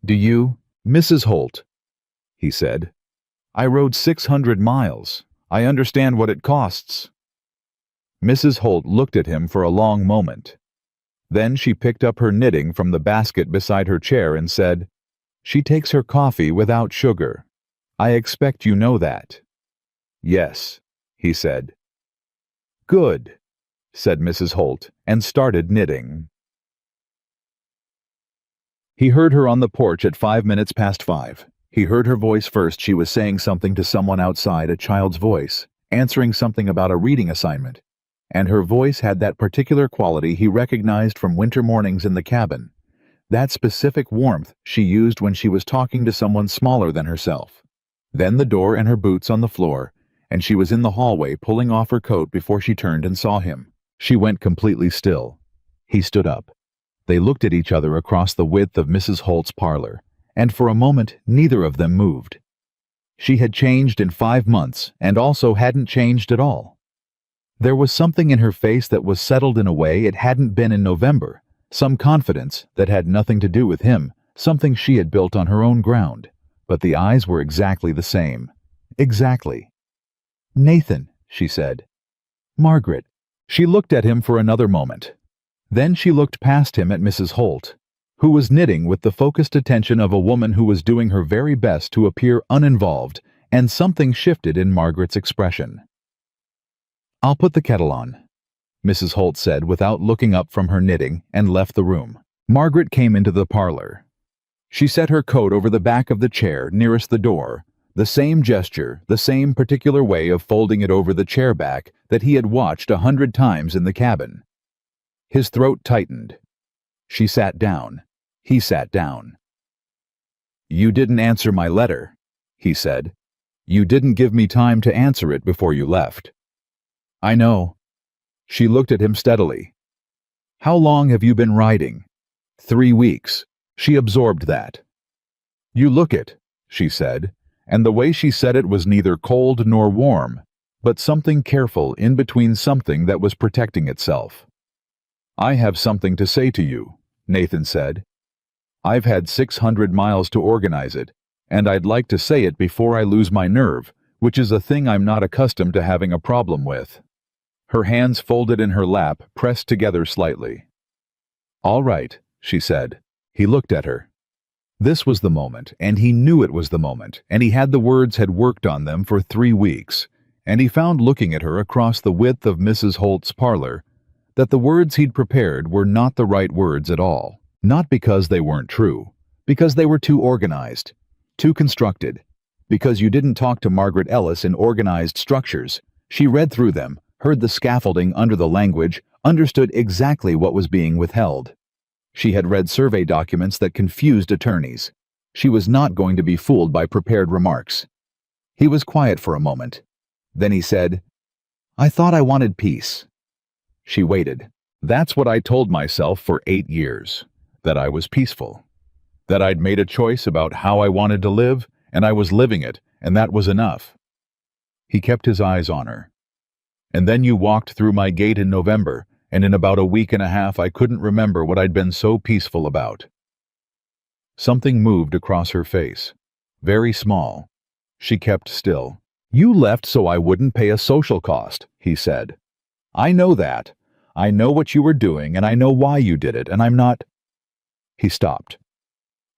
"Do you, Mrs. Holt?" he said. "I rode 600 miles. I understand what it costs." Mrs. Holt looked at him for a long moment. Then she picked up her knitting from the basket beside her chair and said, "She takes her coffee without sugar. I expect you know that." "Yes," he said. "Good," said Mrs. Holt, and started knitting. He heard her on the porch at 5 minutes past 5. He heard her voice first. She was saying something to someone outside, a child's voice, answering something about a reading assignment. And her voice had that particular quality he recognized from winter mornings in the cabin, that specific warmth she used when she was talking to someone smaller than herself. Then the door and her boots on the floor, and she was in the hallway pulling off her coat before she turned and saw him. She went completely still. He stood up. They looked at each other across the width of Mrs. Holt's parlor, and for a moment neither of them moved. She had changed in 5 months and also hadn't changed at all. There was something in her face that was settled in a way it hadn't been in November, some confidence that had nothing to do with him, something she had built on her own ground. But the eyes were exactly the same. Exactly. "Nathan," she said. "Margaret." She looked at him for another moment. Then she looked past him at Mrs. Holt, who was knitting with the focused attention of a woman who was doing her very best to appear uninvolved, and something shifted in Margaret's expression. "I'll put the kettle on," Mrs. Holt said without looking up from her knitting, and left the room. Margaret came into the parlor. She set her coat over the back of the chair nearest the door, the same gesture, the same particular way of folding it over the chair back that he had watched 100 times in the cabin. His throat tightened. She sat down. He sat down. "You didn't answer my letter," he said. "You didn't give me time to answer it before you left." "I know." She looked at him steadily. "How long have you been riding?" 3 weeks. She absorbed that. "You look it," she said, and the way she said it was neither cold nor warm, but something careful in between something that was protecting itself. "I have something to say to you," Nathan said. "I've had 600 miles to organize it, and I'd like to say it before I lose my nerve, which is a thing I'm not accustomed to having a problem with." Her hands folded in her lap, pressed together slightly. "All right," she said. He looked at her. This was the moment, and he knew it was the moment, and he had the words had worked on them for 3 weeks, and he found looking at her across the width of Mrs. Holt's parlor that the words he'd prepared were not the right words at all. Not because they weren't true, because they were too organized, too constructed, because you didn't talk to Margaret Ellis in organized structures. She read through them, heard the scaffolding under the language, understood exactly what was being withheld. She had read survey documents that confused attorneys. She was not going to be fooled by prepared remarks. He was quiet for a moment. Then he said, "I thought I wanted peace." She waited. "That's what I told myself for 8 years, that I was peaceful, that I'd made a choice about how I wanted to live, and I was living it, and that was enough." He kept his eyes on her. And then you walked through my gate in November, and in about a week and a half I couldn't remember what I'd been so peaceful about. Something moved across her face. Very small. She kept still. You left so I wouldn't pay a social cost, he said. I know that. I know what you were doing, and I know why you did it, and I'm not... He stopped.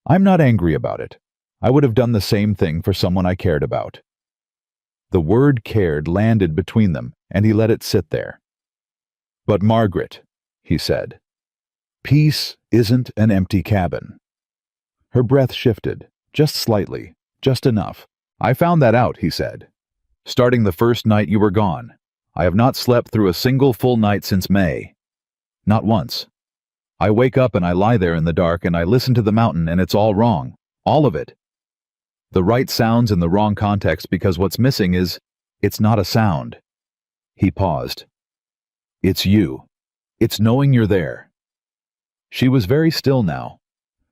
I'm not angry about it. I would have done the same thing for someone I cared about. The word cared landed between them, and he let it sit there. But Margaret, he said, peace isn't an empty cabin. Her breath shifted, just slightly, just enough. I found that out, he said. Starting the first night you were gone. I have not slept through a single full night since May. Not once. I wake up and I lie there in the dark and I listen to the mountain and it's all wrong. All of it. The right sounds in the wrong context because what's missing is, it's not a sound. He paused. It's you. It's knowing you're there. She was very still now.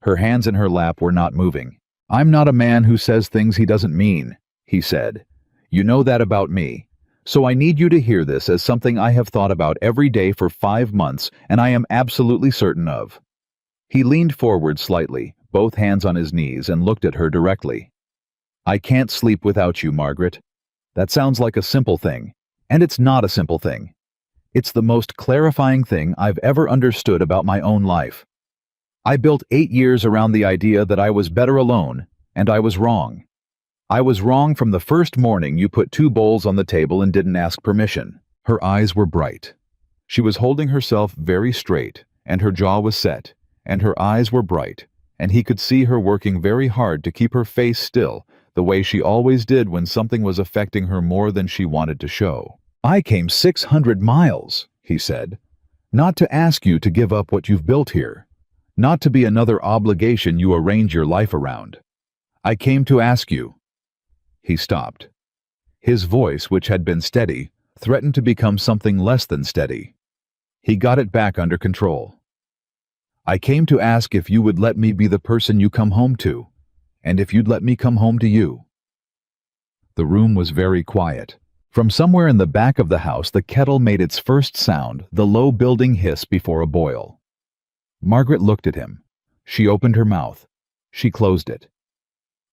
Her hands in her lap were not moving. I'm not a man who says things he doesn't mean, he said. You know that about me. So I need you to hear this as something I have thought about every day for 5 months and I am absolutely certain of. He leaned forward slightly, both hands on his knees, and looked at her directly. I can't sleep without you, Margaret. That sounds like a simple thing, and it's not a simple thing. It's the most clarifying thing I've ever understood about my own life. I built 8 years around the idea that I was better alone, and I was wrong. I was wrong from the first morning you put 2 bowls on the table and didn't ask permission. Her eyes were bright. She was holding herself very straight, and her jaw was set, and her eyes were bright, and he could see her working very hard to keep her face still, the way she always did when something was affecting her more than she wanted to show. I came 600 miles, he said, not to ask you to give up what you've built here, not to be another obligation you arrange your life around. I came to ask you. He stopped. His voice, which had been steady, threatened to become something less than steady. He got it back under control. I came to ask if you would let me be the person you come home to, and if you'd let me come home to you. The room was very quiet. From somewhere in the back of the house, the kettle made its first sound, the low building hiss before a boil. Margaret looked at him. She opened her mouth. She closed it.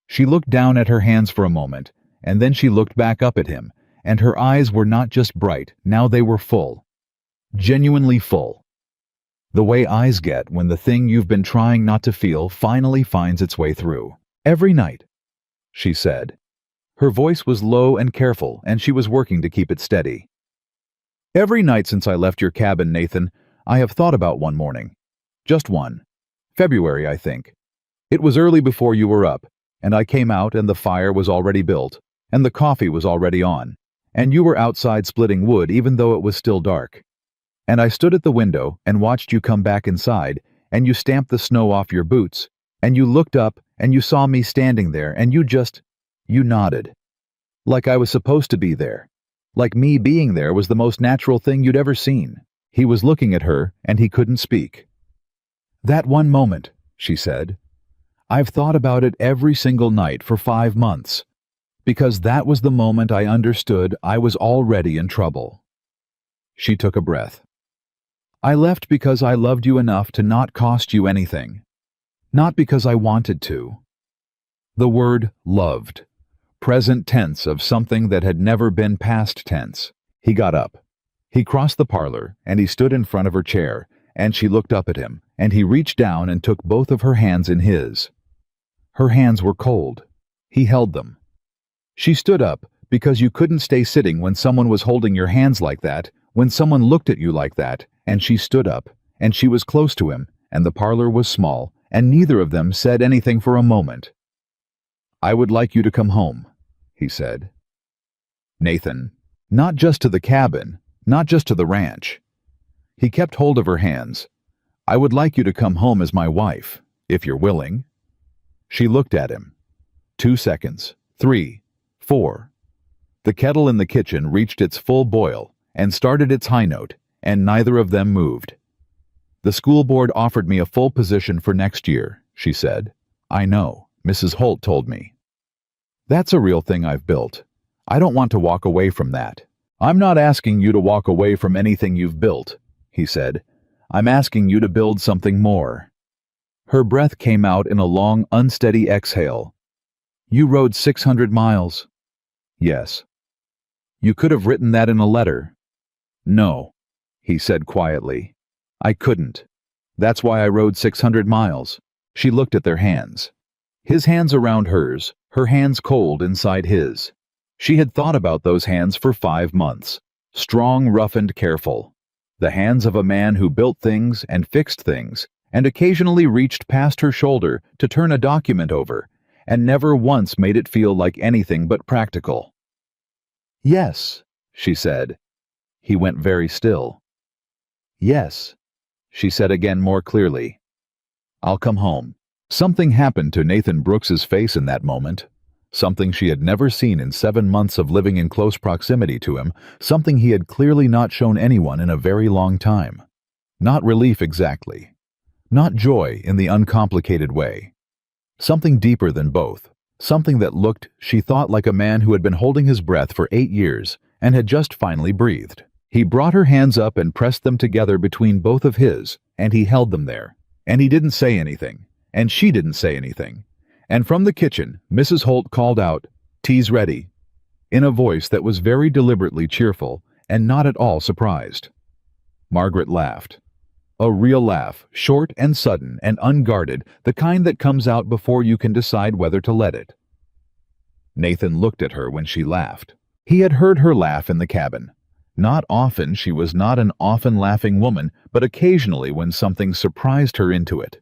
She looked down at her hands for a moment, and then she looked back up at him, and her eyes were not just bright, now they were full. Genuinely full. The way eyes get when the thing you've been trying not to feel finally finds its way through. Every night, she said. Her voice was low and careful, and she was working to keep it steady. Every night since I left your cabin, Nathan, I have thought about one morning. Just one. February, I think. It was early before you were up, and I came out and the fire was already built, and the coffee was already on, and you were outside splitting wood even though it was still dark. And I stood at the window and watched you come back inside, and you stamped the snow off your boots, and you looked up and you saw me standing there, and you nodded. Like I was supposed to be there. Like me being there was the most natural thing you'd ever seen. He was looking at her, and he couldn't speak. That one moment, she said. I've thought about it every single night for 5 months, because that was the moment I understood I was already in trouble. She took a breath. I left because I loved you enough to not cost you anything. Not because I wanted to. The word loved. Present tense of something that had never been past tense. He got up. He crossed the parlor, and he stood in front of her chair, and she looked up at him, and he reached down and took both of her hands in his. Her hands were cold. He held them. She stood up, because you couldn't stay sitting when someone was holding your hands like that, when someone looked at you like that, and she stood up, and she was close to him, and the parlor was small, and neither of them said anything for a moment. I would like you to come home, he said. Nathan, not just to the cabin, not just to the ranch. He kept hold of her hands. I would like you to come home as my wife, if you're willing. She looked at him. 2 seconds, 3, 4. The kettle in the kitchen reached its full boil and started its high note, and neither of them moved. The school board offered me a full position for next year, she said. I know, Mrs. Holt told me. That's a real thing I've built. I don't want to walk away from that. "I'm not asking you to walk away from anything you've built," he said. "I'm asking you to build something more." Her breath came out in a long, unsteady exhale. "You rode 600 miles. "Yes." "You could have written that in a letter." "No," he said quietly. "I couldn't. That's why I rode 600 miles. She looked at their hands. His hands around hers, her hands cold inside his. She had thought about those hands for 5 months. Strong, rough, and careful. The hands of a man who built things and fixed things, and occasionally reached past her shoulder to turn a document over, and never once made it feel like anything but practical. "Yes," she said. He went very still. "Yes," she said again more clearly. "I'll come home." Something happened to Nathan Brooks's face in that moment. Something she had never seen in 7 months of living in close proximity to him, something he had clearly not shown anyone in a very long time. Not relief exactly. Not joy in the uncomplicated way. Something deeper than both. Something that looked, she thought, like a man who had been holding his breath for 8 years and had just finally breathed. He brought her hands up and pressed them together between both of his, and he held them there. And he didn't say anything, and she didn't say anything. And from the kitchen, Mrs. Holt called out, "Tea's ready," in a voice that was very deliberately cheerful and not at all surprised. Margaret laughed. A real laugh, short and sudden and unguarded, the kind that comes out before you can decide whether to let it. Nathan looked at her when she laughed. He had heard her laugh in the cabin. Not often, she was not an often laughing woman, but occasionally when something surprised her into it.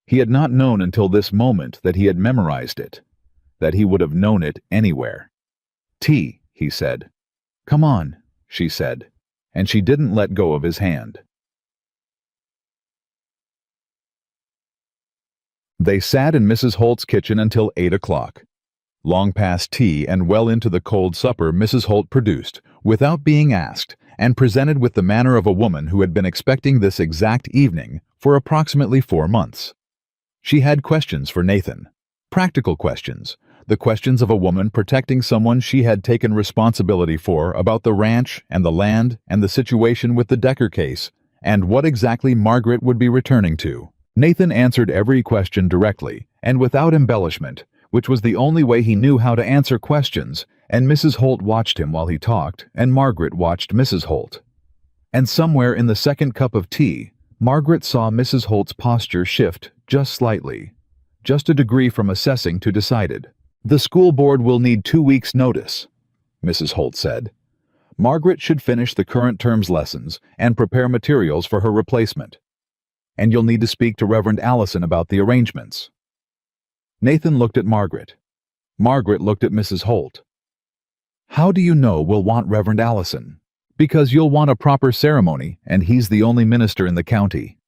He had not known until this moment that he had memorized it, that he would have known it anywhere. "Tea," he said. "Come on," she said, and she didn't let go of his hand. They sat in Mrs. Holt's kitchen until 8 o'clock. Long past tea and well into the cold supper Mrs. Holt produced, without being asked, and presented with the manner of a woman who had been expecting this exact evening for approximately 4 months. She had questions for Nathan. Practical questions. The questions of a woman protecting someone she had taken responsibility for about the ranch and the land and the situation with the Decker case, and what exactly Margaret would be returning to. Nathan answered every question directly and without embellishment, which was the only way he knew how to answer questions, and Mrs. Holt watched him while he talked, and Margaret watched Mrs. Holt. And somewhere in the second cup of tea, Margaret saw Mrs. Holt's posture shift just slightly, just a degree from assessing to decided. "The school board will need 2 weeks' notice," Mrs. Holt said. "Margaret should finish the current term's lessons and prepare materials for her replacement. And you'll need to speak to Reverend Allison about the arrangements." Nathan looked at Margaret. Margaret looked at Mrs. Holt. "How do you know we'll want Reverend Allison?" "Because you'll want a proper ceremony, and he's the only minister in the county."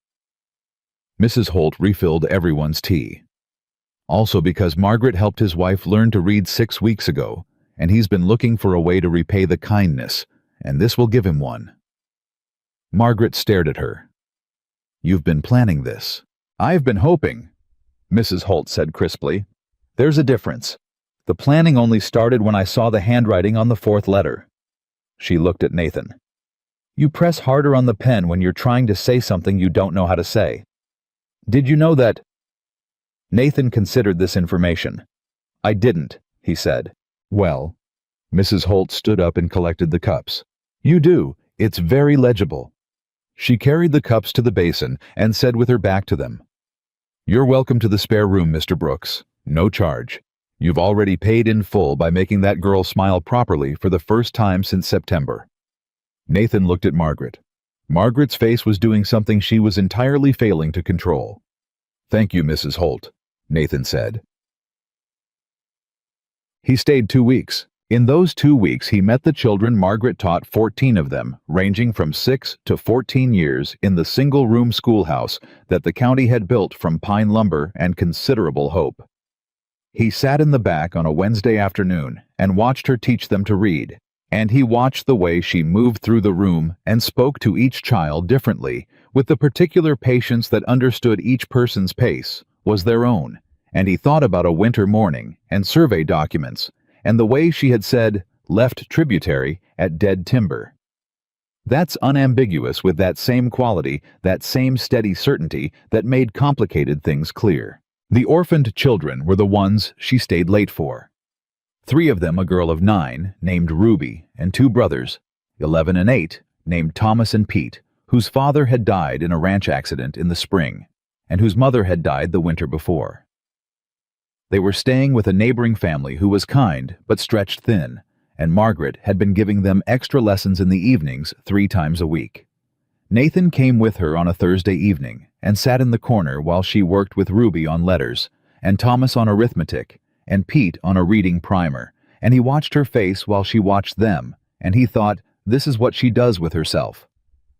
Mrs. Holt refilled everyone's tea. "Also because Margaret helped his wife learn to read 6 weeks ago, and he's been looking for a way to repay the kindness, and this will give him one." Margaret stared at her. "You've been planning this." "I've been hoping," Mrs. Holt said crisply. "There's a difference. The planning only started when I saw the handwriting on the 4th letter." She looked at Nathan. "You press harder on the pen when you're trying to say something you don't know how to say. Did you know that—" Nathan considered this information. "I didn't," he said. "Well," Mrs. Holt stood up and collected the cups. "You do. It's very legible." She carried the cups to the basin and said with her back to them, "You're welcome to the spare room, Mr. Brooks. No charge. You've already paid in full by making that girl smile properly for the first time since September." Nathan looked at Margaret. Margaret's face was doing something she was entirely failing to control. "Thank you, Mrs. Holt," Nathan said. He stayed 2 weeks. In those 2 weeks he met the children Margaret taught, 14 of them, ranging from 6 to 14 years, in the single-room schoolhouse that the county had built from pine lumber and considerable hope. He sat in the back on a Wednesday afternoon and watched her teach them to read, and he watched the way she moved through the room and spoke to each child differently, with the particular patience that understood each person's pace was their own, and he thought about a winter morning and survey documents, and the way she had said, left tributary at dead timber. That's unambiguous with that same quality, that same steady certainty that made complicated things clear. The orphaned children were the ones she stayed late for. 3 of them, a girl of 9, named Ruby, and 2 brothers, 11 and 8, named Thomas and Pete, whose father had died in a ranch accident in the spring, and whose mother had died the winter before. They were staying with a neighboring family who was kind but stretched thin, and Margaret had been giving them extra lessons in the evenings 3 times a week. Nathan came with her on a Thursday evening and sat in the corner while she worked with Ruby on letters, and Thomas on arithmetic, and Pete on a reading primer, and he watched her face while she watched them, and he thought, this is what she does with herself.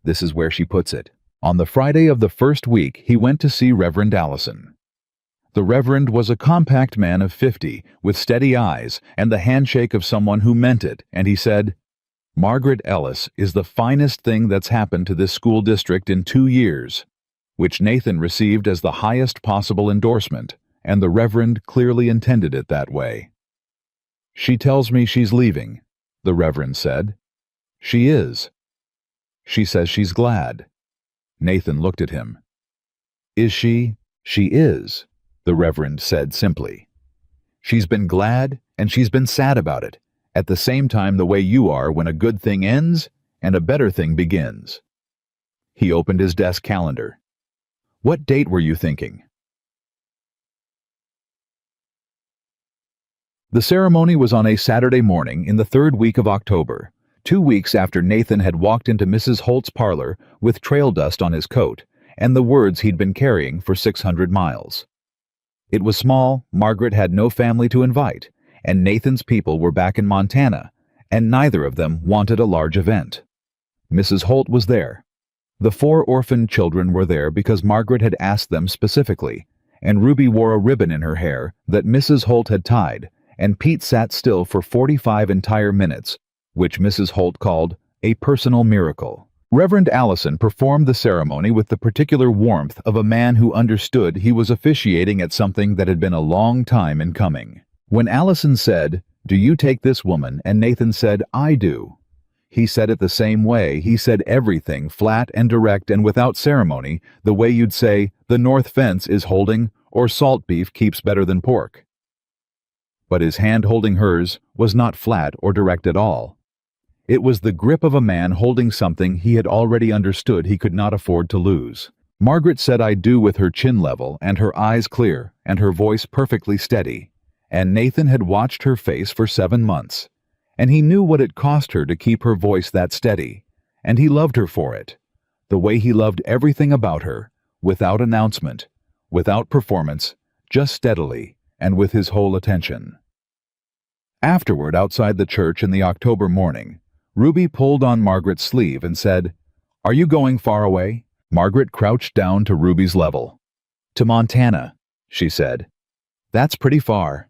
This is where she puts it. On the Friday of the first week, he went to see Reverend Allison. The Reverend was a compact man of 50, with steady eyes and the handshake of someone who meant it, and he said, "Margaret Ellis is the finest thing that's happened to this school district in 2 years," which Nathan received as the highest possible endorsement, and the Reverend clearly intended it that way. "She tells me she's leaving," the Reverend said. "She is. She says she's glad." Nathan looked at him. "Is she?" "She is," the Reverend said simply. "She's been glad and she's been sad about it, at the same time the way you are when a good thing ends and a better thing begins." He opened his desk calendar. "What date were you thinking?" The ceremony was on a Saturday morning in the 3rd week of October, 2 weeks after Nathan had walked into Mrs. Holt's parlor with trail dust on his coat and the words he'd been carrying for 600 miles. It was small, Margaret had no family to invite, and Nathan's people were back in Montana, and neither of them wanted a large event. Mrs. Holt was there. The 4 orphaned children were there because Margaret had asked them specifically, and Ruby wore a ribbon in her hair that Mrs. Holt had tied, and Pete sat still for 45 entire minutes, which Mrs. Holt called a personal miracle. Reverend Allison performed the ceremony with the particular warmth of a man who understood he was officiating at something that had been a long time in coming. When Allison said, "Do you take this woman?" and Nathan said, "I do," he said it the same way. He said everything flat and direct and without ceremony, the way you'd say, "The north fence is holding," or "Salt beef keeps better than pork." But his hand holding hers was not flat or direct at all. It was the grip of a man holding something he had already understood he could not afford to lose. Margaret said "I do" with her chin level and her eyes clear and her voice perfectly steady, and Nathan had watched her face for 7 months, and he knew what it cost her to keep her voice that steady, and he loved her for it, the way he loved everything about her, without announcement, without performance, just steadily, and with his whole attention. Afterward, outside the church in the October morning, Ruby pulled on Margaret's sleeve and said, "Are you going far away?" Margaret crouched down to Ruby's level. "To Montana," she said. "That's pretty far."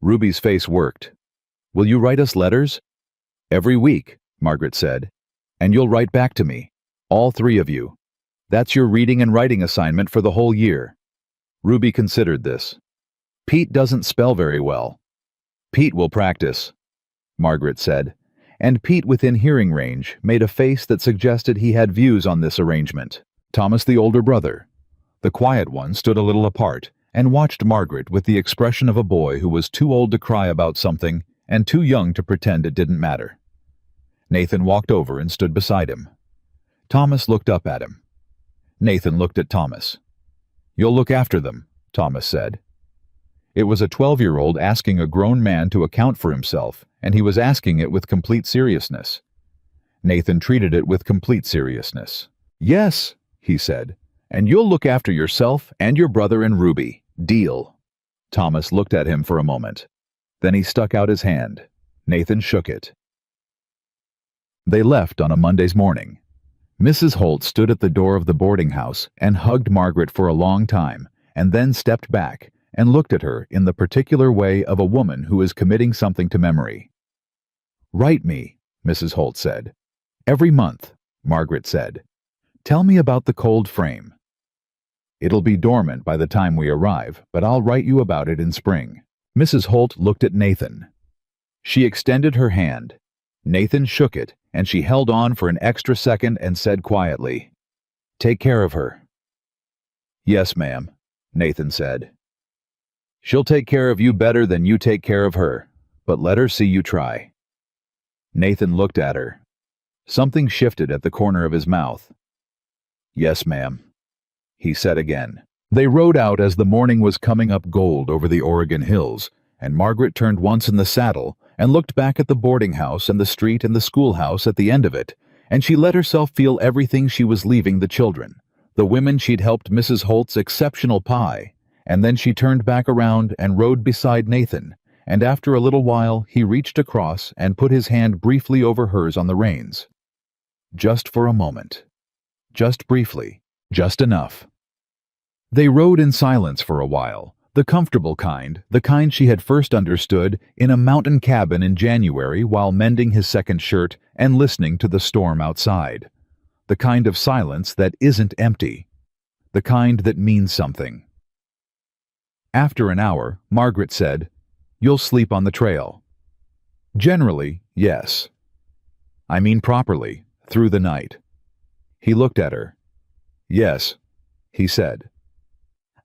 Ruby's face worked. "Will you write us letters?" "Every week," Margaret said. "And you'll write back to me, all 3 of you. That's your reading and writing assignment for the whole year." Ruby considered this. "Pete doesn't spell very well." "Pete will practice," Margaret said, and Pete, within hearing range, made a face that suggested he had views on this arrangement. Thomas, the older brother, the quiet one, stood a little apart and watched Margaret with the expression of a boy who was too old to cry about something and too young to pretend it didn't matter. Nathan walked over and stood beside him. Thomas looked up at him. Nathan looked at Thomas. "You'll look after them," Thomas said. It was a 12-year-old asking a grown man to account for himself, and he was asking it with complete seriousness. Nathan treated it with complete seriousness. "Yes," he said, "and you'll look after yourself and your brother and Ruby. Deal." Thomas looked at him for a moment. Then he stuck out his hand. Nathan shook it. They left on a Monday's morning. Mrs. Holt stood at the door of the boarding house and hugged Margaret for a long time, and then stepped back and looked at her in the particular way of a woman who is committing something to memory. "Write me," Mrs. Holt said. "Every month," Margaret said. "Tell me about the cold frame. It'll be dormant by the time we arrive, but I'll write you about it in spring." Mrs. Holt looked at Nathan. She extended her hand. Nathan shook it, and she held on for an extra second and said quietly, "Take care of her." "Yes, ma'am," Nathan said. "She'll take care of you better than you take care of her, but let her see you try." Nathan looked at her. Something shifted at the corner of his mouth. "Yes, ma'am," he said again. They rode out as the morning was coming up gold over the Oregon hills, and Margaret turned once in the saddle and looked back at the boarding house and the street and the schoolhouse at the end of it, and she let herself feel everything she was leaving the children, the women she'd helped Mrs. Holt's exceptional pie, and then she turned back around and rode beside Nathan, and after a little while he reached across and put his hand briefly over hers on the reins. Just for a moment. Just briefly. Just enough. They rode in silence for a while, the comfortable kind, the kind she had first understood in a mountain cabin in January while mending his second shirt and listening to the storm outside. The kind of silence that isn't empty. The kind that means something. After an hour, Margaret said, "You'll sleep on the trail." "Generally, yes. I mean properly, through the night." He looked at her. "Yes," he said.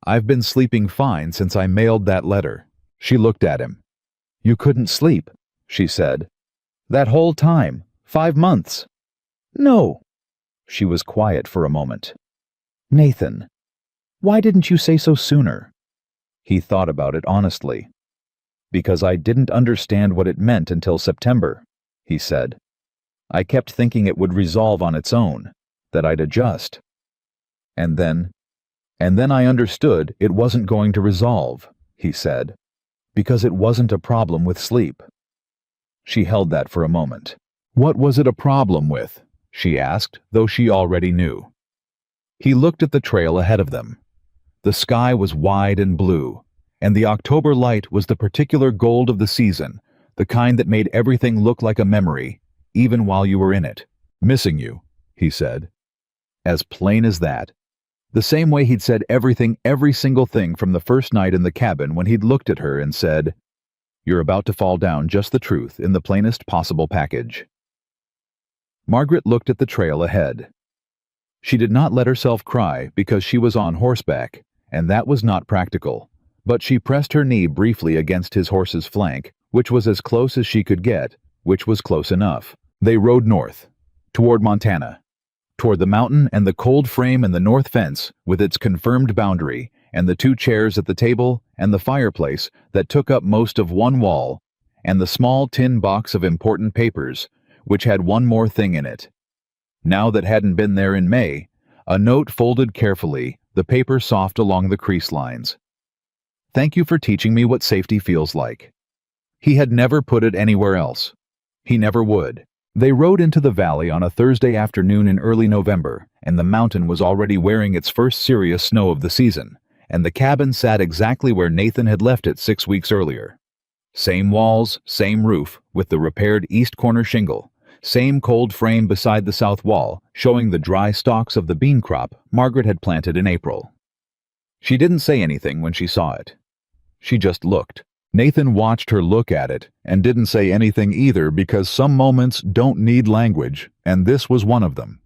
"I've been sleeping fine since I mailed that letter." She looked at him. "You couldn't sleep," she said. "That whole time, 5 months." "No." She was quiet for a moment. "Nathan, why didn't you say so sooner?" He thought about it honestly. "Because I didn't understand what it meant until September," he said. "I kept thinking it would resolve on its own, that I'd adjust. And then I understood it wasn't going to resolve," he said, "because it wasn't a problem with sleep." She held that for a moment. What was it a problem with? She asked, though she already knew. He looked at the trail ahead of them. The sky was wide and blue, and the October light was the particular gold of the season, the kind that made everything look like a memory, even while you were in it. "Missing you," he said. As plain as that. The same way he'd said everything, every single thing from the first night in the cabin when he'd looked at her and said, "You're about to fall down just the truth in the plainest possible package." Margaret looked at the trail ahead. She did not let herself cry because she was on horseback, and that was not practical, but she pressed her knee briefly against his horse's flank, which was as close as she could get, which was close enough. They rode north, toward Montana. Toward the mountain and the cold frame and the north fence with its confirmed boundary and the 2 chairs at the table and the fireplace that took up most of one wall and the small tin box of important papers, which had one more thing in it. Now that hadn't been there in May, a note folded carefully, the paper soft along the crease lines. "Thank you for teaching me what safety feels like." He had never put it anywhere else. He never would. They rode into the valley on a Thursday afternoon in early November, and the mountain was already wearing its first serious snow of the season, and the cabin sat exactly where Nathan had left it 6 weeks earlier. Same walls, same roof, with the repaired east corner shingle, same cold frame beside the south wall, showing the dry stalks of the bean crop Margaret had planted in April. She didn't say anything when she saw it. She just looked. Nathan watched her look at it and didn't say anything either because some moments don't need language, and this was one of them.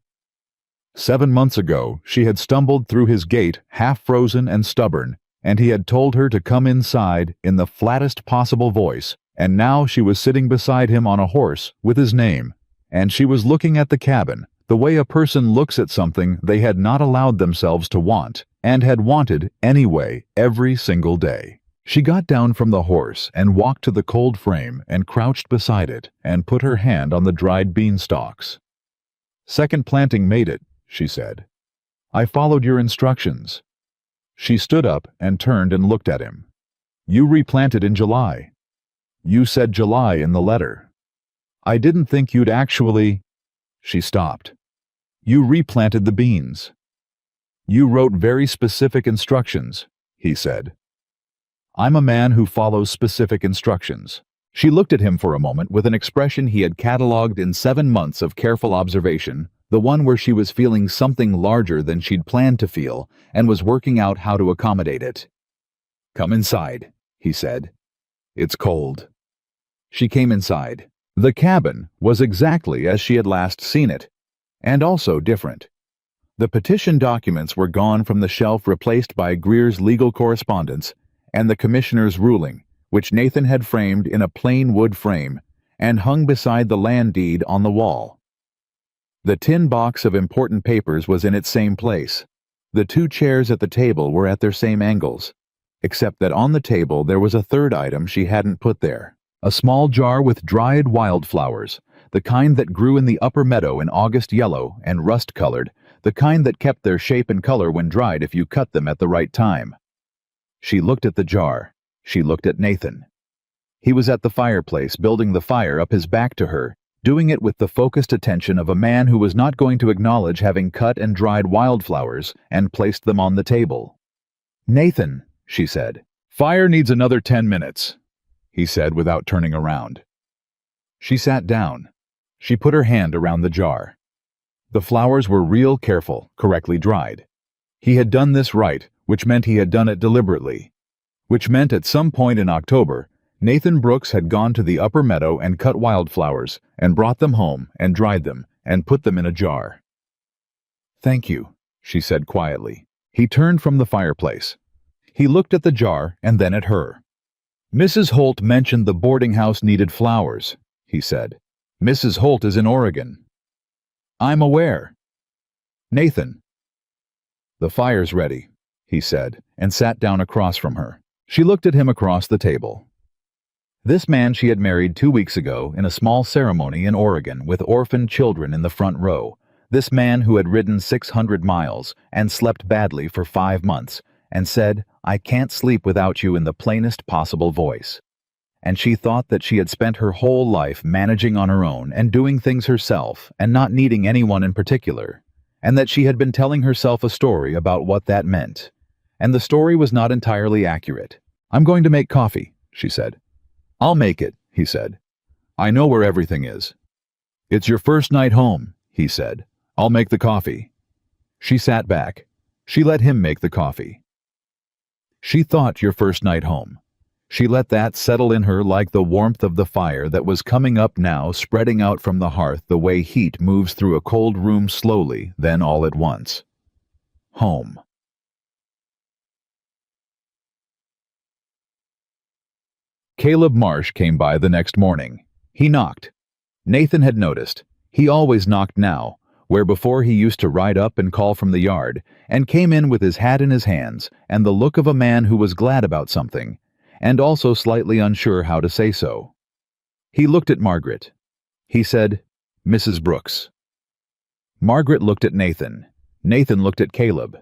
7 months ago, she had stumbled through his gate half-frozen and stubborn, and he had told her to come inside in the flattest possible voice, and now she was sitting beside him on a horse with his name, and she was looking at the cabin, the way a person looks at something they had not allowed themselves to want, and had wanted anyway every single day. She got down from the horse and walked to the cold frame and crouched beside it and put her hand on the dried bean stalks. "Second planting made it," she said. "I followed your instructions." She stood up and turned and looked at him. "You replanted in July. You said July in the letter. I didn't think you'd actually—" She stopped. "You replanted the beans." "You wrote very specific instructions," he said. "I'm a man who follows specific instructions." She looked at him for a moment with an expression he had catalogued in 7 months of careful observation, the one where she was feeling something larger than she'd planned to feel and was working out how to accommodate it. "Come inside," he said. "It's cold." She came inside. The cabin was exactly as she had last seen it, and also different. The petition documents were gone from the shelf, replaced by Greer's legal correspondence and the commissioner's ruling, which Nathan had framed in a plain wood frame and hung beside the land deed on the wall. The tin box of important papers was in its same place. The two chairs at the table were at their same angles, except that on the table there was a third item she hadn't put there. A small jar with dried wildflowers, the kind that grew in the upper meadow in August, yellow and rust-colored, the kind that kept their shape and color when dried if you cut them at the right time. She looked at the jar. She looked at Nathan. He was at the fireplace, building the fire up his back to her, doing it with the focused attention of a man who was not going to acknowledge having cut and dried wildflowers and placed them on the table. "Nathan," she said. "Fire needs another 10 minutes, he said without turning around. She sat down. She put her hand around the jar. The flowers were real careful, correctly dried. He had done this right, which meant he had done it deliberately. Which meant at some point in October, Nathan Brooks had gone to the upper meadow and cut wildflowers, and brought them home, and dried them, and put them in a jar. "Thank you," she said quietly. He turned from the fireplace. He looked at the jar and then at her. "Mrs. Holt mentioned the boarding house needed flowers," he said. "Mrs. Holt is in Oregon." "I'm aware." "Nathan." "The fire's ready," he said, and sat down across from her. She looked at him across the table. This man she had married 2 weeks ago in a small ceremony in Oregon with orphaned children in the front row. This man who had ridden 600 miles and slept badly for 5 months and said, "I can't sleep without you," in the plainest possible voice. And she thought that she had spent her whole life managing on her own and doing things herself and not needing anyone in particular, and that she had been telling herself a story about what that meant. And the story was not entirely accurate. "I'm going to make coffee," she said. "I'll make it," he said. "I know where everything is." "It's your first night home," he said. "I'll make the coffee." She sat back. She let him make the coffee. She thought your first night home. She let that settle in her like the warmth of the fire that was coming up now, spreading out from the hearth the way heat moves through a cold room slowly, then all at once. Home. Caleb Marsh came by the next morning. He knocked. Nathan had noticed. He always knocked now, where before he used to ride up and call from the yard, and came in with his hat in his hands and the look of a man who was glad about something, and also slightly unsure how to say so. He looked at Margaret. He said, "Mrs. Brooks." Margaret looked at Nathan. Nathan looked at Caleb.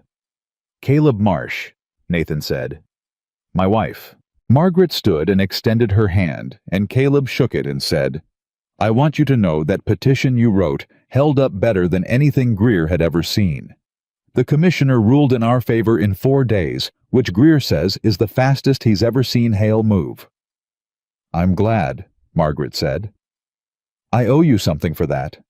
"Caleb Marsh," Nathan said. "My wife." Margaret stood and extended her hand, and Caleb shook it and said, "I want you to know that petition you wrote held up better than anything Greer had ever seen. The commissioner ruled in our favor in 4 days, which Greer says is the fastest he's ever seen Hale move." "I'm glad," Margaret said. "I owe you something for that."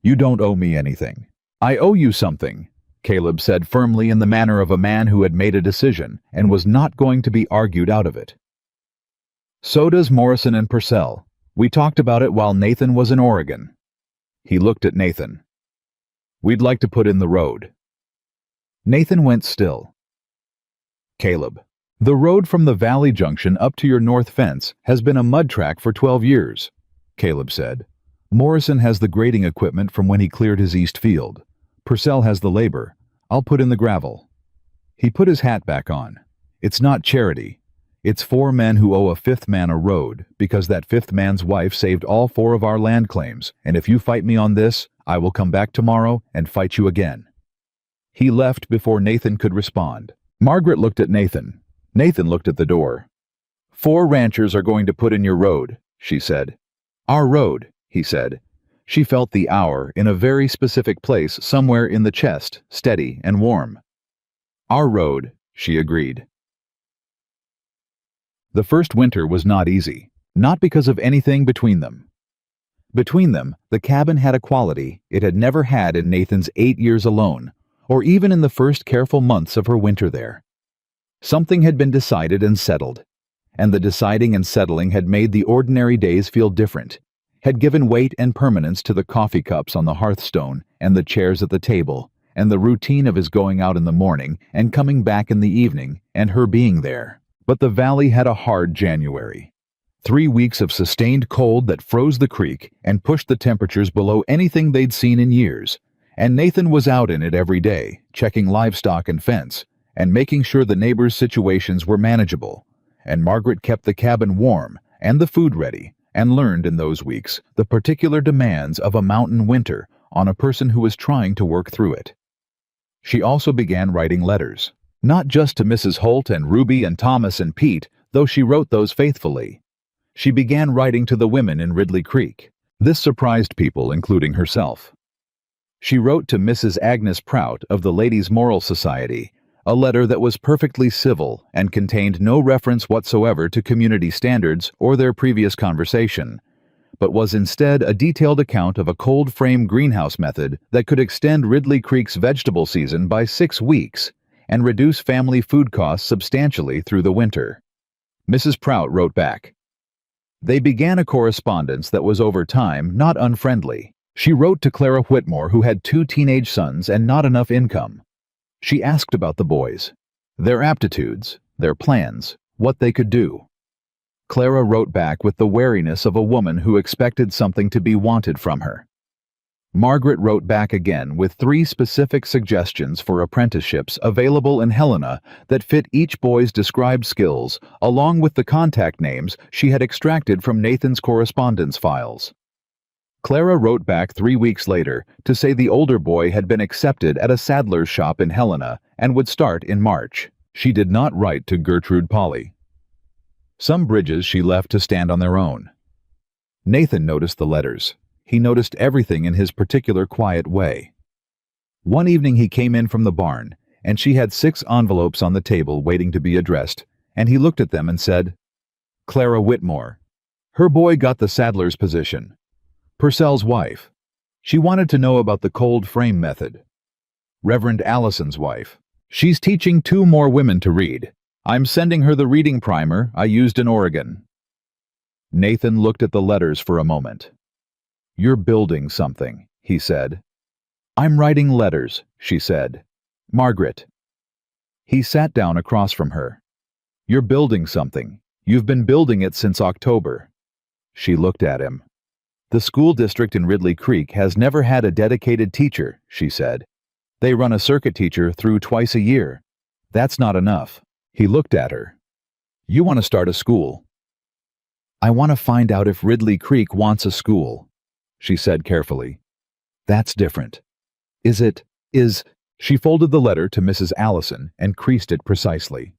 "You don't owe me anything." "I owe you something," Caleb said firmly, in the manner of a man who had made a decision and was not going to be argued out of it. "So does Morrison and Purcell. We talked about it while Nathan was in Oregon." He looked at Nathan. "We'd like to put in the road." Nathan went still. "Caleb, the road from the Valley Junction up to your north fence has been a mud track for 12 years, Caleb said. "Morrison has the grading equipment from when he cleared his east field. Purcell has the labor. I'll put in the gravel." He put his hat back on. "It's not charity. It's 4 men who owe a 5th man a road, because that 5th man's wife saved all 4 of our land claims, and if you fight me on this, I will come back tomorrow and fight you again." He left before Nathan could respond. Margaret looked at Nathan. Nathan looked at the door. "4 ranchers are going to put in your road," she said. "Our road," he said. She felt the hour in a very specific place somewhere in the chest, steady and warm. "Our road," she agreed. The first winter was not easy, not because of anything between them. Between them, the cabin had a quality it had never had in Nathan's 8 years alone, or even in the first careful months of her winter there. Something had been decided and settled, and the deciding and settling had made the ordinary days feel different, had given weight and permanence to the coffee cups on the hearthstone and the chairs at the table, and the routine of his going out in the morning and coming back in the evening, and her being there. But the valley had a hard January. 3 weeks of sustained cold that froze the creek and pushed the temperatures below anything they'd seen in years, and Nathan was out in it every day, checking livestock and fence, and making sure the neighbors' situations were manageable, and Margaret kept the cabin warm and the food ready, and learned in those weeks the particular demands of a mountain winter on a person who was trying to work through it. She also began writing letters, not just to Mrs. Holt and Ruby and Thomas and Pete, though she wrote those faithfully. She began writing to the women in Ridley Creek. This surprised people, including herself. She wrote to Mrs. Agnes Prout of the Ladies' Moral Society, a letter that was perfectly civil and contained no reference whatsoever to community standards or their previous conversation, but was instead a detailed account of a cold-frame greenhouse method that could extend Ridley Creek's vegetable season by 6 weeks and reduce family food costs substantially through the winter. Mrs. Prout wrote back. They began a correspondence that was over time not unfriendly. She wrote to Clara Whitmore, who had 2 teenage sons and not enough income. She asked about the boys, their aptitudes, their plans, what they could do. Clara wrote back with the wariness of a woman who expected something to be wanted from her. Margaret wrote back again with 3 specific suggestions for apprenticeships available in Helena that fit each boy's described skills, along with the contact names she had extracted from Nathan's correspondence files. Clara wrote back 3 weeks later to say the older boy had been accepted at a saddler's shop in Helena and would start in March. She did not write to Gertrude Polly. Some bridges she left to stand on their own. Nathan noticed the letters. He noticed everything in his particular quiet way. One evening he came in from the barn, and she had 6 envelopes on the table waiting to be addressed, and he looked at them and said, Clara Whitmore. Her boy got the saddler's position. Purcell's wife. She wanted to know about the cold frame method. Reverend Allison's wife. She's teaching 2 more women to read. I'm sending her the reading primer I used in Oregon. Nathan looked at the letters for a moment. You're building something, he said. I'm writing letters, she said. Margaret. He sat down across from her. You're building something. You've been building it since October. She looked at him. The school district in Ridley Creek has never had a dedicated teacher, she said. They run a circuit teacher through twice a year. That's not enough. He looked at her. You want to start a school. I want to find out if Ridley Creek wants a school, she said carefully. That's different. She folded the letter to Mrs. Allison and creased it precisely.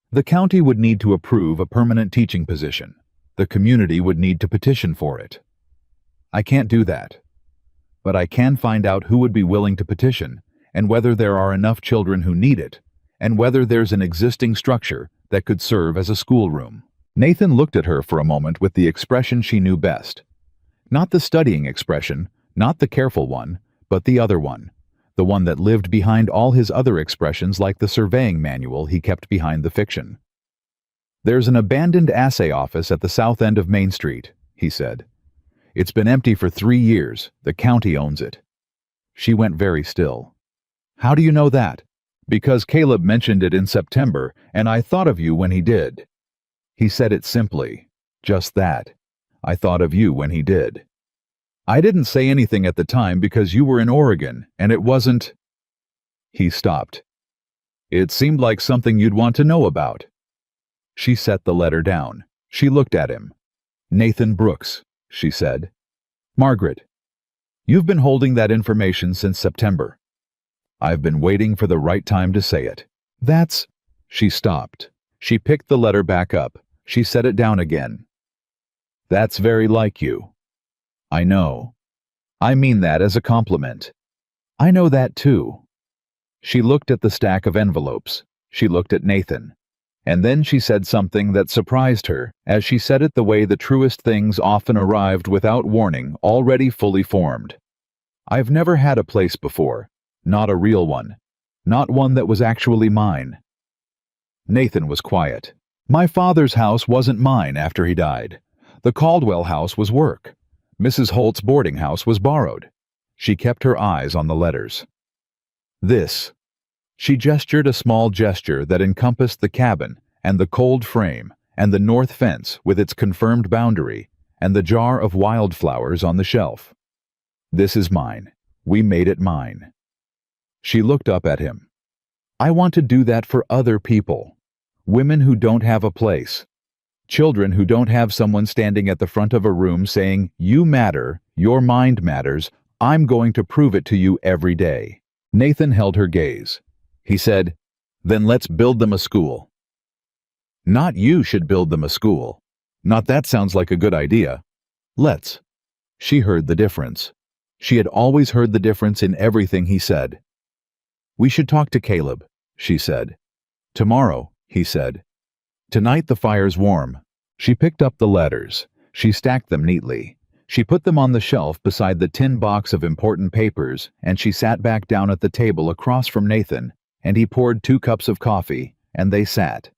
The county would need to approve a permanent teaching position. The community would need to petition for it. I can't do that. But I can find out who would be willing to petition, and whether there are enough children who need it, and whether there's an existing structure that could serve as a schoolroom. Nathan looked at her for a moment with the expression she knew best. Not the studying expression, not the careful one, but the other one, the one that lived behind all his other expressions like the surveying manual he kept behind the fiction. There's an abandoned assay office at the south end of Main Street, he said. It's been empty for 3 years. The county owns it. She went very still. How do you know that? Because Caleb mentioned it in September, and I thought of you when he did. He said it simply. Just that. I thought of you when he did. I didn't say anything at the time because you were in Oregon, and it wasn't... He stopped. It seemed like something you'd want to know about. She set the letter down. She looked at him. Nathan Brooks, she said. Margaret, you've been holding that information since September. I've been waiting for the right time to say it. That's... She stopped. She picked the letter back up. She set it down again. That's very like you. I know. I mean that as a compliment. I know that too. She looked at the stack of envelopes. She looked at Nathan. And then she said something that surprised her, as she said it the way the truest things often arrived without warning, already fully formed. I've never had a place before. Not a real one. Not one that was actually mine. Nathan was quiet. My father's house wasn't mine after he died. The Caldwell house was work. Mrs. Holt's boarding house was borrowed. She kept her eyes on the letters. This. She gestured a small gesture that encompassed the cabin and the cold frame and the north fence with its confirmed boundary and the jar of wildflowers on the shelf. This is mine. We made it mine. She looked up at him. I want to do that for other people. Women who don't have a place. Children who don't have someone standing at the front of a room saying, "You matter, your mind matters, I'm going to prove it to you every day." Nathan held her gaze. He said, "Then let's build them a school." Not you should build them a school. Not that sounds like a good idea. Let's. She heard the difference. She had always heard the difference in everything he said. We should talk to Caleb, she said. Tomorrow, he said. Tonight the fire's warm. She picked up the letters. She stacked them neatly. She put them on the shelf beside the tin box of important papers, and she sat back down at the table across from Nathan, and he poured 2 cups of coffee, and they sat.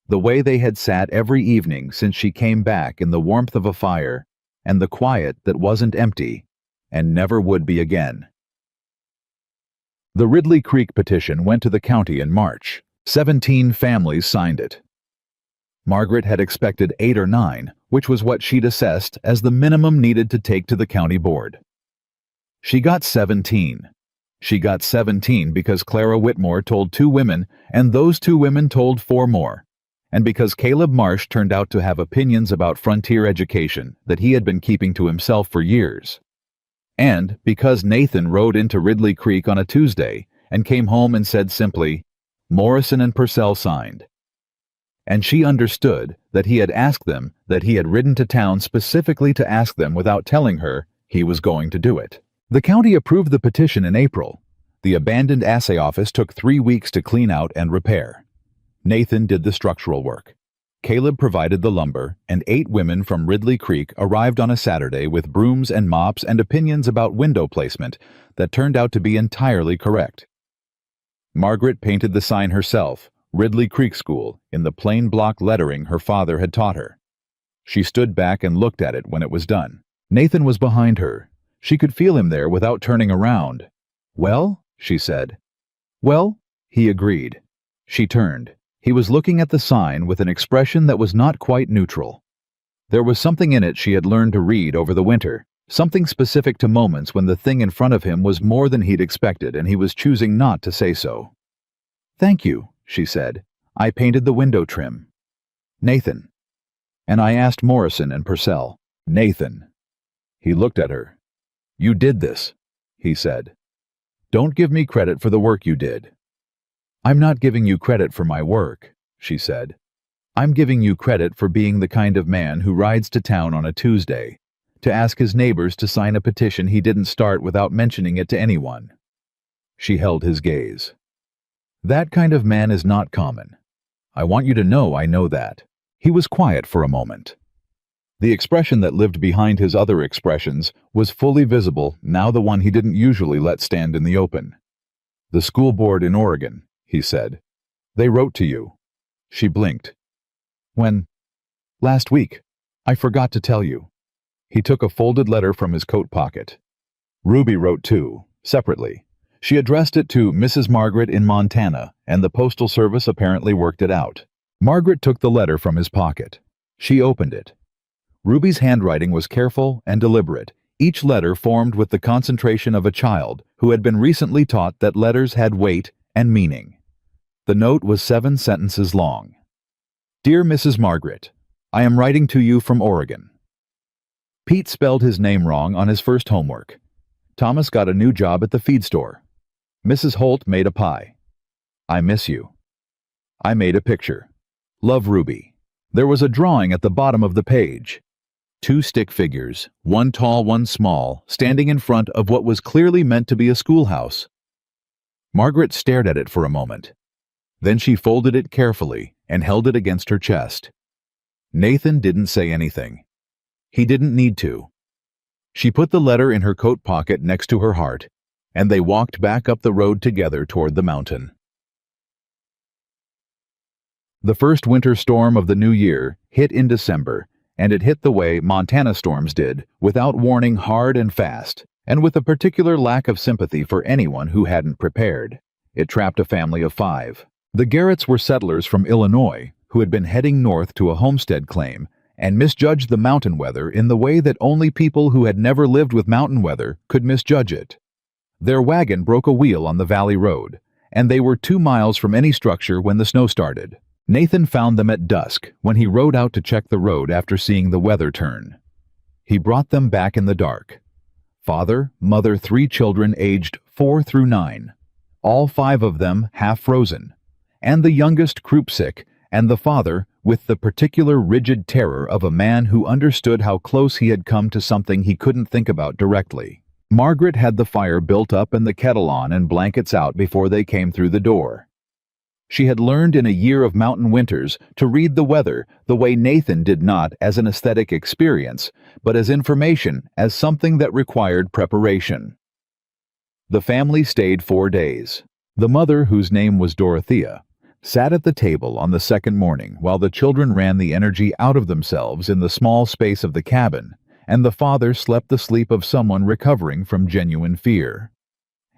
The way they had sat every evening since she came back in the warmth of a fire, and the quiet that wasn't empty, and never would be again. The Ridley Creek petition went to the county in March. 17 families signed it. Margaret had expected 8 or 9, which was what she'd assessed as the minimum needed to take to the county board. She got 17. She got 17 because Clara Whitmore told 2 women, and those 2 women told 4 more, and because Caleb Marsh turned out to have opinions about frontier education that he had been keeping to himself for years, and because Nathan rode into Ridley Creek on a Tuesday and came home and said simply, "Morrison and Purcell signed." And she understood that he had asked them, that he had ridden to town specifically to ask them without telling her he was going to do it. The county approved the petition in April. The abandoned assay office took 3 weeks to clean out and repair. Nathan did the structural work. Caleb provided the lumber, and 8 women from Ridley Creek arrived on a Saturday with brooms and mops and opinions about window placement that turned out to be entirely correct. Margaret painted the sign herself, Ridley Creek School, in the plain block lettering her father had taught her. She stood back and looked at it when it was done. Nathan was behind her. She could feel him there without turning around. "Well?" she said. "Well?" he agreed. She turned. He was looking at the sign with an expression that was not quite neutral. There was something in it she had learned to read over the winter, something specific to moments when the thing in front of him was more than he'd expected and he was choosing not to say so. "Thank you," she said. "I painted the window trim." "Nathan." "And I asked Morrison and Purcell." "Nathan." He looked at her. "You did this," he said. "Don't give me credit for the work you did." "I'm not giving you credit for my work," she said. "I'm giving you credit for being the kind of man who rides to town on a Tuesday to ask his neighbors to sign a petition he didn't start without mentioning it to anyone." She held his gaze. "That kind of man is not common. I want you to know I know that." He was quiet for a moment. The expression that lived behind his other expressions was fully visible, now the one he didn't usually let stand in the open. "The school board in Oregon," he said. "They wrote to you." She blinked. "When?" "Last week. I forgot to tell you." He took a folded letter from his coat pocket. "Ruby wrote too, separately. She addressed it to Mrs. Margaret in Montana, and the Postal Service apparently worked it out." Margaret took the letter from his pocket. She opened it. Ruby's handwriting was careful and deliberate, each letter formed with the concentration of a child who had been recently taught that letters had weight and meaning. The note was 7 sentences long. "Dear Mrs. Margaret, I am writing to you from Oregon." Pete spelled his name wrong on his first homework. Thomas got a new job at the feed store. Mrs. Holt made a pie. I miss you. I made a picture. Love, Ruby. There was a drawing at the bottom of the page. 2 stick figures, one tall, one small, standing in front of what was clearly meant to be a schoolhouse. Margaret stared at it for a moment. Then she folded it carefully and held it against her chest. Nathan didn't say anything. He didn't need to. She put the letter in her coat pocket next to her heart, and they walked back up the road together toward the mountain. The first winter storm of the new year hit in December, and it hit the way Montana storms did, without warning, hard and fast, and with a particular lack of sympathy for anyone who hadn't prepared. It trapped a family of 5. The Garretts were settlers from Illinois who had been heading north to a homestead claim and misjudged the mountain weather in the way that only people who had never lived with mountain weather could misjudge it. Their wagon broke a wheel on the valley road, and they were 2 miles from any structure when the snow started. Nathan found them at dusk when he rode out to check the road after seeing the weather turn. He brought them back in the dark. Father, mother, 3 children aged 4 through 9, all 5 of them half frozen, and the youngest croup sick, and the father with the particular rigid terror of a man who understood how close he had come to something he couldn't think about directly. Margaret had the fire built up and the kettle on and blankets out before they came through the door. She had learned in a year of mountain winters to read the weather the way Nathan did, not as an aesthetic experience, but as information, as something that required preparation. The family stayed 4 days. The mother, whose name was Dorothea, sat at the table on the second morning while the children ran the energy out of themselves in the small space of the cabin, and the father slept the sleep of someone recovering from genuine fear.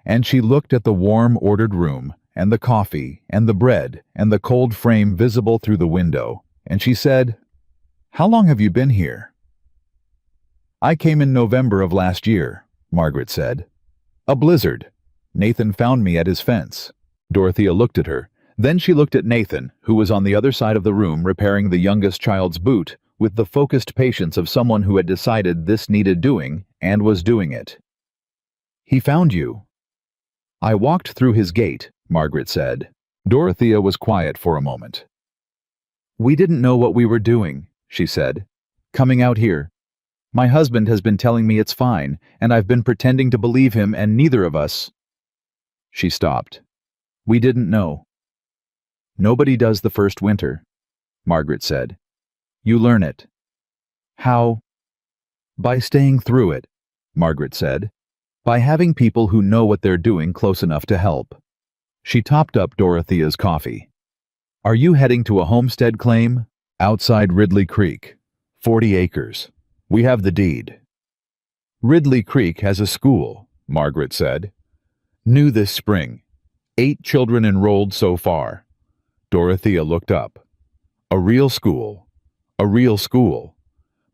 And she looked at the warm, ordered room, and the coffee, and the bread, and the cold frame visible through the window, and she said, "How long have you been here?" "I came in November of last year," Margaret said. "A blizzard. Nathan found me at his fence." Dorothea looked at her. Then she looked at Nathan, who was on the other side of the room repairing the youngest child's boot, with the focused patience of someone who had decided this needed doing and was doing it. "He found you." "I walked through his gate," Margaret said. Dorothea was quiet for a moment. "We didn't know what we were doing," she said. "Coming out here. My husband has been telling me it's fine, and I've been pretending to believe him, and neither of us—" She stopped. "We didn't know." "Nobody does the first winter," Margaret said. "You learn it." "How?" "By staying through it," Margaret said. "By having people who know what they're doing close enough to help." She topped up Dorothea's coffee. "Are you heading to a homestead claim? Outside Ridley Creek. 40 acres. We have the deed." "Ridley Creek has a school," Margaret said. "New this spring. 8 children enrolled so far." Dorothea looked up. "A real school. A real school."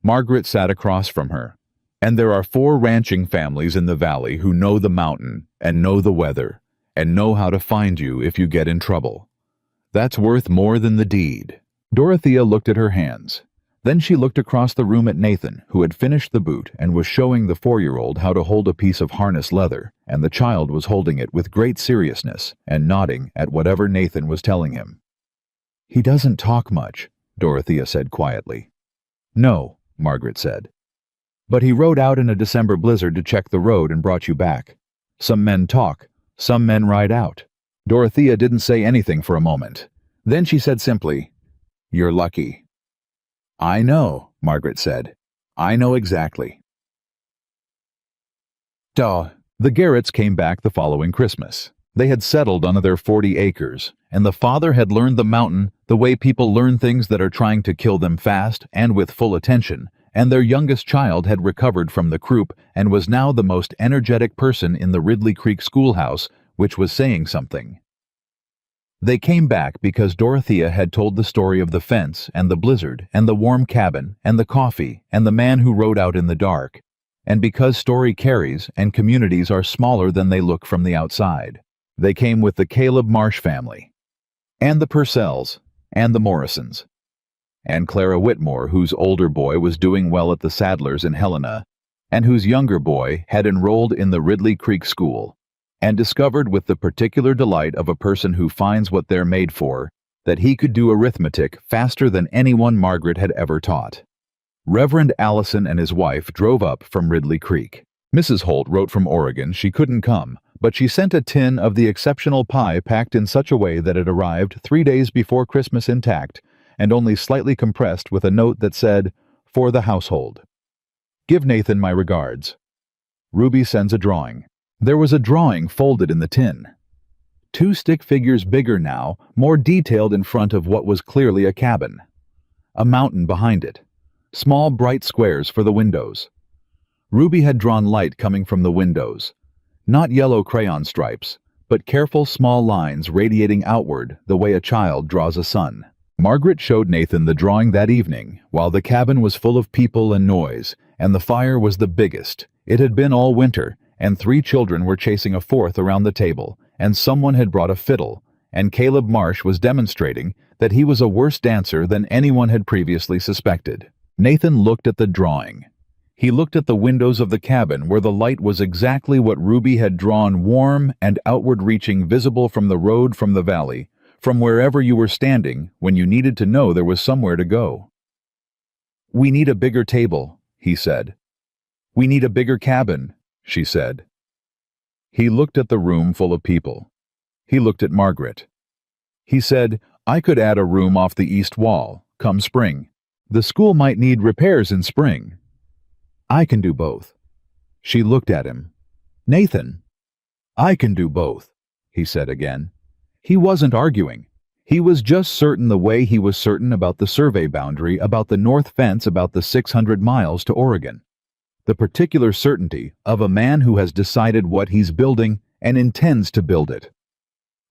Margaret sat across from her. "And there are 4 ranching families in the valley who know the mountain and know the weather and know how to find you if you get in trouble. That's worth more than the deed." Dorothea looked at her hands. Then she looked across the room at Nathan, who had finished the boot and was showing the 4-year-old how to hold a piece of harness leather, and the child was holding it with great seriousness and nodding at whatever Nathan was telling him. "He doesn't talk much," Dorothea said quietly. "No," Margaret said. "But he rode out in a December blizzard to check the road and brought you back. Some men talk, some men ride out." Dorothea didn't say anything for a moment. Then she said simply, "You're lucky." "I know," Margaret said. "I know exactly." The Garretts came back the following Christmas. They had settled on their 40 acres, and the father had learned the mountain the way people learn things that are trying to kill them fast and with full attention, and their youngest child had recovered from the croup and was now the most energetic person in the Ridley Creek schoolhouse, which was saying something. They came back because Dorothea had told the story of the fence and the blizzard and the warm cabin and the coffee and the man who rode out in the dark, and because story carries and communities are smaller than they look from the outside. They came with the Caleb Marsh family, and the Purcells, and the Morrisons, and Clara Whitmore, whose older boy was doing well at the Sadlers in Helena, and whose younger boy had enrolled in the Ridley Creek School, and discovered with the particular delight of a person who finds what they're made for, that he could do arithmetic faster than anyone Margaret had ever taught. Reverend Allison and his wife drove up from Ridley Creek. Mrs. Holt wrote from Oregon she couldn't come, but she sent a tin of the exceptional pie packed in such a way that it arrived 3 days before Christmas intact, and only slightly compressed with a note that said, "For the household. Give Nathan my regards. Ruby sends a drawing." There was a drawing folded in the tin. 2 stick figures bigger now, more detailed in front of what was clearly a cabin. A mountain behind it. Small bright squares for the windows. Ruby had drawn light coming from the windows. Not yellow crayon stripes, but careful small lines radiating outward the way a child draws a sun. Margaret showed Nathan the drawing that evening, while the cabin was full of people and noise, and the fire was the biggest. It had been all winter, and 3 children were chasing a 4th around the table, and someone had brought a fiddle, and Caleb Marsh was demonstrating that he was a worse dancer than anyone had previously suspected. Nathan looked at the drawing. He looked at the windows of the cabin where the light was exactly what Ruby had drawn, warm and outward-reaching, visible from the road, from the valley, from wherever you were standing when you needed to know there was somewhere to go. "We need a bigger table," he said. "We need a bigger cabin," she said. He looked at the room full of people. He looked at Margaret. He said, "I could add a room off the east wall, come spring. The school might need repairs in spring. I can do both." She looked at him. "Nathan." "I can do both," he said again. He wasn't arguing. He was just certain the way he was certain about the survey boundary, about the north fence, about the 600 miles to Oregon. The particular certainty of a man who has decided what he's building and intends to build it.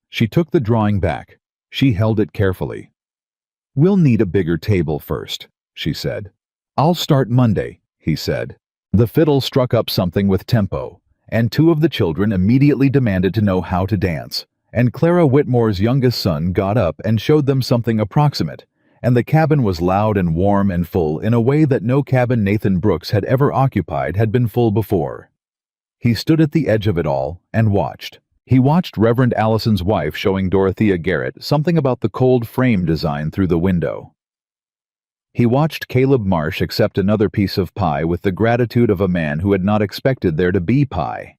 She took the drawing back. She held it carefully. "We'll need a bigger table first," she said. "I'll start Monday," he said. The fiddle struck up something with tempo, and 2 of the children immediately demanded to know how to dance. And Clara Whitmore's youngest son got up and showed them something approximate, and the cabin was loud and warm and full in a way that no cabin Nathan Brooks had ever occupied had been full before. He stood at the edge of it all and watched. He watched Reverend Allison's wife showing Dorothea Garrett something about the cold frame design through the window. He watched Caleb Marsh accept another piece of pie with the gratitude of a man who had not expected there to be pie.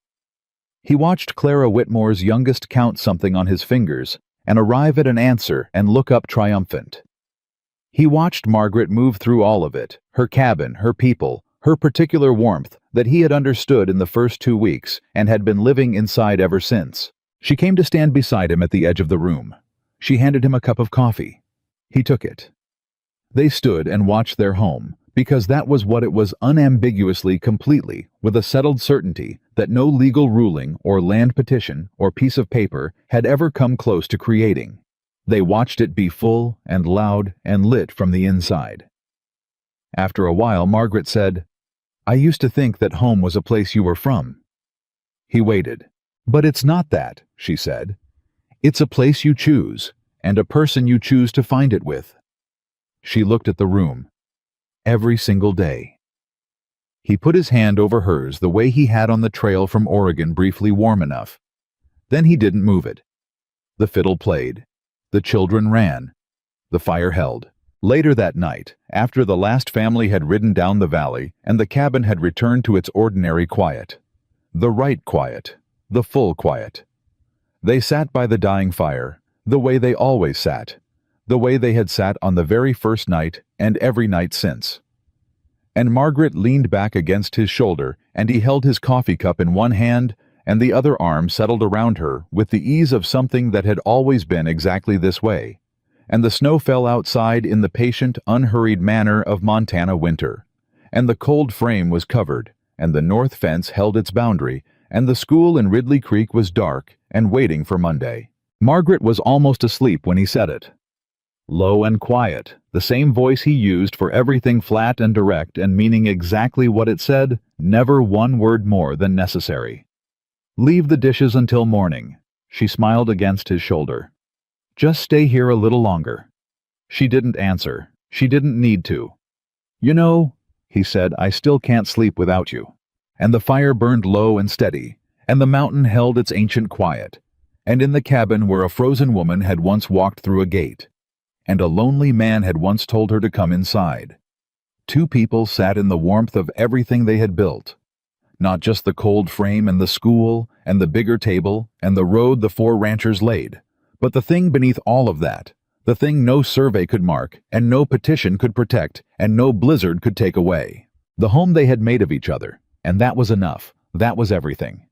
He watched Clara Whitmore's youngest count something on his fingers and arrive at an answer and look up triumphant. He watched Margaret move through all of it, her cabin, her people, her particular warmth that he had understood in the first 2 weeks and had been living inside ever since. She came to stand beside him at the edge of the room. She handed him a cup of coffee. He took it. They stood and watched their home, because that was what it was, unambiguously, completely, with a settled certainty that no legal ruling or land petition or piece of paper had ever come close to creating. They watched it be full and loud and lit from the inside. After a while, Margaret said, "I used to think that home was a place you were from." He waited. "But it's not that," she said. "It's a place you choose, and a person you choose to find it with." She looked at the room. Every single day. He put his hand over hers the way he had on the trail from Oregon, briefly warm enough. Then he didn't move it. The fiddle played. The children ran. The fire held. Later that night, after the last family had ridden down the valley and the cabin had returned to its ordinary quiet, the right quiet, the full quiet, they sat by the dying fire, the way they always sat, the way they had sat on the very first night and every night since. And Margaret leaned back against his shoulder, and he held his coffee cup in one hand, and the other arm settled around her with the ease of something that had always been exactly this way. And the snow fell outside in the patient, unhurried manner of Montana winter. And the cold frame was covered, and the north fence held its boundary, and the school in Ridley Creek was dark and waiting for Monday. Margaret was almost asleep when he said it. Low and quiet, the same voice he used for everything, flat and direct and meaning exactly what it said, never one word more than necessary. "Leave the dishes until morning," she smiled against his shoulder. "Just stay here a little longer." She didn't answer. She didn't need to. "You know," he said, "I still can't sleep without you." And the fire burned low and steady, and the mountain held its ancient quiet, and in the cabin where a frozen woman had once walked through a gate, and a lonely man had once told her to come inside. 2 people sat in the warmth of everything they had built. Not just the cold frame and the school and the bigger table and the road the 4 ranchers laid, but the thing beneath all of that, the thing no survey could mark and no petition could protect and no blizzard could take away. The home they had made of each other, and that was enough. That was everything.